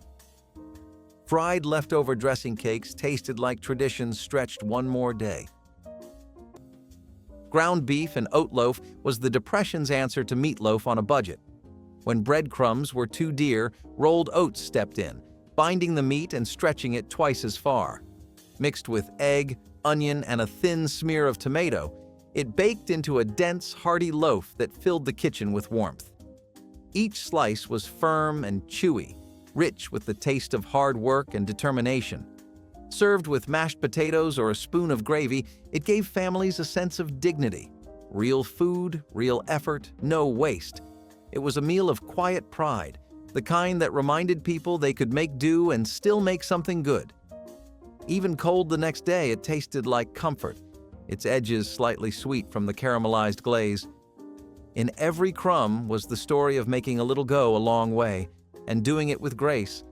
[SPEAKER 1] Fried leftover dressing cakes tasted like traditions stretched one more day. Ground beef and oat loaf was the Depression's answer to meatloaf on a budget. When breadcrumbs were too dear, rolled oats stepped in, binding the meat and stretching it twice as far. Mixed with egg, onion, and a thin smear of tomato, it baked into a dense, hearty loaf that filled the kitchen with warmth. Each slice was firm and chewy, rich with the taste of hard work and determination. Served with mashed potatoes or a spoon of gravy, it gave families a sense of dignity. Real food, real effort, no waste. It was a meal of quiet pride, the kind that reminded people they could make do and still make something good. Even cold the next day, it tasted like comfort, its edges slightly sweet from the caramelized glaze. In every crumb was the story of making a little go a long way, and doing it with grace.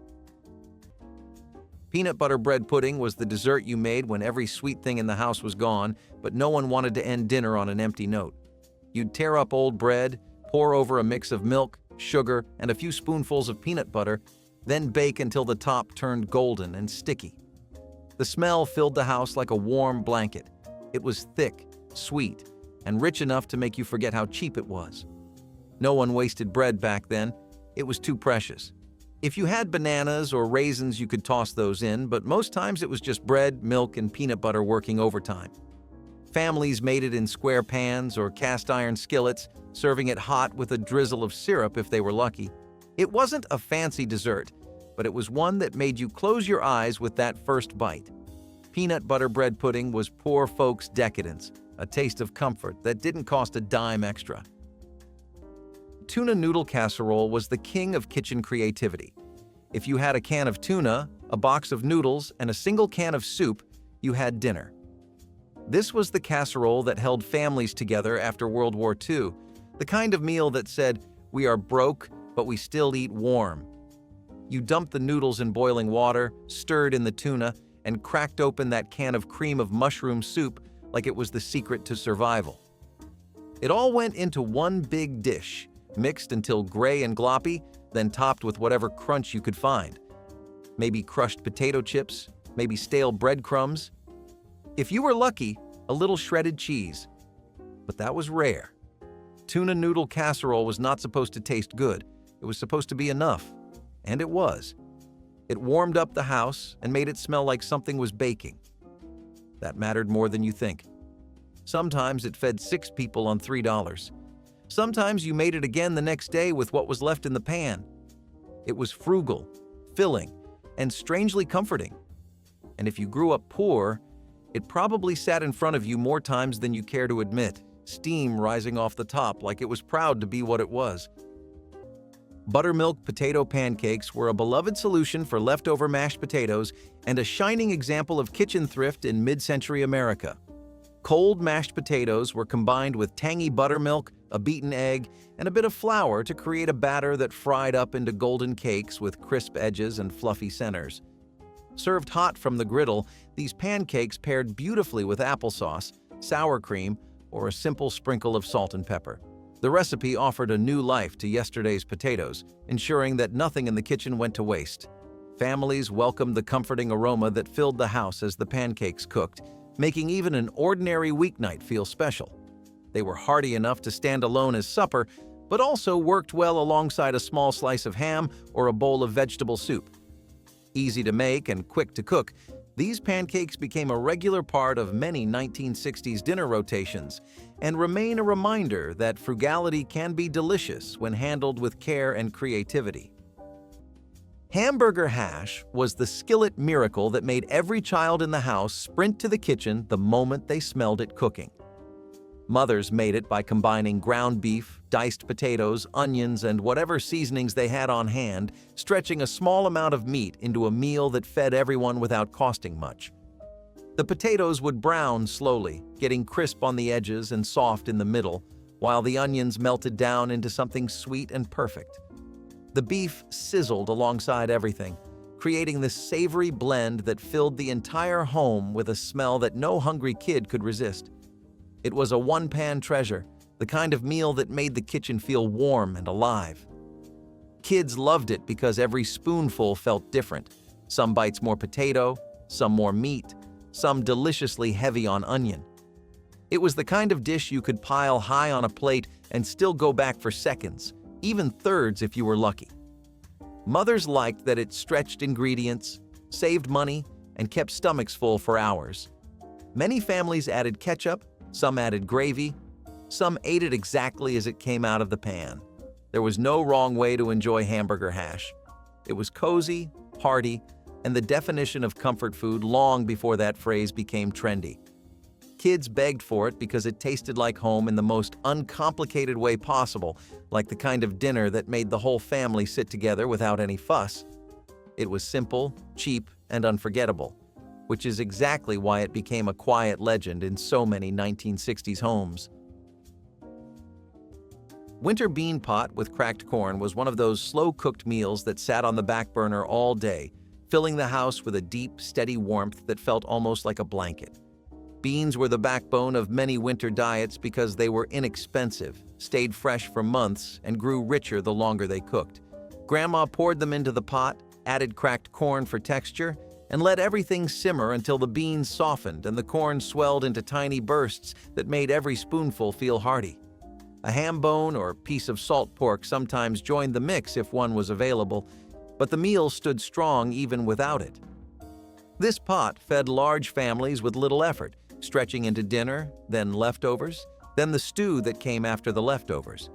[SPEAKER 1] Peanut butter bread pudding was the dessert you made when every sweet thing in the house was gone, but no one wanted to end dinner on an empty note. You'd tear up old bread, pour over a mix of milk, sugar, and a few spoonfuls of peanut butter, then bake until the top turned golden and sticky. The smell filled the house like a warm blanket. It was thick, sweet, and rich enough to make you forget how cheap it was. No one wasted bread back then. It was too precious. If you had bananas or raisins, you could toss those in, but most times it was just bread, milk, and peanut butter working overtime. Families made it in square pans or cast iron skillets, serving it hot with a drizzle of syrup if they were lucky. It wasn't a fancy dessert, but it was one that made you close your eyes with that first bite. Peanut butter bread pudding was poor folks' decadence, a taste of comfort that didn't cost a dime extra. Tuna noodle casserole was the king of kitchen creativity. If you had a can of tuna, a box of noodles, and a single can of soup, you had dinner. This was the casserole that held families together after World War II, the kind of meal that said, "We are broke, but we still eat warm." You dumped the noodles in boiling water, stirred in the tuna, and cracked open that can of cream of mushroom soup like it was the secret to survival. It all went into one big dish, mixed until gray and gloppy, then topped with whatever crunch you could find. Maybe crushed potato chips, maybe stale breadcrumbs. If you were lucky, a little shredded cheese. But that was rare. Tuna noodle casserole was not supposed to taste good. It was supposed to be enough. And it was. It warmed up the house and made it smell like something was baking. That mattered more than you think. Sometimes it fed 6 people on $3. Sometimes you made it again the next day with what was left in the pan. It was frugal, filling, and strangely comforting. And if you grew up poor, it probably sat in front of you more times than you care to admit, steam rising off the top like it was proud to be what it was. Buttermilk potato pancakes were a beloved solution for leftover mashed potatoes and a shining example of kitchen thrift in mid-century America. Cold mashed potatoes were combined with tangy buttermilk, a beaten egg, and a bit of flour to create a batter that fried up into golden cakes with crisp edges and fluffy centers. Served hot from the griddle, these pancakes paired beautifully with applesauce, sour cream, or a simple sprinkle of salt and pepper. The recipe offered a new life to yesterday's potatoes, ensuring that nothing in the kitchen went to waste. Families welcomed the comforting aroma that filled the house as the pancakes cooked, making even an ordinary weeknight feel special. They were hearty enough to stand alone as supper, but also worked well alongside a small slice of ham or a bowl of vegetable soup. Easy to make and quick to cook, these pancakes became a regular part of many 1960s dinner rotations and remain a reminder that frugality can be delicious when handled with care and creativity. Hamburger hash was the skillet miracle that made every child in the house sprint to the kitchen the moment they smelled it cooking. Mothers made it by combining ground beef, diced potatoes, onions, and whatever seasonings they had on hand, stretching a small amount of meat into a meal that fed everyone without costing much. The potatoes would brown slowly, getting crisp on the edges and soft in the middle, while the onions melted down into something sweet and perfect. The beef sizzled alongside everything, creating this savory blend that filled the entire home with a smell that no hungry kid could resist. It was a one-pan treasure, the kind of meal that made the kitchen feel warm and alive. Kids loved it because every spoonful felt different. Some bites more potato, some more meat, some deliciously heavy on onion. It was the kind of dish you could pile high on a plate and still go back for seconds, even thirds if you were lucky. Mothers liked that it stretched ingredients, saved money, and kept stomachs full for hours. Many families added ketchup, some added gravy, some ate it exactly as it came out of the pan. There was no wrong way to enjoy hamburger hash. It was cozy, hearty, and the definition of comfort food long before that phrase became trendy. Kids begged for it because it tasted like home in the most uncomplicated way possible, like the kind of dinner that made the whole family sit together without any fuss. It was simple, cheap, and unforgettable, which is exactly why it became a quiet legend in so many 1960s homes. Winter bean pot with cracked corn was one of those slow-cooked meals that sat on the back burner all day, filling the house with a deep, steady warmth that felt almost like a blanket. Beans were the backbone of many winter diets because they were inexpensive, stayed fresh for months, and grew richer the longer they cooked. Grandma poured them into the pot, added cracked corn for texture, and let everything simmer until the beans softened and the corn swelled into tiny bursts that made every spoonful feel hearty. A ham bone or piece of salt pork sometimes joined the mix if one was available, but the meal stood strong even without it. This pot fed large families with little effort, stretching into dinner, then leftovers, then the stew that came after the leftovers.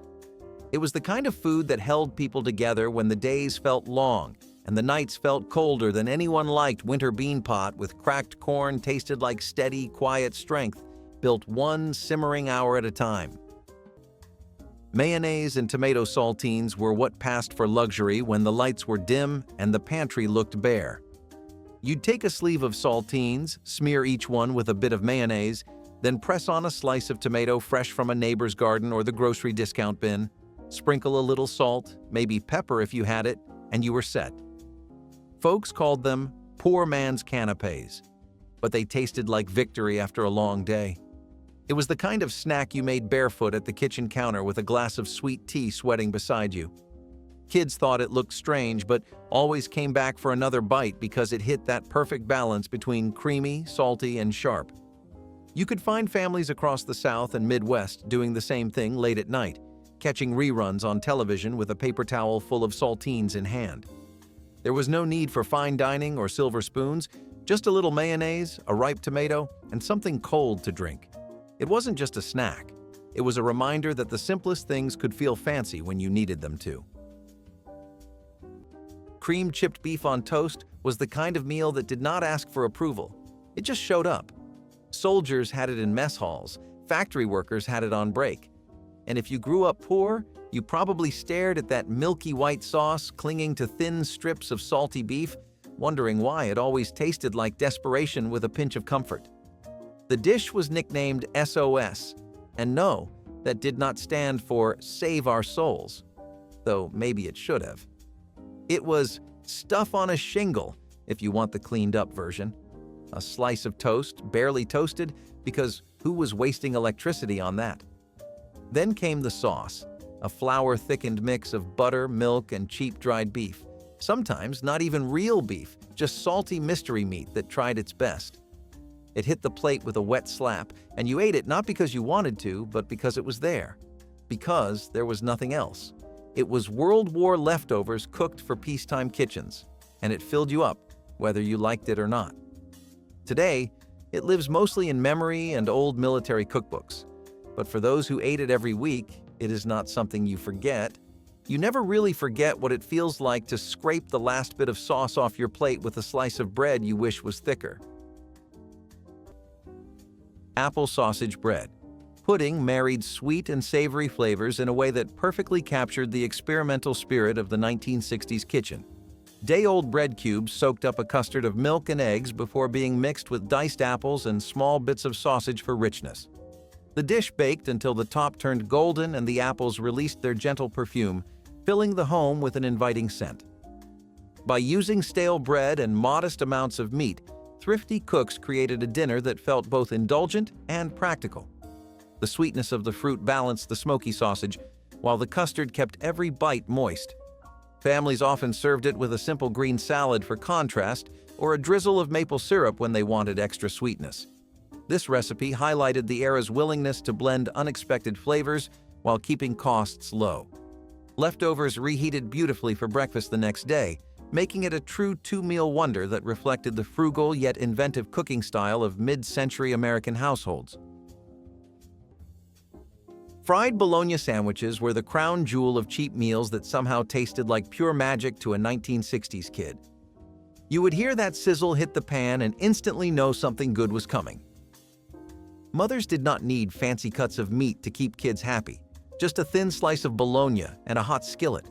[SPEAKER 1] It was the kind of food that held people together when the days felt long and the nights felt colder than anyone liked. Winter bean pot with cracked corn tasted like steady, quiet strength, built one simmering hour at a time. Mayonnaise and tomato saltines were what passed for luxury when the lights were dim and the pantry looked bare. You'd take a sleeve of saltines, smear each one with a bit of mayonnaise, then press on a slice of tomato fresh from a neighbor's garden or the grocery discount bin, sprinkle a little salt, maybe pepper if you had it, and you were set. Folks called them poor man's canapés, but they tasted like victory after a long day. It was the kind of snack you made barefoot at the kitchen counter with a glass of sweet tea sweating beside you. Kids thought it looked strange, but always came back for another bite because it hit that perfect balance between creamy, salty, and sharp. You could find families across the South and Midwest doing the same thing late at night, catching reruns on television with a paper towel full of saltines in hand. There was no need for fine dining or silver spoons, just a little mayonnaise, a ripe tomato, and something cold to drink. It wasn't just a snack. It was a reminder that the simplest things could feel fancy when you needed them to. Cream chipped beef on toast was the kind of meal that did not ask for approval. It just showed up. Soldiers had it in mess halls, factory workers had it on break. And if you grew up poor, you probably stared at that milky white sauce clinging to thin strips of salty beef, wondering why it always tasted like desperation with a pinch of comfort. The dish was nicknamed SOS, and no, that did not stand for Save Our Souls, though maybe it should have. It was stuff on a shingle, if you want the cleaned-up version. A slice of toast, barely toasted, because who was wasting electricity on that? Then came the sauce, a flour-thickened mix of butter, milk, and cheap dried beef. Sometimes not even real beef, just salty mystery meat that tried its best. It hit the plate with a wet slap, and you ate it not because you wanted to, but because it was there. Because there was nothing else. It was World War leftovers cooked for peacetime kitchens, and it filled you up, whether you liked it or not. Today, it lives mostly in memory and old military cookbooks. But for those who ate it every week, it is not something you forget. You never really forget what it feels like to scrape the last bit of sauce off your plate with a slice of bread you wish was thicker. Apple sausage bread. Pudding married sweet and savory flavors in a way that perfectly captured the experimental spirit of the 1960s kitchen. Day-old bread cubes soaked up a custard of milk and eggs before being mixed with diced apples and small bits of sausage for richness. The dish baked until the top turned golden and the apples released their gentle perfume, filling the home with an inviting scent. By using stale bread and modest amounts of meat, thrifty cooks created a dinner that felt both indulgent and practical. The sweetness of the fruit balanced the smoky sausage, while the custard kept every bite moist. Families often served it with a simple green salad for contrast or a drizzle of maple syrup when they wanted extra sweetness. This recipe highlighted the era's willingness to blend unexpected flavors while keeping costs low. Leftovers reheated beautifully for breakfast the next day, making it a true two-meal wonder that reflected the frugal yet inventive cooking style of mid-century American households. Fried bologna sandwiches were the crown jewel of cheap meals that somehow tasted like pure magic to a 1960s kid. You would hear that sizzle hit the pan and instantly know something good was coming. Mothers did not need fancy cuts of meat to keep kids happy, just a thin slice of bologna and a hot skillet.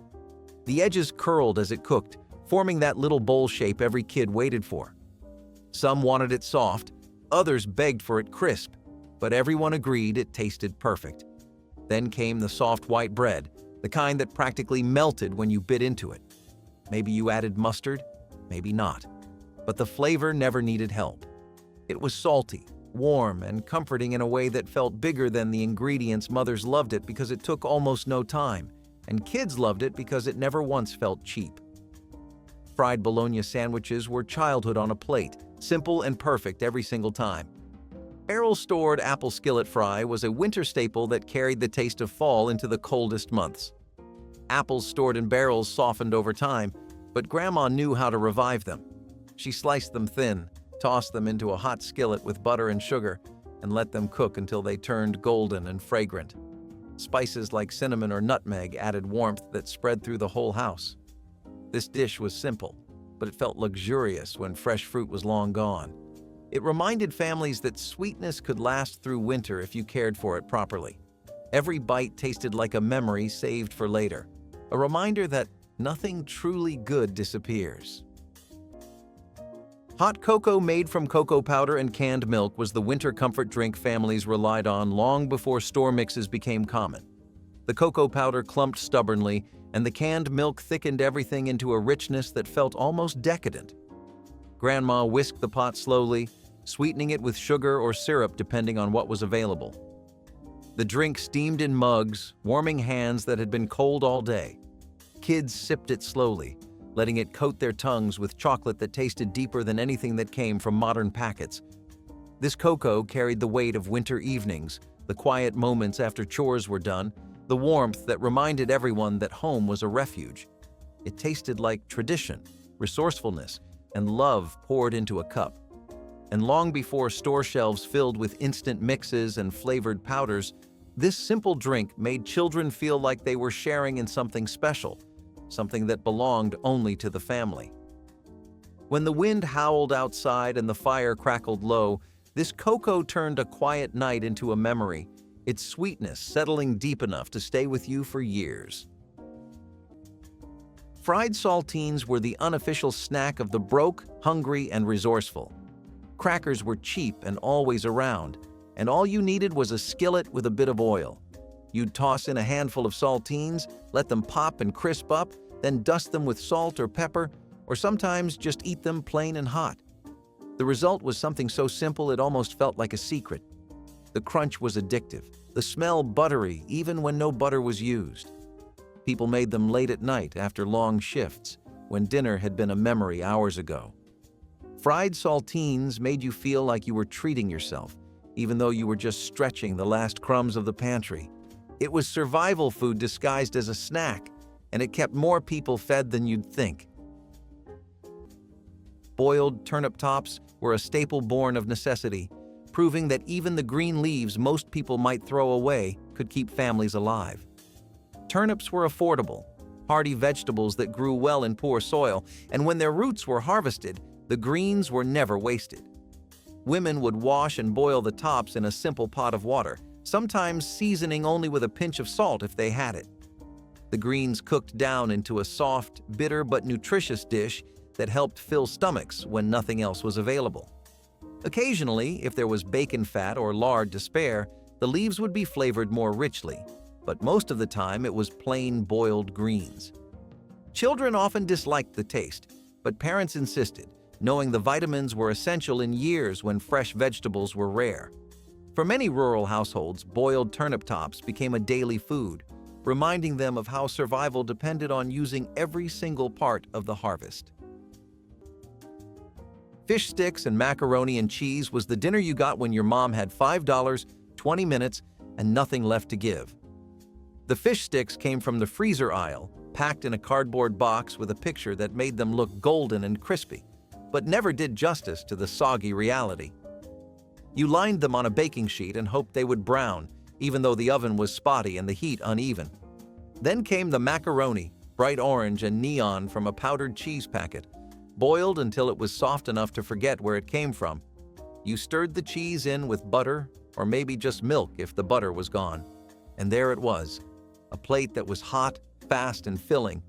[SPEAKER 1] The edges curled as it cooked, forming that little bowl shape every kid waited for. Some wanted it soft, others begged for it crisp, but everyone agreed it tasted perfect. Then came the soft white bread, the kind that practically melted when you bit into it. Maybe you added mustard, maybe not. but the flavor never needed help. It was salty, warm, and comforting in a way that felt bigger than the ingredients. Mothers loved it because it took almost no time, and kids loved it because it never once felt cheap. Fried bologna sandwiches were childhood on a plate, simple and perfect every single time. Barrel-stored apple skillet fry was a winter staple that carried the taste of fall into the coldest months. Apples stored in barrels softened over time, but Grandma knew how to revive them. She sliced them thin, tossed them into a hot skillet with butter and sugar, and let them cook until they turned golden and fragrant. Spices like cinnamon or nutmeg added warmth that spread through the whole house. This dish was simple, but it felt luxurious when fresh fruit was long gone. It reminded families that sweetness could last through winter if you cared for it properly. Every bite tasted like a memory saved for later, a reminder that nothing truly good disappears. Hot cocoa made from cocoa powder and canned milk was the winter comfort drink families relied on long before store mixes became common. The cocoa powder clumped stubbornly, and the canned milk thickened everything into a richness that felt almost decadent. Grandma whisked the pot slowly, sweetening it with sugar or syrup depending on what was available. The drink steamed in mugs, warming hands that had been cold all day. Kids sipped it slowly, letting it coat their tongues with chocolate that tasted deeper than anything that came from modern packets. This cocoa carried the weight of winter evenings, the quiet moments after chores were done, the warmth that reminded everyone that home was a refuge. It tasted like tradition, resourcefulness, and love poured into a cup. And long before store shelves filled with instant mixes and flavored powders, this simple drink made children feel like they were sharing in something special, something that belonged only to the family. When the wind howled outside and the fire crackled low, this cocoa turned a quiet night into a memory, its sweetness settling deep enough to stay with you for years. Fried saltines were the unofficial snack of the broke, hungry, and resourceful. Crackers were cheap and always around, and all you needed was a skillet with a bit of oil. You'd toss in a handful of saltines, let them pop and crisp up, then dust them with salt or pepper, or sometimes just eat them plain and hot. The result was something so simple it almost felt like a secret. The crunch was addictive, the smell buttery even when no butter was used. People made them late at night after long shifts, when dinner had been a memory hours ago. Fried saltines made you feel like you were treating yourself, even though you were just stretching the last crumbs of the pantry. It was survival food disguised as a snack, and it kept more people fed than you'd think. Boiled turnip tops were a staple born of necessity, proving that even the green leaves most people might throw away could keep families alive. Turnips were affordable, hardy vegetables that grew well in poor soil, and when their roots were harvested, the greens were never wasted. Women would wash and boil the tops in a simple pot of water, sometimes seasoning only with a pinch of salt if they had it. The greens cooked down into a soft, bitter but nutritious dish that helped fill stomachs when nothing else was available. Occasionally, if there was bacon fat or lard to spare, the leaves would be flavored more richly, but most of the time it was plain boiled greens. Children often disliked the taste, but parents insisted, knowing the vitamins were essential in years when fresh vegetables were rare. For many rural households, boiled turnip tops became a daily food, reminding them of how survival depended on using every single part of the harvest. Fish sticks and macaroni and cheese was the dinner you got when your mom had $5, 20 minutes, and nothing left to give. The fish sticks came from the freezer aisle, packed in a cardboard box with a picture that made them look golden and crispy, but never did justice to the soggy reality. You lined them on a baking sheet and hoped they would brown, even though the oven was spotty and the heat uneven. Then came the macaroni, bright orange and neon from a powdered cheese packet, boiled until it was soft enough to forget where it came from. You stirred the cheese in with butter, or maybe just milk if the butter was gone. And there it was, a plate that was hot, fast, and filling.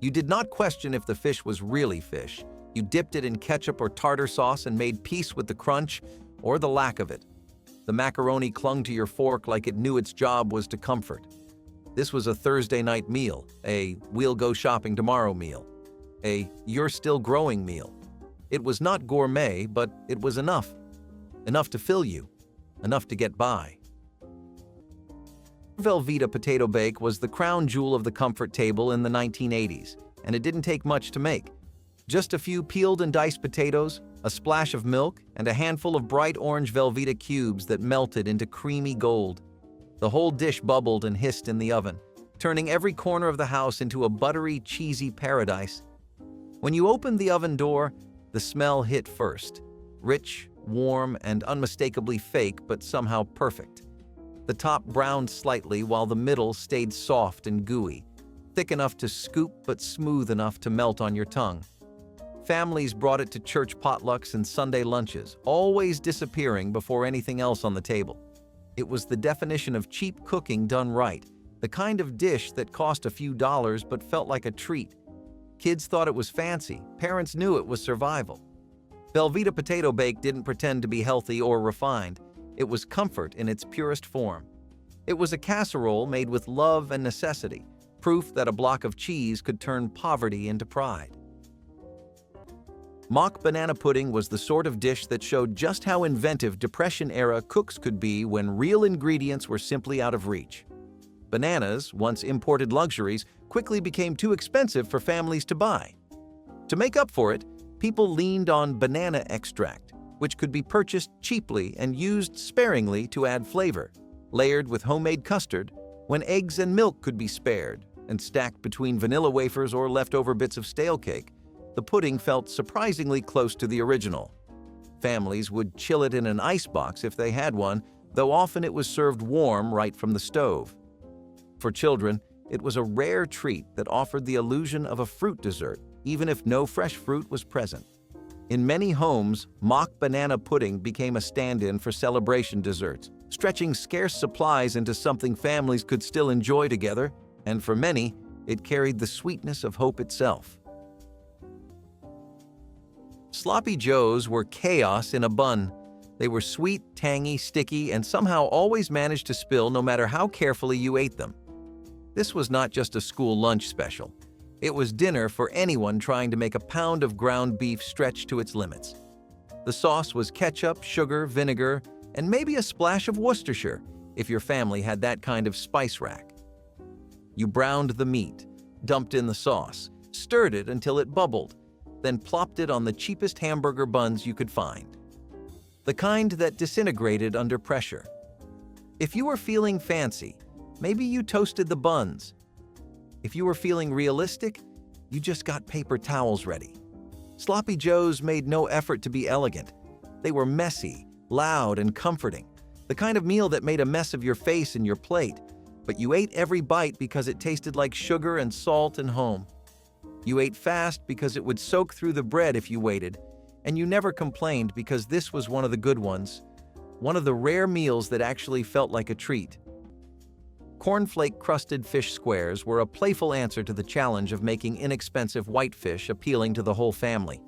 [SPEAKER 1] You did not question if the fish was really fish. You dipped it in ketchup or tartar sauce and made peace with the crunch or the lack of it. The macaroni clung to your fork like it knew its job was to comfort. This was a Thursday night meal, a "we'll go shopping tomorrow" meal, a "you're still growing" meal. It was not gourmet, but it was enough. Enough to fill you. Enough to get by. Velveeta potato bake was the crown jewel of the comfort table in the 1980s, and it didn't take much to make. Just a few peeled and diced potatoes, a splash of milk, and a handful of bright orange Velveeta cubes that melted into creamy gold. The whole dish bubbled and hissed in the oven, turning every corner of the house into a buttery, cheesy paradise. When you opened the oven door, the smell hit first. Rich, warm, and unmistakably fake, but somehow perfect. The top browned slightly while the middle stayed soft and gooey, thick enough to scoop but smooth enough to melt on your tongue. Families brought it to church potlucks and Sunday lunches, always disappearing before anything else on the table. It was the definition of cheap cooking done right, the kind of dish that cost a few dollars but felt like a treat. Kids thought it was fancy, parents knew it was survival. Velveeta potato bake didn't pretend to be healthy or refined. It was comfort in its purest form. It was a casserole made with love and necessity, proof that a block of cheese could turn poverty into pride. Mock banana pudding was the sort of dish that showed just how inventive Depression-era cooks could be when real ingredients were simply out of reach. Bananas, once imported luxuries, quickly became too expensive for families to buy. To make up for it, people leaned on banana extract, which could be purchased cheaply and used sparingly to add flavor, layered with homemade custard, when eggs and milk could be spared, and stacked between vanilla wafers or leftover bits of stale cake. The pudding felt surprisingly close to the original. Families would chill it in an icebox if they had one, though often it was served warm right from the stove. For children, it was a rare treat that offered the illusion of a fruit dessert, even if no fresh fruit was present. In many homes, mock banana pudding became a stand-in for celebration desserts, stretching scarce supplies into something families could still enjoy together, and for many, it carried the sweetness of hope itself. Sloppy Joes were chaos in a bun. They were sweet, tangy, sticky, and somehow always managed to spill no matter how carefully you ate them. This was not just a school lunch special. It was dinner for anyone trying to make a pound of ground beef stretch to its limits. The sauce was ketchup, sugar, vinegar, and maybe a splash of Worcestershire, if your family had that kind of spice rack. You browned the meat, dumped in the sauce, stirred it until it bubbled, then plopped it on the cheapest hamburger buns you could find. The kind that disintegrated under pressure. If you were feeling fancy, maybe you toasted the buns. If you were feeling realistic, you just got paper towels ready. Sloppy Joes made no effort to be elegant. They were messy, loud, and comforting, the kind of meal that made a mess of your face and your plate, but you ate every bite because it tasted like sugar and salt and home. You ate fast because it would soak through the bread if you waited, and you never complained because this was one of the good ones, one of the rare meals that actually felt like a treat. Cornflake-crusted fish squares were a playful answer to the challenge of making inexpensive whitefish appealing to the whole family.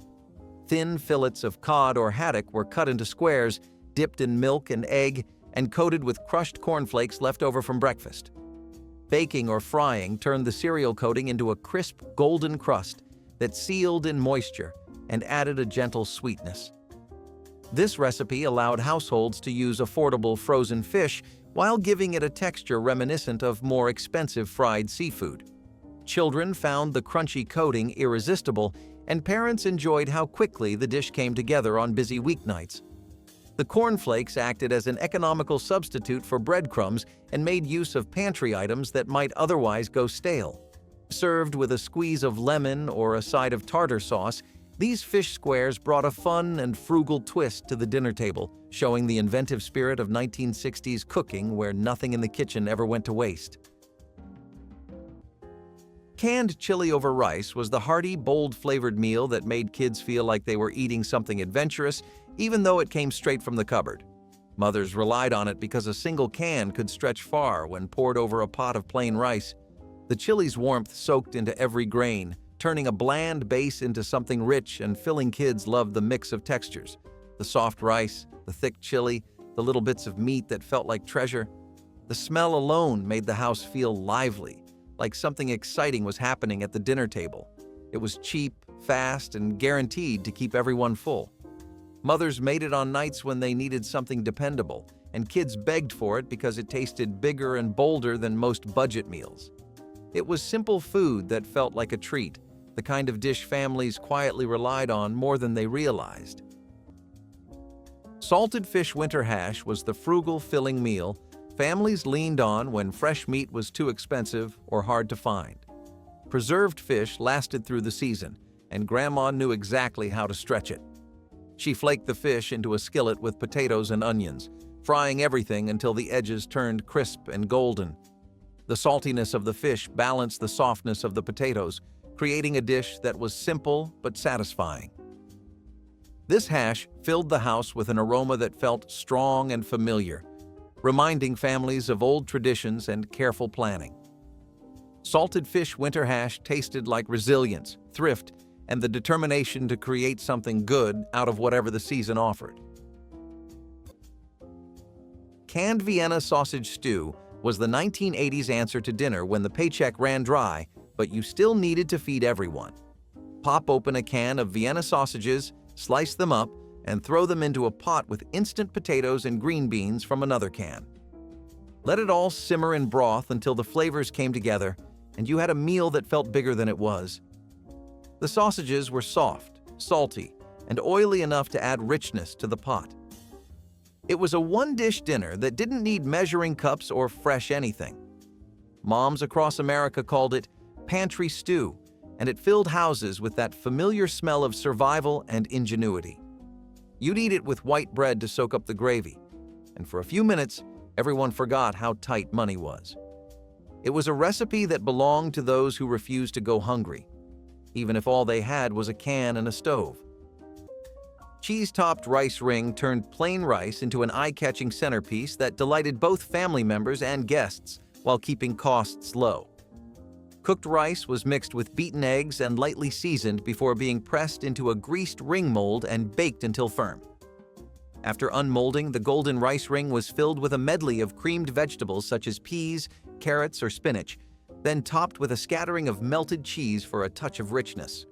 [SPEAKER 1] Thin fillets of cod or haddock were cut into squares, dipped in milk and egg, and coated with crushed cornflakes left over from breakfast. Baking or frying turned the cereal coating into a crisp, golden crust that sealed in moisture and added a gentle sweetness. This recipe allowed households to use affordable frozen fish while giving it a texture reminiscent of more expensive fried seafood. Children found the crunchy coating irresistible, and parents enjoyed how quickly the dish came together on busy weeknights. The cornflakes acted as an economical substitute for breadcrumbs and made use of pantry items that might otherwise go stale. Served with a squeeze of lemon or a side of tartar sauce, these fish squares brought a fun and frugal twist to the dinner table, showing the inventive spirit of 1960s cooking where nothing in the kitchen ever went to waste. Canned chili over rice was the hearty, bold-flavored meal that made kids feel like they were eating something adventurous, even though it came straight from the cupboard. Mothers relied on it because a single can could stretch far when poured over a pot of plain rice. The chili's warmth soaked into every grain, turning a bland base into something rich, and filling kids loved the mix of textures. The soft rice, the thick chili, the little bits of meat that felt like treasure. The smell alone made the house feel lively, like something exciting was happening at the dinner table. It was cheap, fast, and guaranteed to keep everyone full. Mothers made it on nights when they needed something dependable, and kids begged for it because it tasted bigger and bolder than most budget meals. It was simple food that felt like a treat, the kind of dish families quietly relied on more than they realized. Salted fish winter hash was the frugal, filling meal families leaned on when fresh meat was too expensive or hard to find. Preserved fish lasted through the season, and Grandma knew exactly how to stretch it. She flaked the fish into a skillet with potatoes and onions, frying everything until the edges turned crisp and golden. The saltiness of the fish balanced the softness of the potatoes, creating a dish that was simple but satisfying. This hash filled the house with an aroma that felt strong and familiar, reminding families of old traditions and careful planning. Salted fish winter hash tasted like resilience, thrift, and the determination to create something good out of whatever the season offered. Canned Vienna sausage stew was the 1980s answer to dinner when the paycheck ran dry, but you still needed to feed everyone. Pop open a can of Vienna sausages, slice them up, and throw them into a pot with instant potatoes and green beans from another can. Let it all simmer in broth until the flavors came together, and you had a meal that felt bigger than it was. The sausages were soft, salty, and oily enough to add richness to the pot. It was a one-dish dinner that didn't need measuring cups or fresh anything. Moms across America called it pantry stew, and it filled houses with that familiar smell of survival and ingenuity. You'd eat it with white bread to soak up the gravy, and for a few minutes, everyone forgot how tight money was. It was a recipe that belonged to those who refused to go hungry, even if all they had was a can and a stove. Cheese-topped rice ring turned plain rice into an eye-catching centerpiece that delighted both family members and guests while keeping costs low. Cooked rice was mixed with beaten eggs and lightly seasoned before being pressed into a greased ring mold and baked until firm. After unmolding, the golden rice ring was filled with a medley of creamed vegetables such as peas, carrots, or spinach, then topped with a scattering of melted cheese for a touch of richness.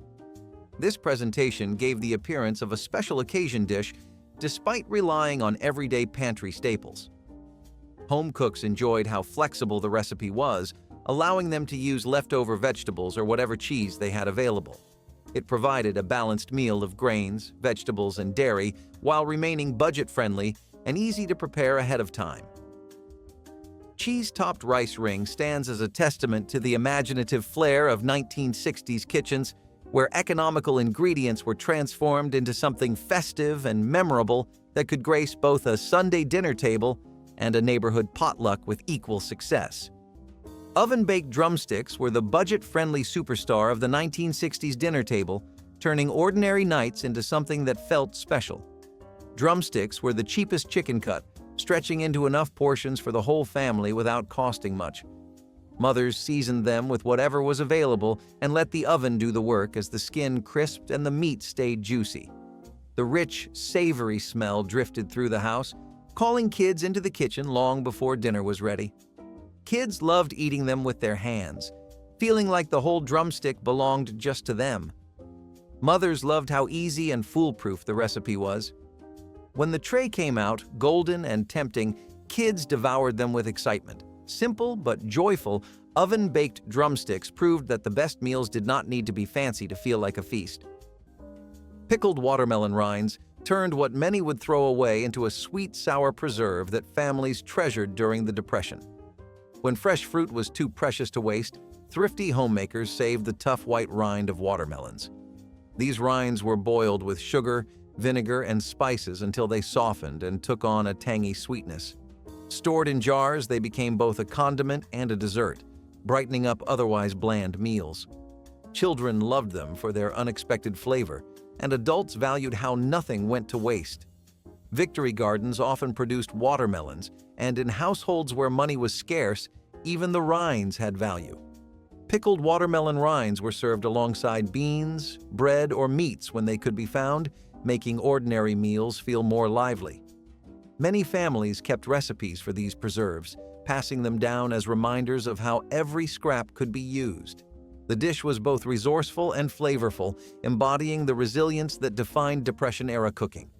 [SPEAKER 1] This presentation gave the appearance of a special occasion dish despite relying on everyday pantry staples. Home cooks enjoyed how flexible the recipe was, allowing them to use leftover vegetables or whatever cheese they had available. It provided a balanced meal of grains, vegetables, and dairy while remaining budget-friendly and easy to prepare ahead of time. Cheese-topped rice ring stands as a testament to the imaginative flair of 1960s kitchens, where economical ingredients were transformed into something festive and memorable that could grace both a Sunday dinner table and a neighborhood potluck with equal success. Oven-baked drumsticks were the budget-friendly superstar of the 1960s dinner table, turning ordinary nights into something that felt special. Drumsticks were the cheapest chicken cut, stretching into enough portions for the whole family without costing much. Mothers seasoned them with whatever was available and let the oven do the work as the skin crisped and the meat stayed juicy. The rich, savory smell drifted through the house, calling kids into the kitchen long before dinner was ready. Kids loved eating them with their hands, feeling like the whole drumstick belonged just to them. Mothers loved how easy and foolproof the recipe was. When the tray came out, golden and tempting, kids devoured them with excitement. Simple but joyful, oven-baked drumsticks proved that the best meals did not need to be fancy to feel like a feast. Pickled watermelon rinds turned what many would throw away into a sweet, sour preserve that families treasured during the Depression. When fresh fruit was too precious to waste, thrifty homemakers saved the tough white rind of watermelons. These rinds were boiled with sugar, vinegar, and spices until they softened and took on a tangy sweetness. Stored in jars, they became both a condiment and a dessert, brightening up otherwise bland meals. Children loved them for their unexpected flavor, and adults valued how nothing went to waste. Victory gardens often produced watermelons, and in households where money was scarce, even the rinds had value. Pickled watermelon rinds were served alongside beans, bread, or meats when they could be found, making ordinary meals feel more lively. Many families kept recipes for these preserves, passing them down as reminders of how every scrap could be used. The dish was both resourceful and flavorful, embodying the resilience that defined Depression-era cooking.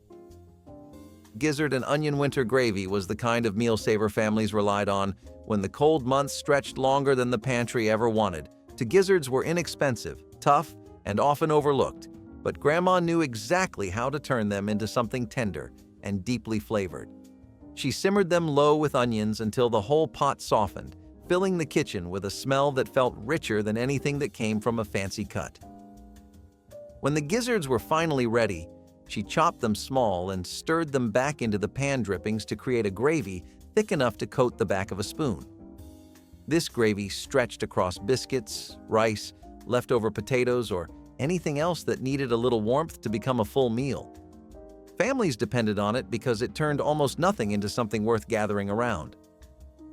[SPEAKER 1] Gizzard and onion winter gravy was the kind of meal saver families relied on when the cold months stretched longer than the pantry ever wanted. Gizzards were inexpensive, tough, and often overlooked, but Grandma knew exactly how to turn them into something tender and deeply flavored. She simmered them low with onions until the whole pot softened, filling the kitchen with a smell that felt richer than anything that came from a fancy cut. When the gizzards were finally ready, she chopped them small and stirred them back into the pan drippings to create a gravy thick enough to coat the back of a spoon. This gravy stretched across biscuits, rice, leftover potatoes, or anything else that needed a little warmth to become a full meal. Families depended on it because it turned almost nothing into something worth gathering around.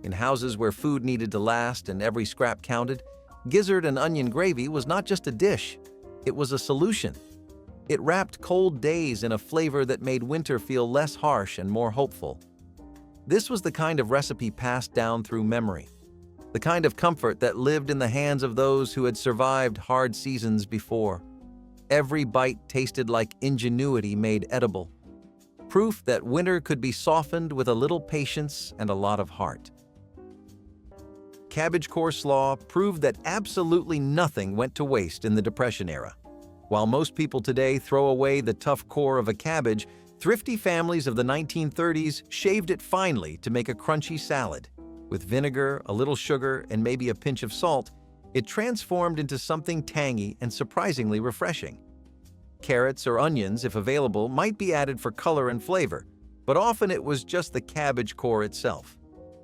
[SPEAKER 1] In houses where food needed to last and every scrap counted, gizzard and onion gravy was not just a dish, it was a solution. It wrapped cold days in a flavor that made winter feel less harsh and more hopeful. This was the kind of recipe passed down through memory, the kind of comfort that lived in the hands of those who had survived hard seasons before. Every bite tasted like ingenuity made edible, proof that winter could be softened with a little patience and a lot of heart. Cabbage coleslaw proved that absolutely nothing went to waste in the Depression era. While most people today throw away the tough core of a cabbage, thrifty families of the 1930s shaved it finely to make a crunchy salad. With vinegar, a little sugar, and maybe a pinch of salt, it transformed into something tangy and surprisingly refreshing. Carrots or onions, if available, might be added for color and flavor, but often it was just the cabbage core itself.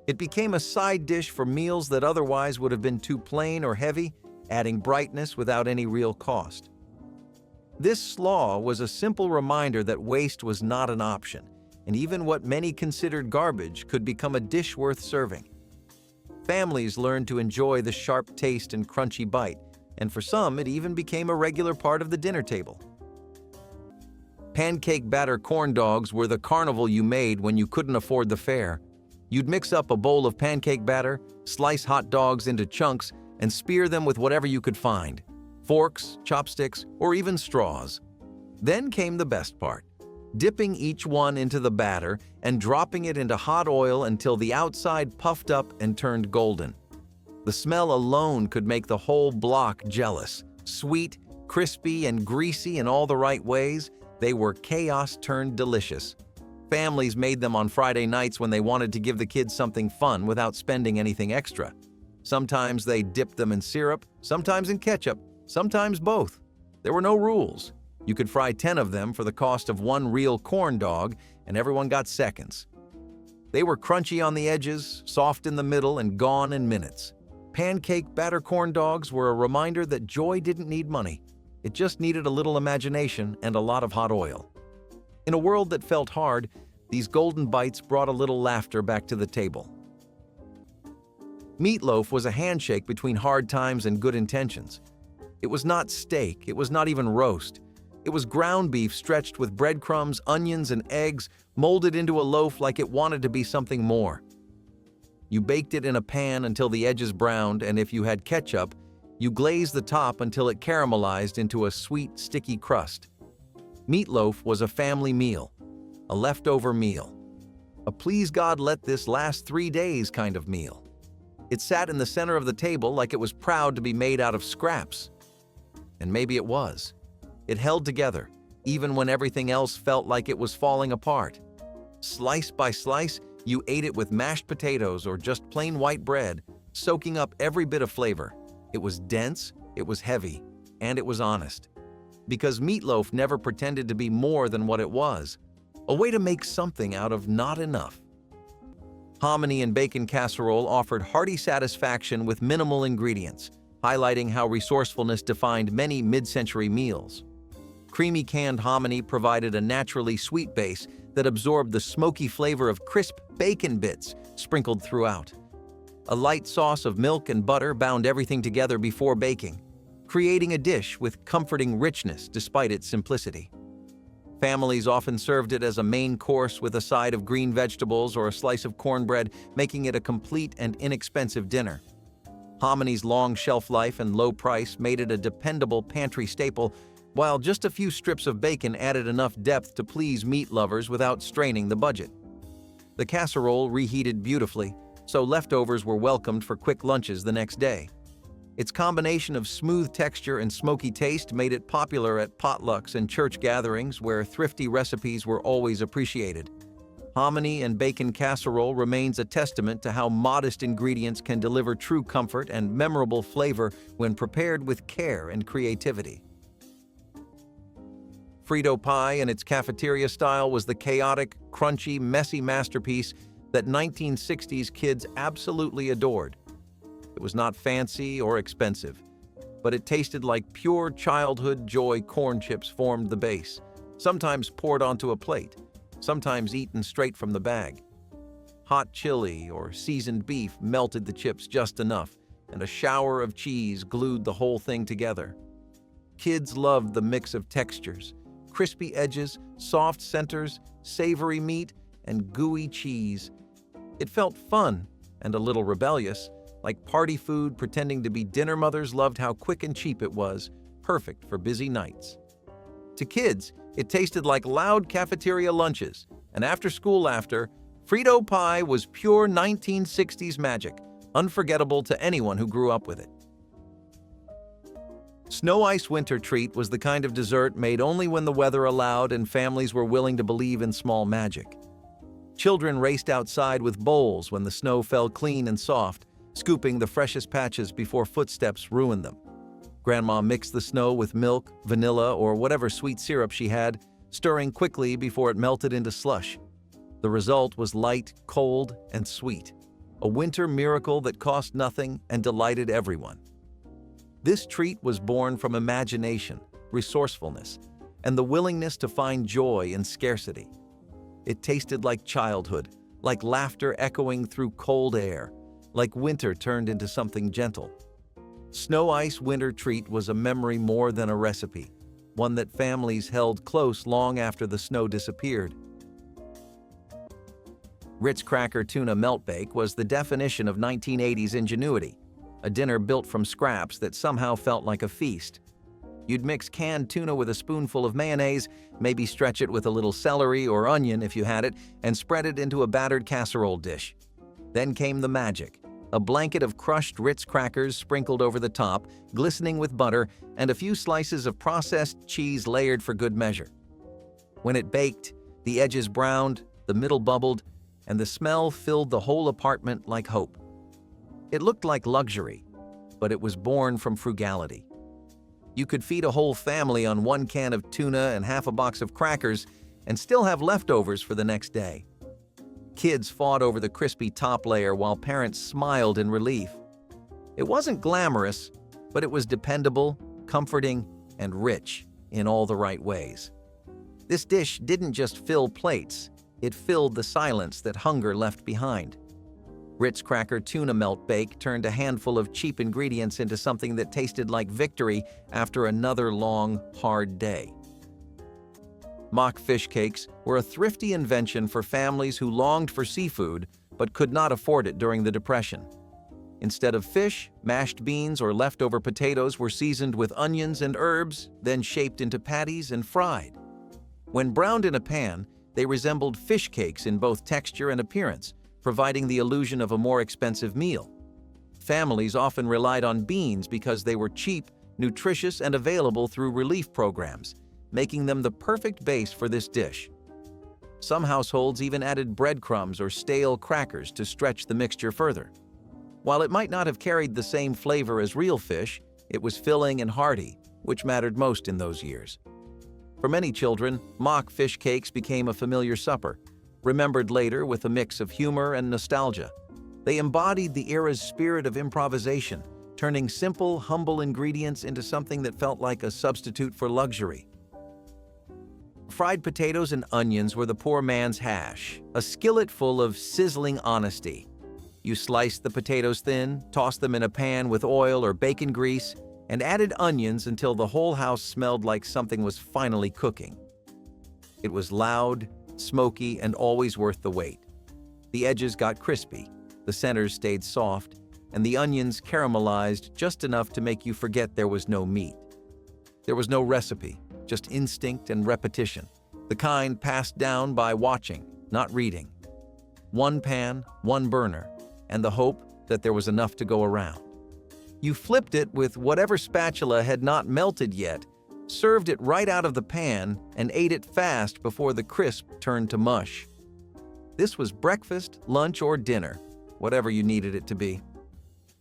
[SPEAKER 1] It became a side dish for meals that otherwise would have been too plain or heavy, adding brightness without any real cost. This slaw was a simple reminder that waste was not an option, and even what many considered garbage could become a dish worth serving. Families learned to enjoy the sharp taste and crunchy bite, and for some it even became a regular part of the dinner table. Pancake batter corn dogs were the carnival you made when you couldn't afford the fare. You'd mix up a bowl of pancake batter, slice hot dogs into chunks, and spear them with whatever you could find: forks, chopsticks, or even straws. Then came the best part: dipping each one into the batter and dropping it into hot oil until the outside puffed up and turned golden. The smell alone could make the whole block jealous. Sweet, crispy, and greasy in all the right ways, they were chaos turned delicious. Families made them on Friday nights when they wanted to give the kids something fun without spending anything extra. Sometimes they dipped them in syrup, sometimes in ketchup, sometimes both. There were no rules. You could fry 10 of them for the cost of one real corn dog, and everyone got seconds. They were crunchy on the edges, soft in the middle, and gone in minutes. Pancake batter corn dogs were a reminder that joy didn't need money. It just needed a little imagination and a lot of hot oil. In a world that felt hard, these golden bites brought a little laughter back to the table. Meatloaf was a handshake between hard times and good intentions. It was not steak, it was not even roast. It was ground beef stretched with breadcrumbs, onions, and eggs, molded into a loaf like it wanted to be something more. You baked it in a pan until the edges browned, and if you had ketchup, you glazed the top until it caramelized into a sweet, sticky crust. Meatloaf was a family meal, a leftover meal, a please God let this last 3 days kind of meal. It sat in the center of the table like it was proud to be made out of scraps. And maybe it was. It held together, even when everything else felt like it was falling apart. Slice by slice, you ate it with mashed potatoes or just plain white bread, soaking up every bit of flavor. It was dense, it was heavy, and it was honest. Because meatloaf never pretended to be more than what it was, a way to make something out of not enough. Hominy and bacon casserole offered hearty satisfaction with minimal ingredients, highlighting how resourcefulness defined many mid-century meals. Creamy canned hominy provided a naturally sweet base that absorbed the smoky flavor of crisp bacon bits sprinkled throughout. A light sauce of milk and butter bound everything together before baking, creating a dish with comforting richness despite its simplicity. Families often served it as a main course with a side of green vegetables or a slice of cornbread, making it a complete and inexpensive dinner. Homony's long shelf life and low price made it a dependable pantry staple, while just a few strips of bacon added enough depth to please meat lovers without straining the budget. The casserole reheated beautifully, so leftovers were welcomed for quick lunches the next day. Its combination of smooth texture and smoky taste made it popular at potlucks and church gatherings where thrifty recipes were always appreciated. Hominy and bacon casserole remains a testament to how modest ingredients can deliver true comfort and memorable flavor when prepared with care and creativity. Frito pie in its cafeteria style was the chaotic, crunchy, messy masterpiece that 1960s kids absolutely adored. It was not fancy or expensive, but it tasted like pure childhood joy. Corn chips formed the base, sometimes poured onto a plate, sometimes eaten straight from the bag. Hot chili or seasoned beef melted the chips just enough, and a shower of cheese glued the whole thing together. Kids loved the mix of textures: crispy edges, soft centers, savory meat, and gooey cheese. It felt fun and a little rebellious, like party food pretending to be dinner. Mothers loved how quick and cheap it was, perfect for busy nights. To kids, it tasted like loud cafeteria lunches, and after-school laughter. Frito pie was pure 1960s magic, unforgettable to anyone who grew up with it. Snow Ice winter treat was the kind of dessert made only when the weather allowed and families were willing to believe in small magic. Children raced outside with bowls when the snow fell clean and soft, scooping the freshest patches before footsteps ruined them. Grandma mixed the snow with milk, vanilla, or whatever sweet syrup she had, stirring quickly before it melted into slush. The result was light, cold, and sweet, a winter miracle that cost nothing and delighted everyone. This treat was born from imagination, resourcefulness, and the willingness to find joy in scarcity. It tasted like childhood, like laughter echoing through cold air, like winter turned into something gentle. Snow Ice winter treat was a memory more than a recipe, one that families held close long after the snow disappeared. Ritz Cracker Tuna Melt Bake was the definition of 1980s ingenuity, a dinner built from scraps that somehow felt like a feast. You'd mix canned tuna with a spoonful of mayonnaise, maybe stretch it with a little celery or onion if you had it, and spread it into a battered casserole dish. Then came the magic: a blanket of crushed Ritz crackers sprinkled over the top, glistening with butter, and a few slices of processed cheese layered for good measure. When it baked, the edges browned, the middle bubbled, and the smell filled the whole apartment like hope. It looked like luxury, but it was born from frugality. You could feed a whole family on one can of tuna and half a box of crackers and still have leftovers for the next day. Kids fought over the crispy top layer while parents smiled in relief. It wasn't glamorous, but it was dependable, comforting, and rich in all the right ways. This dish didn't just fill plates, it filled the silence that hunger left behind. Ritz Cracker Tuna Melt Bake turned a handful of cheap ingredients into something that tasted like victory after another long, hard day. Mock fish cakes were a thrifty invention for families who longed for seafood but could not afford it during the Depression. Instead of fish, mashed beans or leftover potatoes were seasoned with onions and herbs, then shaped into patties and fried. When browned in a pan, they resembled fish cakes in both texture and appearance, providing the illusion of a more expensive meal. Families often relied on beans because they were cheap, nutritious, and available through relief programs, making them the perfect base for this dish. Some households even added breadcrumbs or stale crackers to stretch the mixture further. While it might not have carried the same flavor as real fish, it was filling and hearty, which mattered most in those years. For many children, mock fish cakes became a familiar supper, remembered later with a mix of humor and nostalgia. They embodied the era's spirit of improvisation, turning simple, humble ingredients into something that felt like a substitute for luxury. Fried potatoes and onions were the poor man's hash, a skillet full of sizzling honesty. You sliced the potatoes thin, tossed them in a pan with oil or bacon grease, and added onions until the whole house smelled like something was finally cooking. It was loud, smoky, and always worth the wait. The edges got crispy, the centers stayed soft, and the onions caramelized just enough to make you forget there was no meat. There was no recipe, just instinct and repetition, the kind passed down by watching, not reading. One pan, one burner, and the hope that there was enough to go around. You flipped it with whatever spatula had not melted yet, served it right out of the pan, and ate it fast before the crisp turned to mush. This was breakfast, lunch, or dinner, whatever you needed it to be.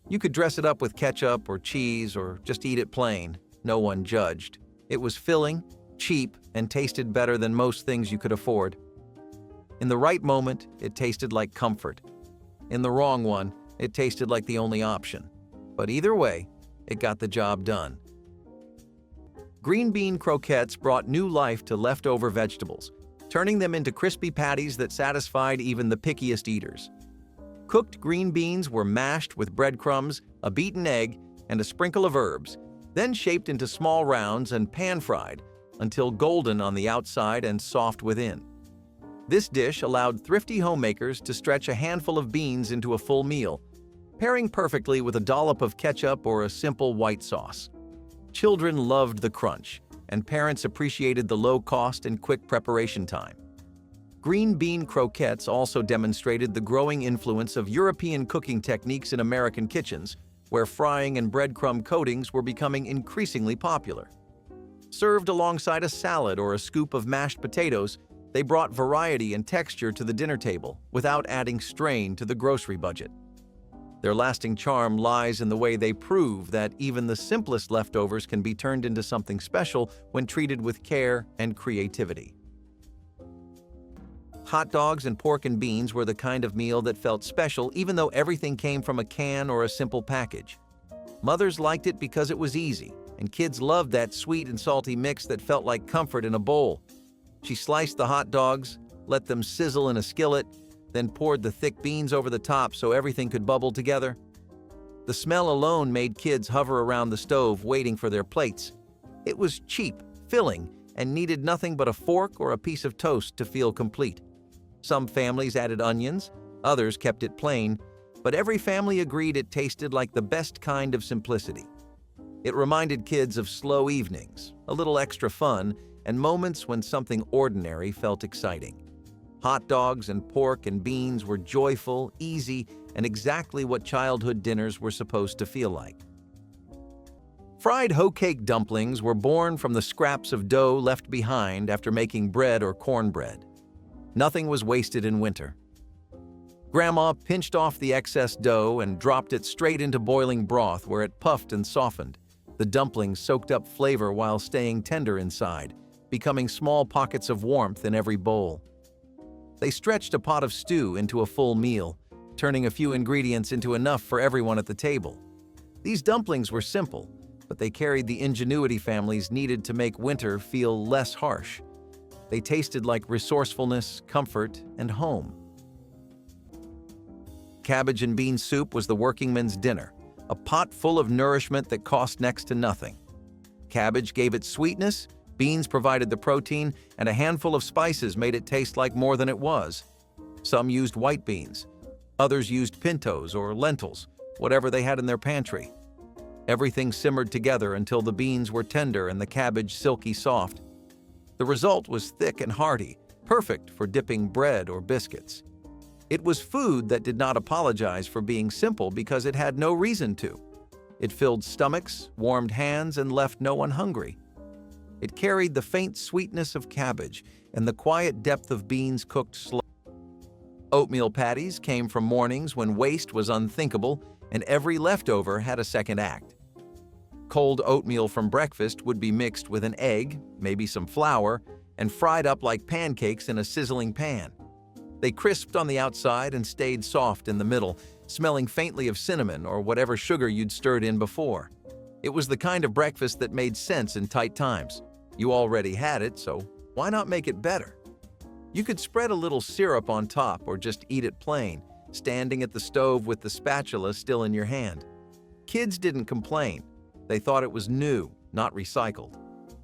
[SPEAKER 1] You could dress it up with ketchup or cheese or just eat it plain. No one judged. It was filling, cheap, and tasted better than most things you could afford. In the right moment, it tasted like comfort. In the wrong one, it tasted like the only option. But either way, it got the job done. Green bean croquettes brought new life to leftover vegetables, turning them into crispy patties that satisfied even the pickiest eaters. Cooked green beans were mashed with breadcrumbs, a beaten egg, and a sprinkle of herbs, then shaped into small rounds and pan-fried until golden on the outside and soft within. This dish allowed thrifty homemakers to stretch a handful of beans into a full meal, pairing perfectly with a dollop of ketchup or a simple white sauce. Children loved the crunch, and parents appreciated the low cost and quick preparation time. Green bean croquettes also demonstrated the growing influence of European cooking techniques in American kitchens, where frying and breadcrumb coatings were becoming increasingly popular. Served alongside a salad or a scoop of mashed potatoes, they brought variety and texture to the dinner table without adding strain to the grocery budget. Their lasting charm lies in the way they prove that even the simplest leftovers can be turned into something special when treated with care and creativity. Hot dogs and pork and beans were the kind of meal that felt special even though everything came from a can or a simple package. Mothers liked it because it was easy, and kids loved that sweet and salty mix that felt like comfort in a bowl. She sliced the hot dogs, let them sizzle in a skillet, then poured the thick beans over the top so everything could bubble together. The smell alone made kids hover around the stove waiting for their plates. It was cheap, filling, and needed nothing but a fork or a piece of toast to feel complete. Some families added onions, others kept it plain, but every family agreed it tasted like the best kind of simplicity. It reminded kids of slow evenings, a little extra fun, and moments when something ordinary felt exciting. Hot dogs and pork and beans were joyful, easy, and exactly what childhood dinners were supposed to feel like. Fried hoe cake dumplings were born from the scraps of dough left behind after making bread or cornbread. Nothing was wasted in winter. Grandma pinched off the excess dough and dropped it straight into boiling broth where it puffed and softened. The dumplings soaked up flavor while staying tender inside, becoming small pockets of warmth in every bowl. They stretched a pot of stew into a full meal, turning a few ingredients into enough for everyone at the table. These dumplings were simple, but they carried the ingenuity families needed to make winter feel less harsh. They tasted like resourcefulness, comfort, and home. Cabbage and bean soup was the workingman's dinner, a pot full of nourishment that cost next to nothing. Cabbage gave it sweetness, beans provided the protein, and a handful of spices made it taste like more than it was. Some used white beans. Others used pintos or lentils, whatever they had in their pantry. Everything simmered together until the beans were tender and the cabbage silky soft. The result was thick and hearty, perfect for dipping bread or biscuits. It was food that did not apologize for being simple because it had no reason to. It filled stomachs, warmed hands, and left no one hungry. It carried the faint sweetness of cabbage and the quiet depth of beans cooked slow. Oatmeal patties came from mornings when waste was unthinkable and every leftover had a second act. Cold oatmeal from breakfast would be mixed with an egg, maybe some flour, and fried up like pancakes in a sizzling pan. They crisped on the outside and stayed soft in the middle, smelling faintly of cinnamon or whatever sugar you'd stirred in before. It was the kind of breakfast that made sense in tight times. You already had it, so why not make it better? You could spread a little syrup on top or just eat it plain, standing at the stove with the spatula still in your hand. Kids didn't complain. They thought it was new, not recycled.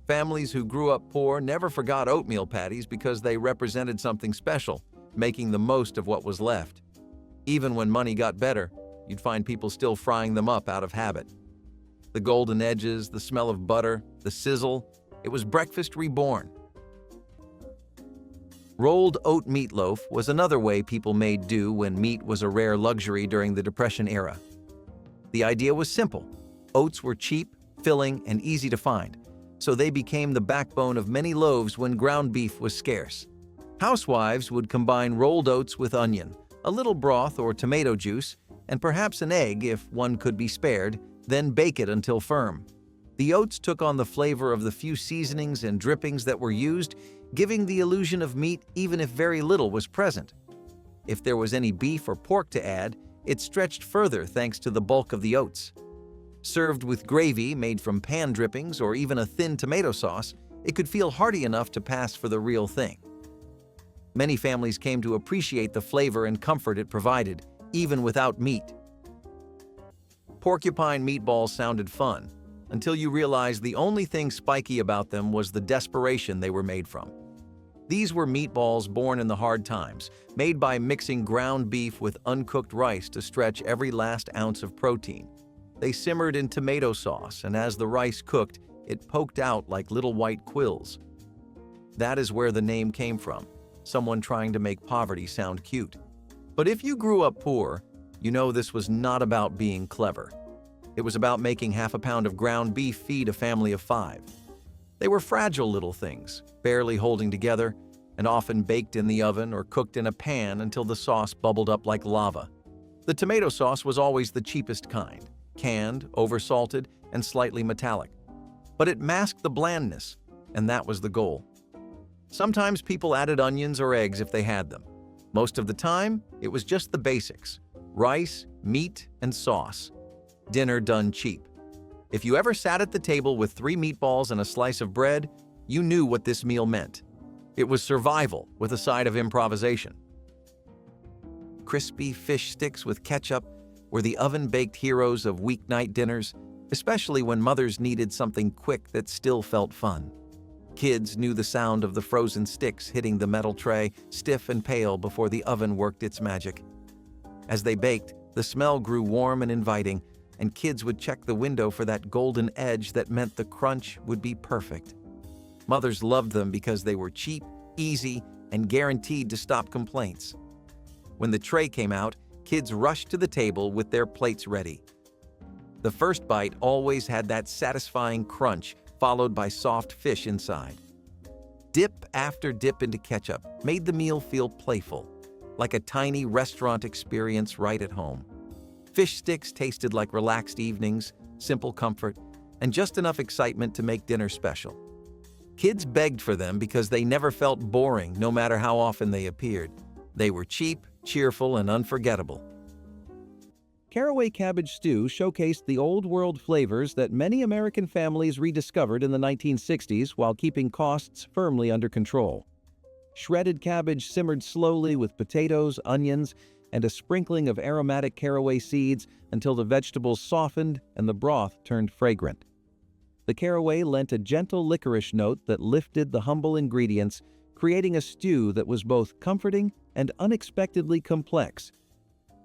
[SPEAKER 1] Families who grew up poor never forgot oatmeal patties because they represented something special, making the most of what was left. Even when money got better, you'd find people still frying them up out of habit. The golden edges, the smell of butter, the sizzle, it was breakfast reborn. Rolled oat meatloaf was another way people made do when meat was a rare luxury during the Depression era. The idea was simple. Oats were cheap, filling, and easy to find, so they became the backbone of many loaves when ground beef was scarce. Housewives would combine rolled oats with onion, a little broth or tomato juice, and perhaps an egg if one could be spared, then bake it until firm. The oats took on the flavor of the few seasonings and drippings that were used, giving the illusion of meat even if very little was present. If there was any beef or pork to add, it stretched further thanks to the bulk of the oats. Served with gravy made from pan drippings or even a thin tomato sauce, it could feel hearty enough to pass for the real thing. Many families came to appreciate the flavor and comfort it provided, even without meat. Porcupine meatballs sounded fun, until you realized the only thing spiky about them was the desperation they were made from. These were meatballs born in the hard times, made by mixing ground beef with uncooked rice to stretch every last ounce of protein. They simmered in tomato sauce, and as the rice cooked, it poked out like little white quills. That is where the name came from, someone trying to make poverty sound cute. But if you grew up poor, you know this was not about being clever. It was about making half a pound of ground beef feed a family of 5. They were fragile little things, barely holding together, and often baked in the oven or cooked in a pan until the sauce bubbled up like lava. The tomato sauce was always the cheapest kind, canned, oversalted, and slightly metallic. But it masked the blandness, and that was the goal. Sometimes people added onions or eggs if they had them. Most of the time, it was just the basics: rice, meat, and sauce. Dinner done cheap. If you ever sat at the table with 3 meatballs and a slice of bread, you knew what this meal meant. It was survival with a side of improvisation. Crispy fish sticks with ketchup were the oven-baked heroes of weeknight dinners, especially when mothers needed something quick that still felt fun. Kids knew the sound of the frozen sticks hitting the metal tray, stiff and pale before the oven worked its magic. As they baked, the smell grew warm and inviting, and kids would check the window for that golden edge that meant the crunch would be perfect. Mothers loved them because they were cheap, easy, and guaranteed to stop complaints. When the tray came out, kids rushed to the table with their plates ready. The first bite always had that satisfying crunch, followed by soft fish inside. Dip after dip into ketchup made the meal feel playful, like a tiny restaurant experience right at home. Fish sticks tasted like relaxed evenings, simple comfort, and just enough excitement to make dinner special. Kids begged for them because they never felt boring no matter how often they appeared. They were cheap, cheerful, and unforgettable.
[SPEAKER 2] Caraway cabbage stew showcased the old-world flavors that many American families rediscovered in the 1960s while keeping costs firmly under control. Shredded cabbage simmered slowly with potatoes, onions, and a sprinkling of aromatic caraway seeds until the vegetables softened and the broth turned fragrant. The caraway lent a gentle licorice note that lifted the humble ingredients, creating a stew that was both comforting and unexpectedly complex.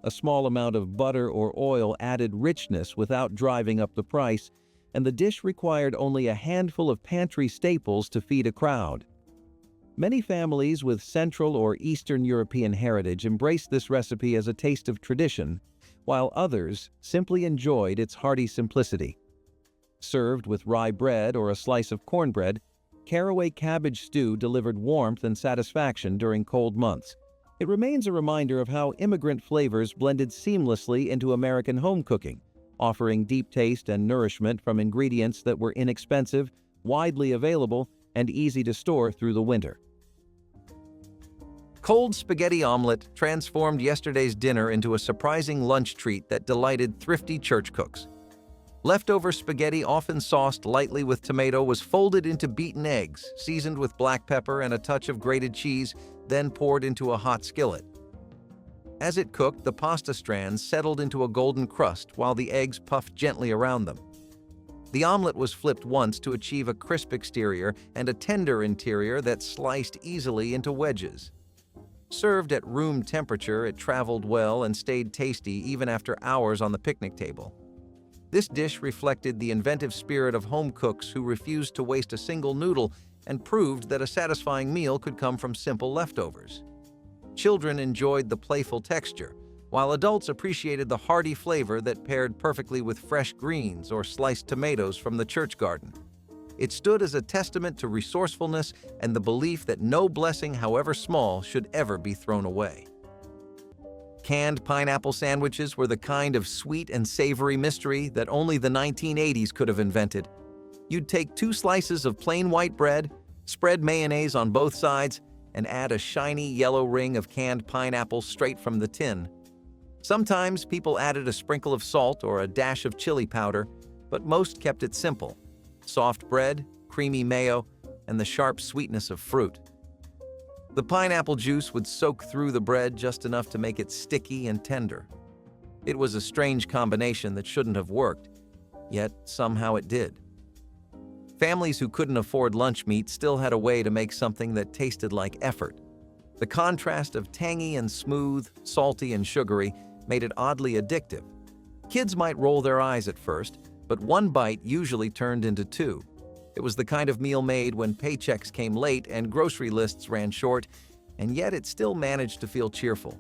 [SPEAKER 2] A small amount of butter or oil added richness without driving up the price, and the dish required only a handful of pantry staples to feed a crowd. Many families with Central or Eastern European heritage embraced this recipe as a taste of tradition, while others simply enjoyed its hearty simplicity. Served with rye bread or a slice of cornbread, caraway cabbage stew delivered warmth and satisfaction during cold months. It remains a reminder of how immigrant flavors blended seamlessly into American home cooking, offering deep taste and nourishment from ingredients that were inexpensive, widely available, and easy to store through the winter.
[SPEAKER 1] Cold spaghetti omelet transformed yesterday's dinner into a surprising lunch treat that delighted thrifty church cooks. Leftover spaghetti, often sauced lightly with tomato, was folded into beaten eggs, seasoned with black pepper and a touch of grated cheese, then poured into a hot skillet. As it cooked, the pasta strands settled into a golden crust while the eggs puffed gently around them. The omelet was flipped once to achieve a crisp exterior and a tender interior that sliced easily into wedges. Served at room temperature, it traveled well and stayed tasty even after hours on the picnic table. This dish reflected the inventive spirit of home cooks who refused to waste a single noodle and proved that a satisfying meal could come from simple leftovers. Children enjoyed the playful texture, while adults appreciated the hearty flavor that paired perfectly with fresh greens or sliced tomatoes from the church garden. It stood as a testament to resourcefulness and the belief that no blessing, however small, should ever be thrown away. Canned pineapple sandwiches were the kind of sweet and savory mystery that only the 1980s could have invented. You'd take 2 slices of plain white bread, spread mayonnaise on both sides, and add a shiny yellow ring of canned pineapple straight from the tin. Sometimes people added a sprinkle of salt or a dash of chili powder, but most kept it simple: soft bread, creamy mayo, and the sharp sweetness of fruit. The pineapple juice would soak through the bread just enough to make it sticky and tender. It was a strange combination that shouldn't have worked, yet somehow it did. Families who couldn't afford lunch meat still had a way to make something that tasted like effort. The contrast of tangy and smooth, salty and sugary made it oddly addictive. Kids might roll their eyes at first, but one bite usually turned into 2. It was the kind of meal made when paychecks came late and grocery lists ran short, and yet it still managed to feel cheerful.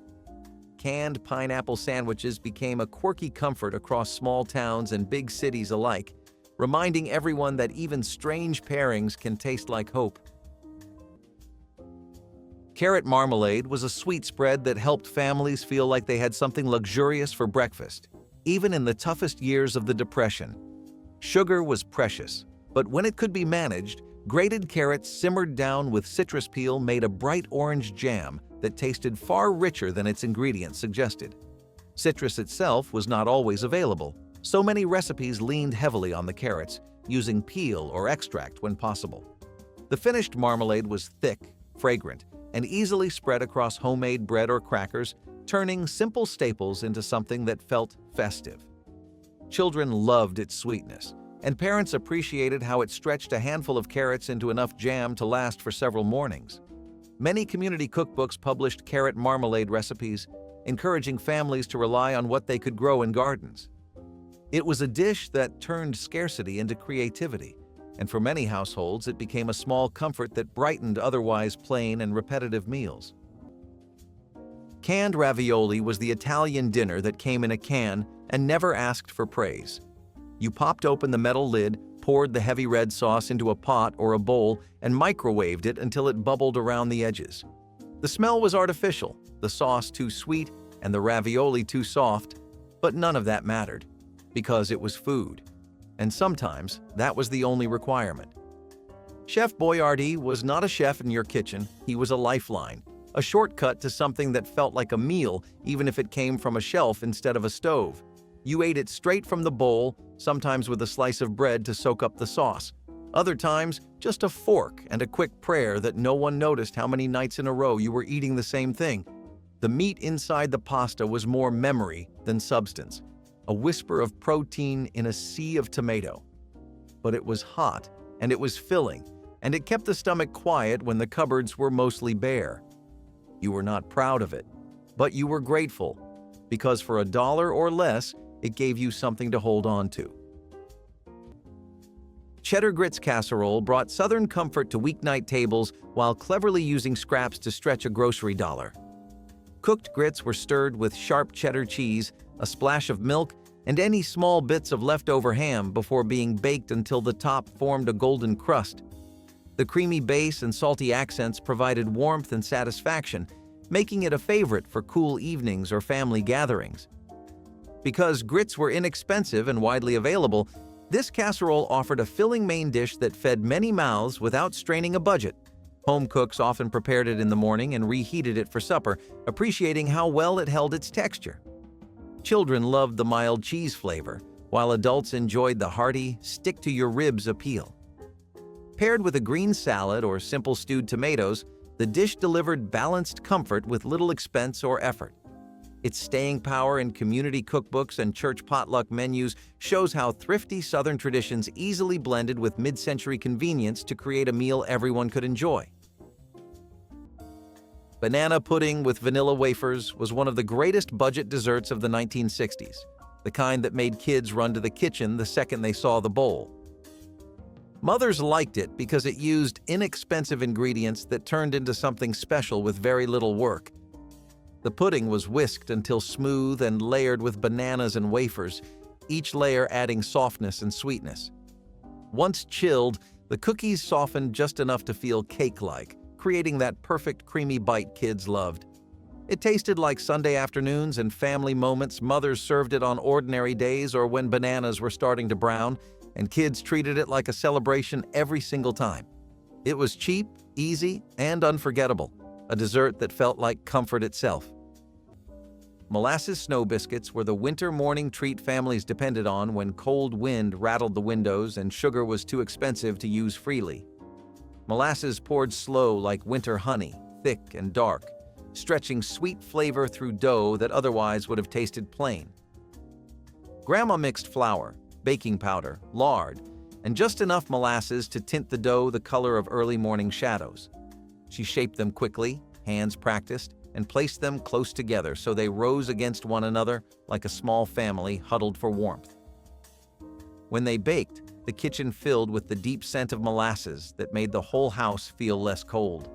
[SPEAKER 1] Canned pineapple sandwiches became a quirky comfort across small towns and big cities alike, reminding everyone that even strange pairings can taste like hope. Carrot marmalade was a sweet spread that helped families feel like they had something luxurious for breakfast, even in the toughest years of the Depression. Sugar was precious, but when it could be managed, grated carrots simmered down with citrus peel made a bright orange jam that tasted far richer than its ingredients suggested. Citrus itself was not always available, so many recipes leaned heavily on the carrots, using peel or extract when possible. The finished marmalade was thick, fragrant, and easily spread across homemade bread or crackers, turning simple staples into something that felt festive. Children loved its sweetness, and parents appreciated how it stretched a handful of carrots into enough jam to last for several mornings. Many community cookbooks published carrot marmalade recipes, encouraging families to rely on what they could grow in gardens. It was a dish that turned scarcity into creativity, and for many households it became a small comfort that brightened otherwise plain and repetitive meals. Canned ravioli was the Italian dinner that came in a can and never asked for praise. You popped open the metal lid, poured the heavy red sauce into a pot or a bowl, and microwaved it until it bubbled around the edges. The smell was artificial, the sauce too sweet, and the ravioli too soft, but none of that mattered, because it was food. And sometimes that was the only requirement. Chef Boyardee was not a chef in your kitchen, he was a lifeline, a shortcut to something that felt like a meal even if it came from a shelf instead of a stove. You ate it straight from the bowl, sometimes with a slice of bread to soak up the sauce. Other times, just a fork and a quick prayer that no one noticed how many nights in a row you were eating the same thing. The meat inside the pasta was more memory than substance, a whisper of protein in a sea of tomato. But it was hot, and it was filling, and it kept the stomach quiet when the cupboards were mostly bare. You were not proud of it, but you were grateful, because for $1 or less, it gave you something to hold on to. Cheddar grits casserole brought Southern comfort to weeknight tables while cleverly using scraps to stretch a grocery dollar. Cooked grits were stirred with sharp cheddar cheese, a splash of milk, and any small bits of leftover ham before being baked until the top formed a golden crust. The creamy base and salty accents provided warmth and satisfaction, making it a favorite for cool evenings or family gatherings. Because grits were inexpensive and widely available, this casserole offered a filling main dish that fed many mouths without straining a budget. Home cooks often prepared it in the morning and reheated it for supper, appreciating how well it held its texture. Children loved the mild cheese flavor, while adults enjoyed the hearty, stick-to-your-ribs appeal. Paired with a green salad or simple stewed tomatoes, the dish delivered balanced comfort with little expense or effort. Its staying power in community cookbooks and church potluck menus shows how thrifty Southern traditions easily blended with mid-century convenience to create a meal everyone could enjoy. Banana pudding with vanilla wafers was one of the greatest budget desserts of the 1960s, the kind that made kids run to the kitchen the second they saw the bowl. Mothers liked it because it used inexpensive ingredients that turned into something special with very little work. The pudding was whisked until smooth and layered with bananas and wafers, each layer adding softness and sweetness. Once chilled, the cookies softened just enough to feel cake-like, creating that perfect creamy bite kids loved. It tasted like Sunday afternoons and family moments. Mothers served it on ordinary days or when bananas were starting to brown, and kids treated it like a celebration every single time. It was cheap, easy, and unforgettable, a dessert that felt like comfort itself. Molasses snow biscuits were the winter morning treat families depended on when cold wind rattled the windows and sugar was too expensive to use freely. Molasses poured slow like winter honey, thick and dark, stretching sweet flavor through dough that otherwise would have tasted plain. Grandma mixed flour, baking powder, lard, and just enough molasses to tint the dough the color of early morning shadows. She shaped them quickly, hands practiced, and placed them close together so they rose against one another like a small family huddled for warmth. When they baked, the kitchen filled with the deep scent of molasses that made the whole house feel less cold.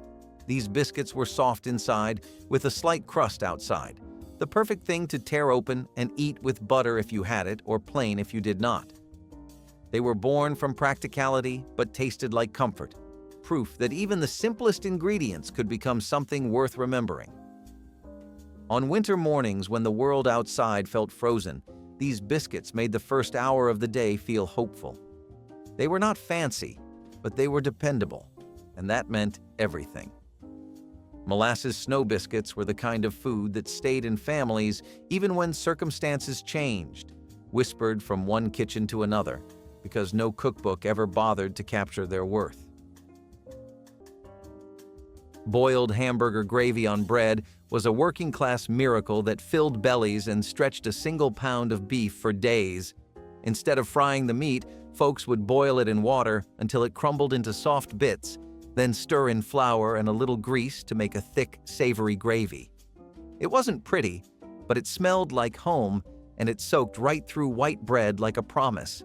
[SPEAKER 1] These biscuits were soft inside, with a slight crust outside, the perfect thing to tear open and eat with butter if you had it or plain if you did not. They were born from practicality but tasted like comfort, proof that even the simplest ingredients could become something worth remembering. On winter mornings when the world outside felt frozen, these biscuits made the first hour of the day feel hopeful. They were not fancy, but they were dependable, and that meant everything. Molasses snow biscuits were the kind of food that stayed in families even when circumstances changed, whispered from one kitchen to another, because no cookbook ever bothered to capture their worth. Boiled hamburger gravy on bread was a working-class miracle that filled bellies and stretched a single pound of beef for days. Instead of frying the meat, folks would boil it in water until it crumbled into soft bits, then stir in flour and a little grease to make a thick, savory gravy. It wasn't pretty, but it smelled like home, and it soaked right through white bread like a promise.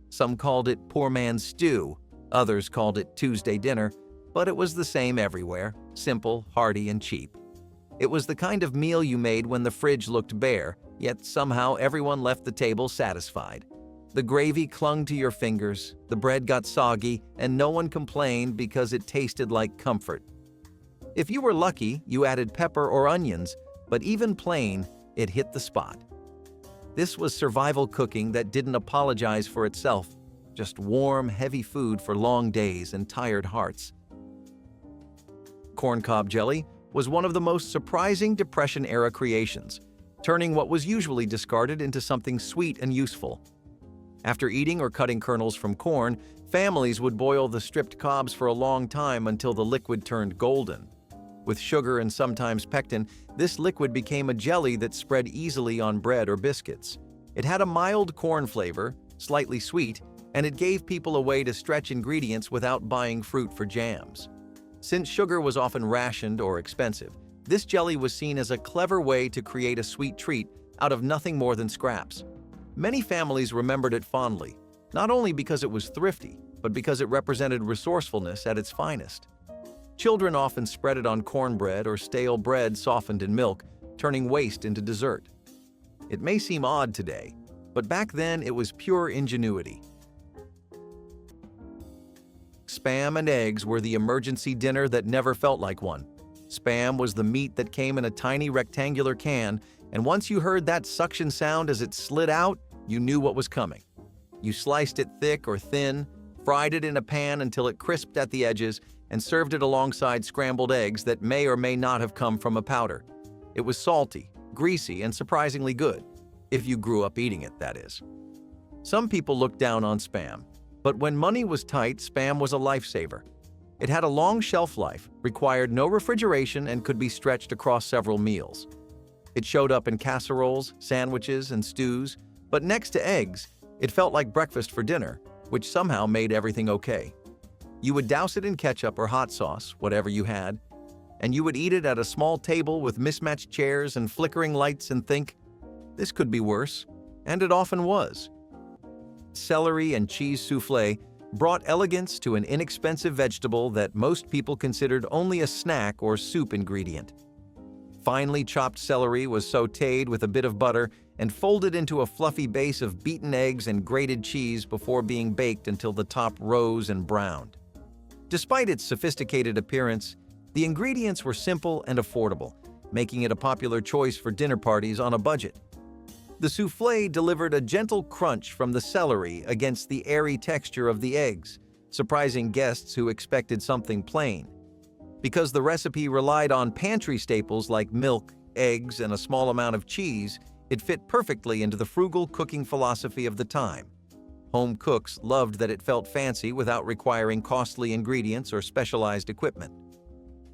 [SPEAKER 1] Some called it poor man's stew, others called it Tuesday dinner, but it was the same everywhere, simple, hearty, and cheap. It was the kind of meal you made when the fridge looked bare, yet somehow everyone left the table satisfied. The gravy clung to your fingers, the bread got soggy, and no one complained because it tasted like comfort. If you were lucky, you added pepper or onions, but even plain, it hit the spot. This was survival cooking that didn't apologize for itself, just warm, heavy food for long days and tired hearts. Corncob jelly was one of the most surprising Depression-era creations, turning what was usually discarded into something sweet and useful. After eating or cutting kernels from corn, families would boil the stripped cobs for a long time until the liquid turned golden. With sugar and sometimes pectin, this liquid became a jelly that spread easily on bread or biscuits. It had a mild corn flavor, slightly sweet, and it gave people a way to stretch ingredients without buying fruit for jams. Since sugar was often rationed or expensive, this jelly was seen as a clever way to create a sweet treat out of nothing more than scraps. Many families remembered it fondly, not only because it was thrifty, but because it represented resourcefulness at its finest. Children often spread it on cornbread or stale bread softened in milk, turning waste into dessert. It may seem odd today, but back then it was pure ingenuity. Spam and eggs were the emergency dinner that never felt like one. Spam was the meat that came in a tiny rectangular can, and once you heard that suction sound as it slid out, you knew what was coming. You sliced it thick or thin, fried it in a pan until it crisped at the edges, and served it alongside scrambled eggs that may or may not have come from a powder. It was salty, greasy, and surprisingly good, if you grew up eating it, that is. Some people looked down on Spam, but when money was tight, Spam was a lifesaver. It had a long shelf life, required no refrigeration, and could be stretched across several meals. It showed up in casseroles, sandwiches, and stews, but next to eggs, it felt like breakfast for dinner, which somehow made everything okay. You would douse it in ketchup or hot sauce, whatever you had, and you would eat it at a small table with mismatched chairs and flickering lights and think, this could be worse, and it often was. Celery and cheese soufflé brought elegance to an inexpensive vegetable that most people considered only a snack or soup ingredient. Finely chopped celery was sautéed with a bit of butter and folded into a fluffy base of beaten eggs and grated cheese before being baked until the top rose and browned. Despite its sophisticated appearance, the ingredients were simple and affordable, making it a popular choice for dinner parties on a budget. The soufflé delivered a gentle crunch from the celery against the airy texture of the eggs, surprising guests who expected something plain. Because the recipe relied on pantry staples like milk, eggs, and a small amount of cheese, it fit perfectly into the frugal cooking philosophy of the time. Home cooks loved that it felt fancy without requiring costly ingredients or specialized equipment.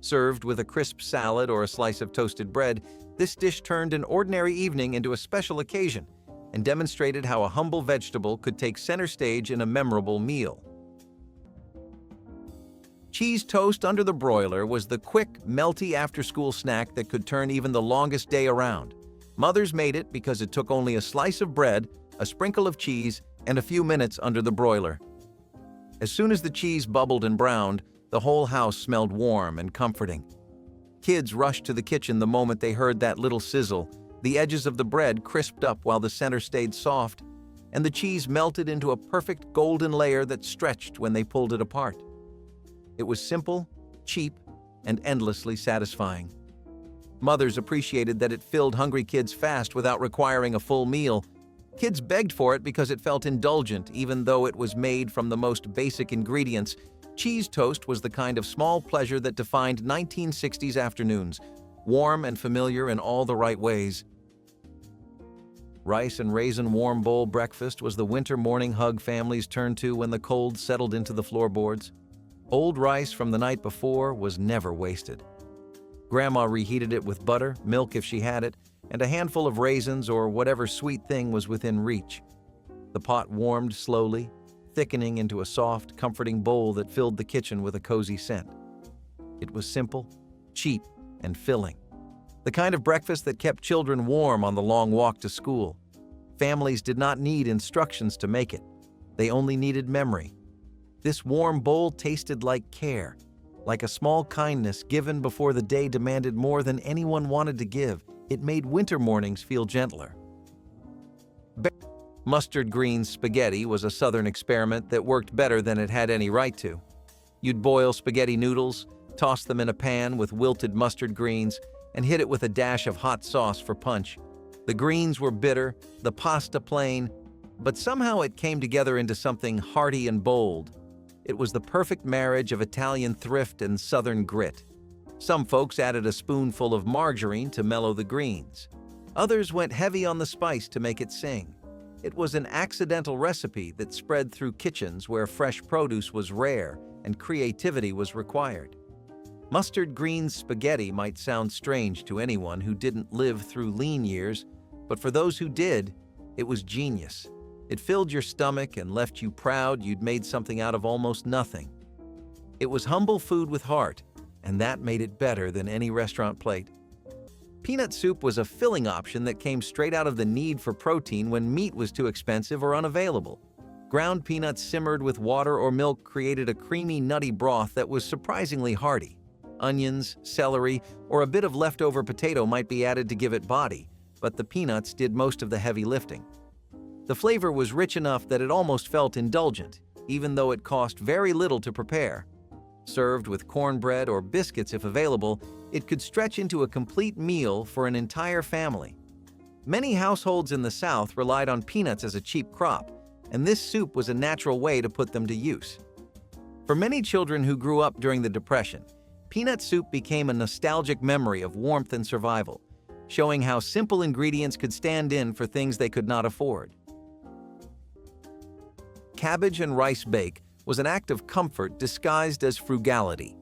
[SPEAKER 1] Served with a crisp salad or a slice of toasted bread, this dish turned an ordinary evening into a special occasion and demonstrated how a humble vegetable could take center stage in a memorable meal. Cheese toast under the broiler was the quick, melty after-school snack that could turn even the longest day around. Mothers made it because it took only a slice of bread, a sprinkle of cheese, and a few minutes under the broiler. As soon as the cheese bubbled and browned, the whole house smelled warm and comforting. Kids rushed to the kitchen the moment they heard that little sizzle. The edges of the bread crisped up while the center stayed soft, and the cheese melted into a perfect golden layer that stretched when they pulled it apart. It was simple, cheap, and endlessly satisfying. Mothers appreciated that it filled hungry kids fast without requiring a full meal. Kids begged for it because it felt indulgent, even though it was made from the most basic ingredients. Cheese toast was the kind of small pleasure that defined 1960s afternoons, warm and familiar in all the right ways. Rice and raisin warm bowl breakfast was the winter morning hug families turned to when the cold settled into the floorboards. Old rice from the night before was never wasted. Grandma reheated it with butter, milk if she had it, and a handful of raisins or whatever sweet thing was within reach. The pot warmed slowly, thickening into a soft, comforting bowl that filled the kitchen with a cozy scent. It was simple, cheap, and filling. The kind of breakfast that kept children warm on the long walk to school. Families did not need instructions to make it. They only needed memory. This warm bowl tasted like care, like a small kindness given before the day demanded more than anyone wanted to give. It made winter mornings feel gentler. Mustard greens spaghetti was a southern experiment that worked better than it had any right to. You'd boil spaghetti noodles, toss them in a pan with wilted mustard greens, and hit it with a dash of hot sauce for punch. The greens were bitter, the pasta plain, but somehow it came together into something hearty and bold. It was the perfect marriage of Italian thrift and southern grit. Some folks added a spoonful of margarine to mellow the greens. Others went heavy on the spice to make it sing. It was an accidental recipe that spread through kitchens where fresh produce was rare and creativity was required. Mustard greens spaghetti might sound strange to anyone who didn't live through lean years, but for those who did, it was genius. It filled your stomach and left you proud you'd made something out of almost nothing. It was humble food with heart, and that made it better than any restaurant plate. Peanut soup was a filling option that came straight out of the need for protein when meat was too expensive or unavailable. Ground peanuts simmered with water or milk created a creamy, nutty broth that was surprisingly hearty. Onions, celery, or a bit of leftover potato might be added to give it body, but the peanuts did most of the heavy lifting. The flavor was rich enough that it almost felt indulgent, even though it cost very little to prepare. Served with cornbread or biscuits if available, it could stretch into a complete meal for an entire family. Many households in the South relied on peanuts as a cheap crop, and this soup was a natural way to put them to use. For many children who grew up during the Depression, peanut soup became a nostalgic memory of warmth and survival, showing how simple ingredients could stand in for things they could not afford. Cabbage and rice bake was an act of comfort disguised as frugality.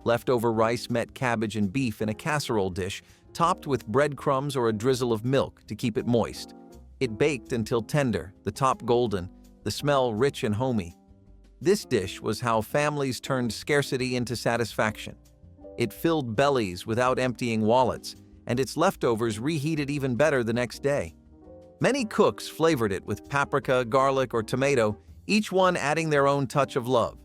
[SPEAKER 1] Leftover rice met cabbage and beef in a casserole dish, topped with breadcrumbs or a drizzle of milk to keep it moist. It baked until tender, the top golden, the smell rich and homey. This dish was how families turned scarcity into satisfaction. It filled bellies without emptying wallets, and its leftovers reheated even better the next day. Many cooks flavored it with paprika, garlic, or tomato, each one adding their own touch of love.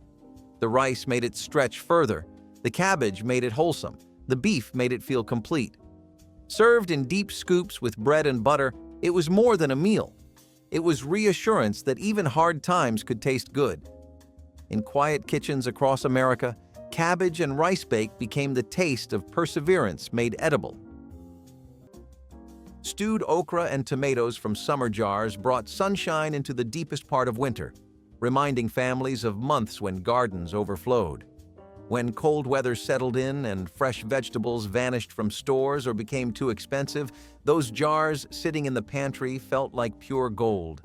[SPEAKER 1] The rice made it stretch further, the cabbage made it wholesome, the beef made it feel complete. Served in deep scoops with bread and butter, it was more than a meal. It was reassurance that even hard times could taste good. In quiet kitchens across America, cabbage and rice bake became the taste of perseverance made edible. Stewed okra and tomatoes from summer jars brought sunshine into the deepest part of winter, reminding families of months when gardens overflowed. When cold weather settled in and fresh vegetables vanished from stores or became too expensive, those jars sitting in the pantry felt like pure gold.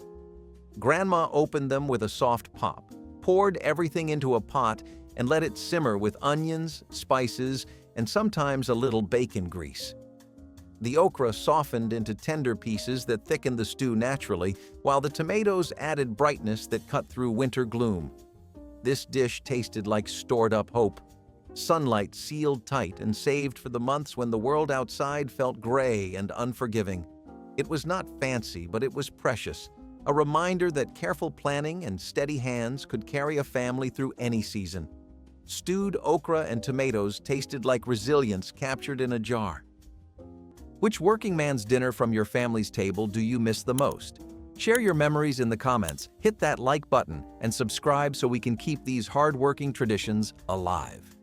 [SPEAKER 1] Grandma opened them with a soft pop, poured everything into a pot, and let it simmer with onions, spices, and sometimes a little bacon grease. The okra softened into tender pieces that thickened the stew naturally, while the tomatoes added brightness that cut through winter gloom. This dish tasted like stored-up hope, sunlight sealed tight and saved for the months when the world outside felt gray and unforgiving. It was not fancy, but it was precious, a reminder that careful planning and steady hands could carry a family through any season. Stewed okra and tomatoes tasted like resilience captured in a jar. Which working man's dinner from your family's table do you miss the most? Share your memories in the comments, hit that like button, and subscribe so we can keep these hard-working traditions alive.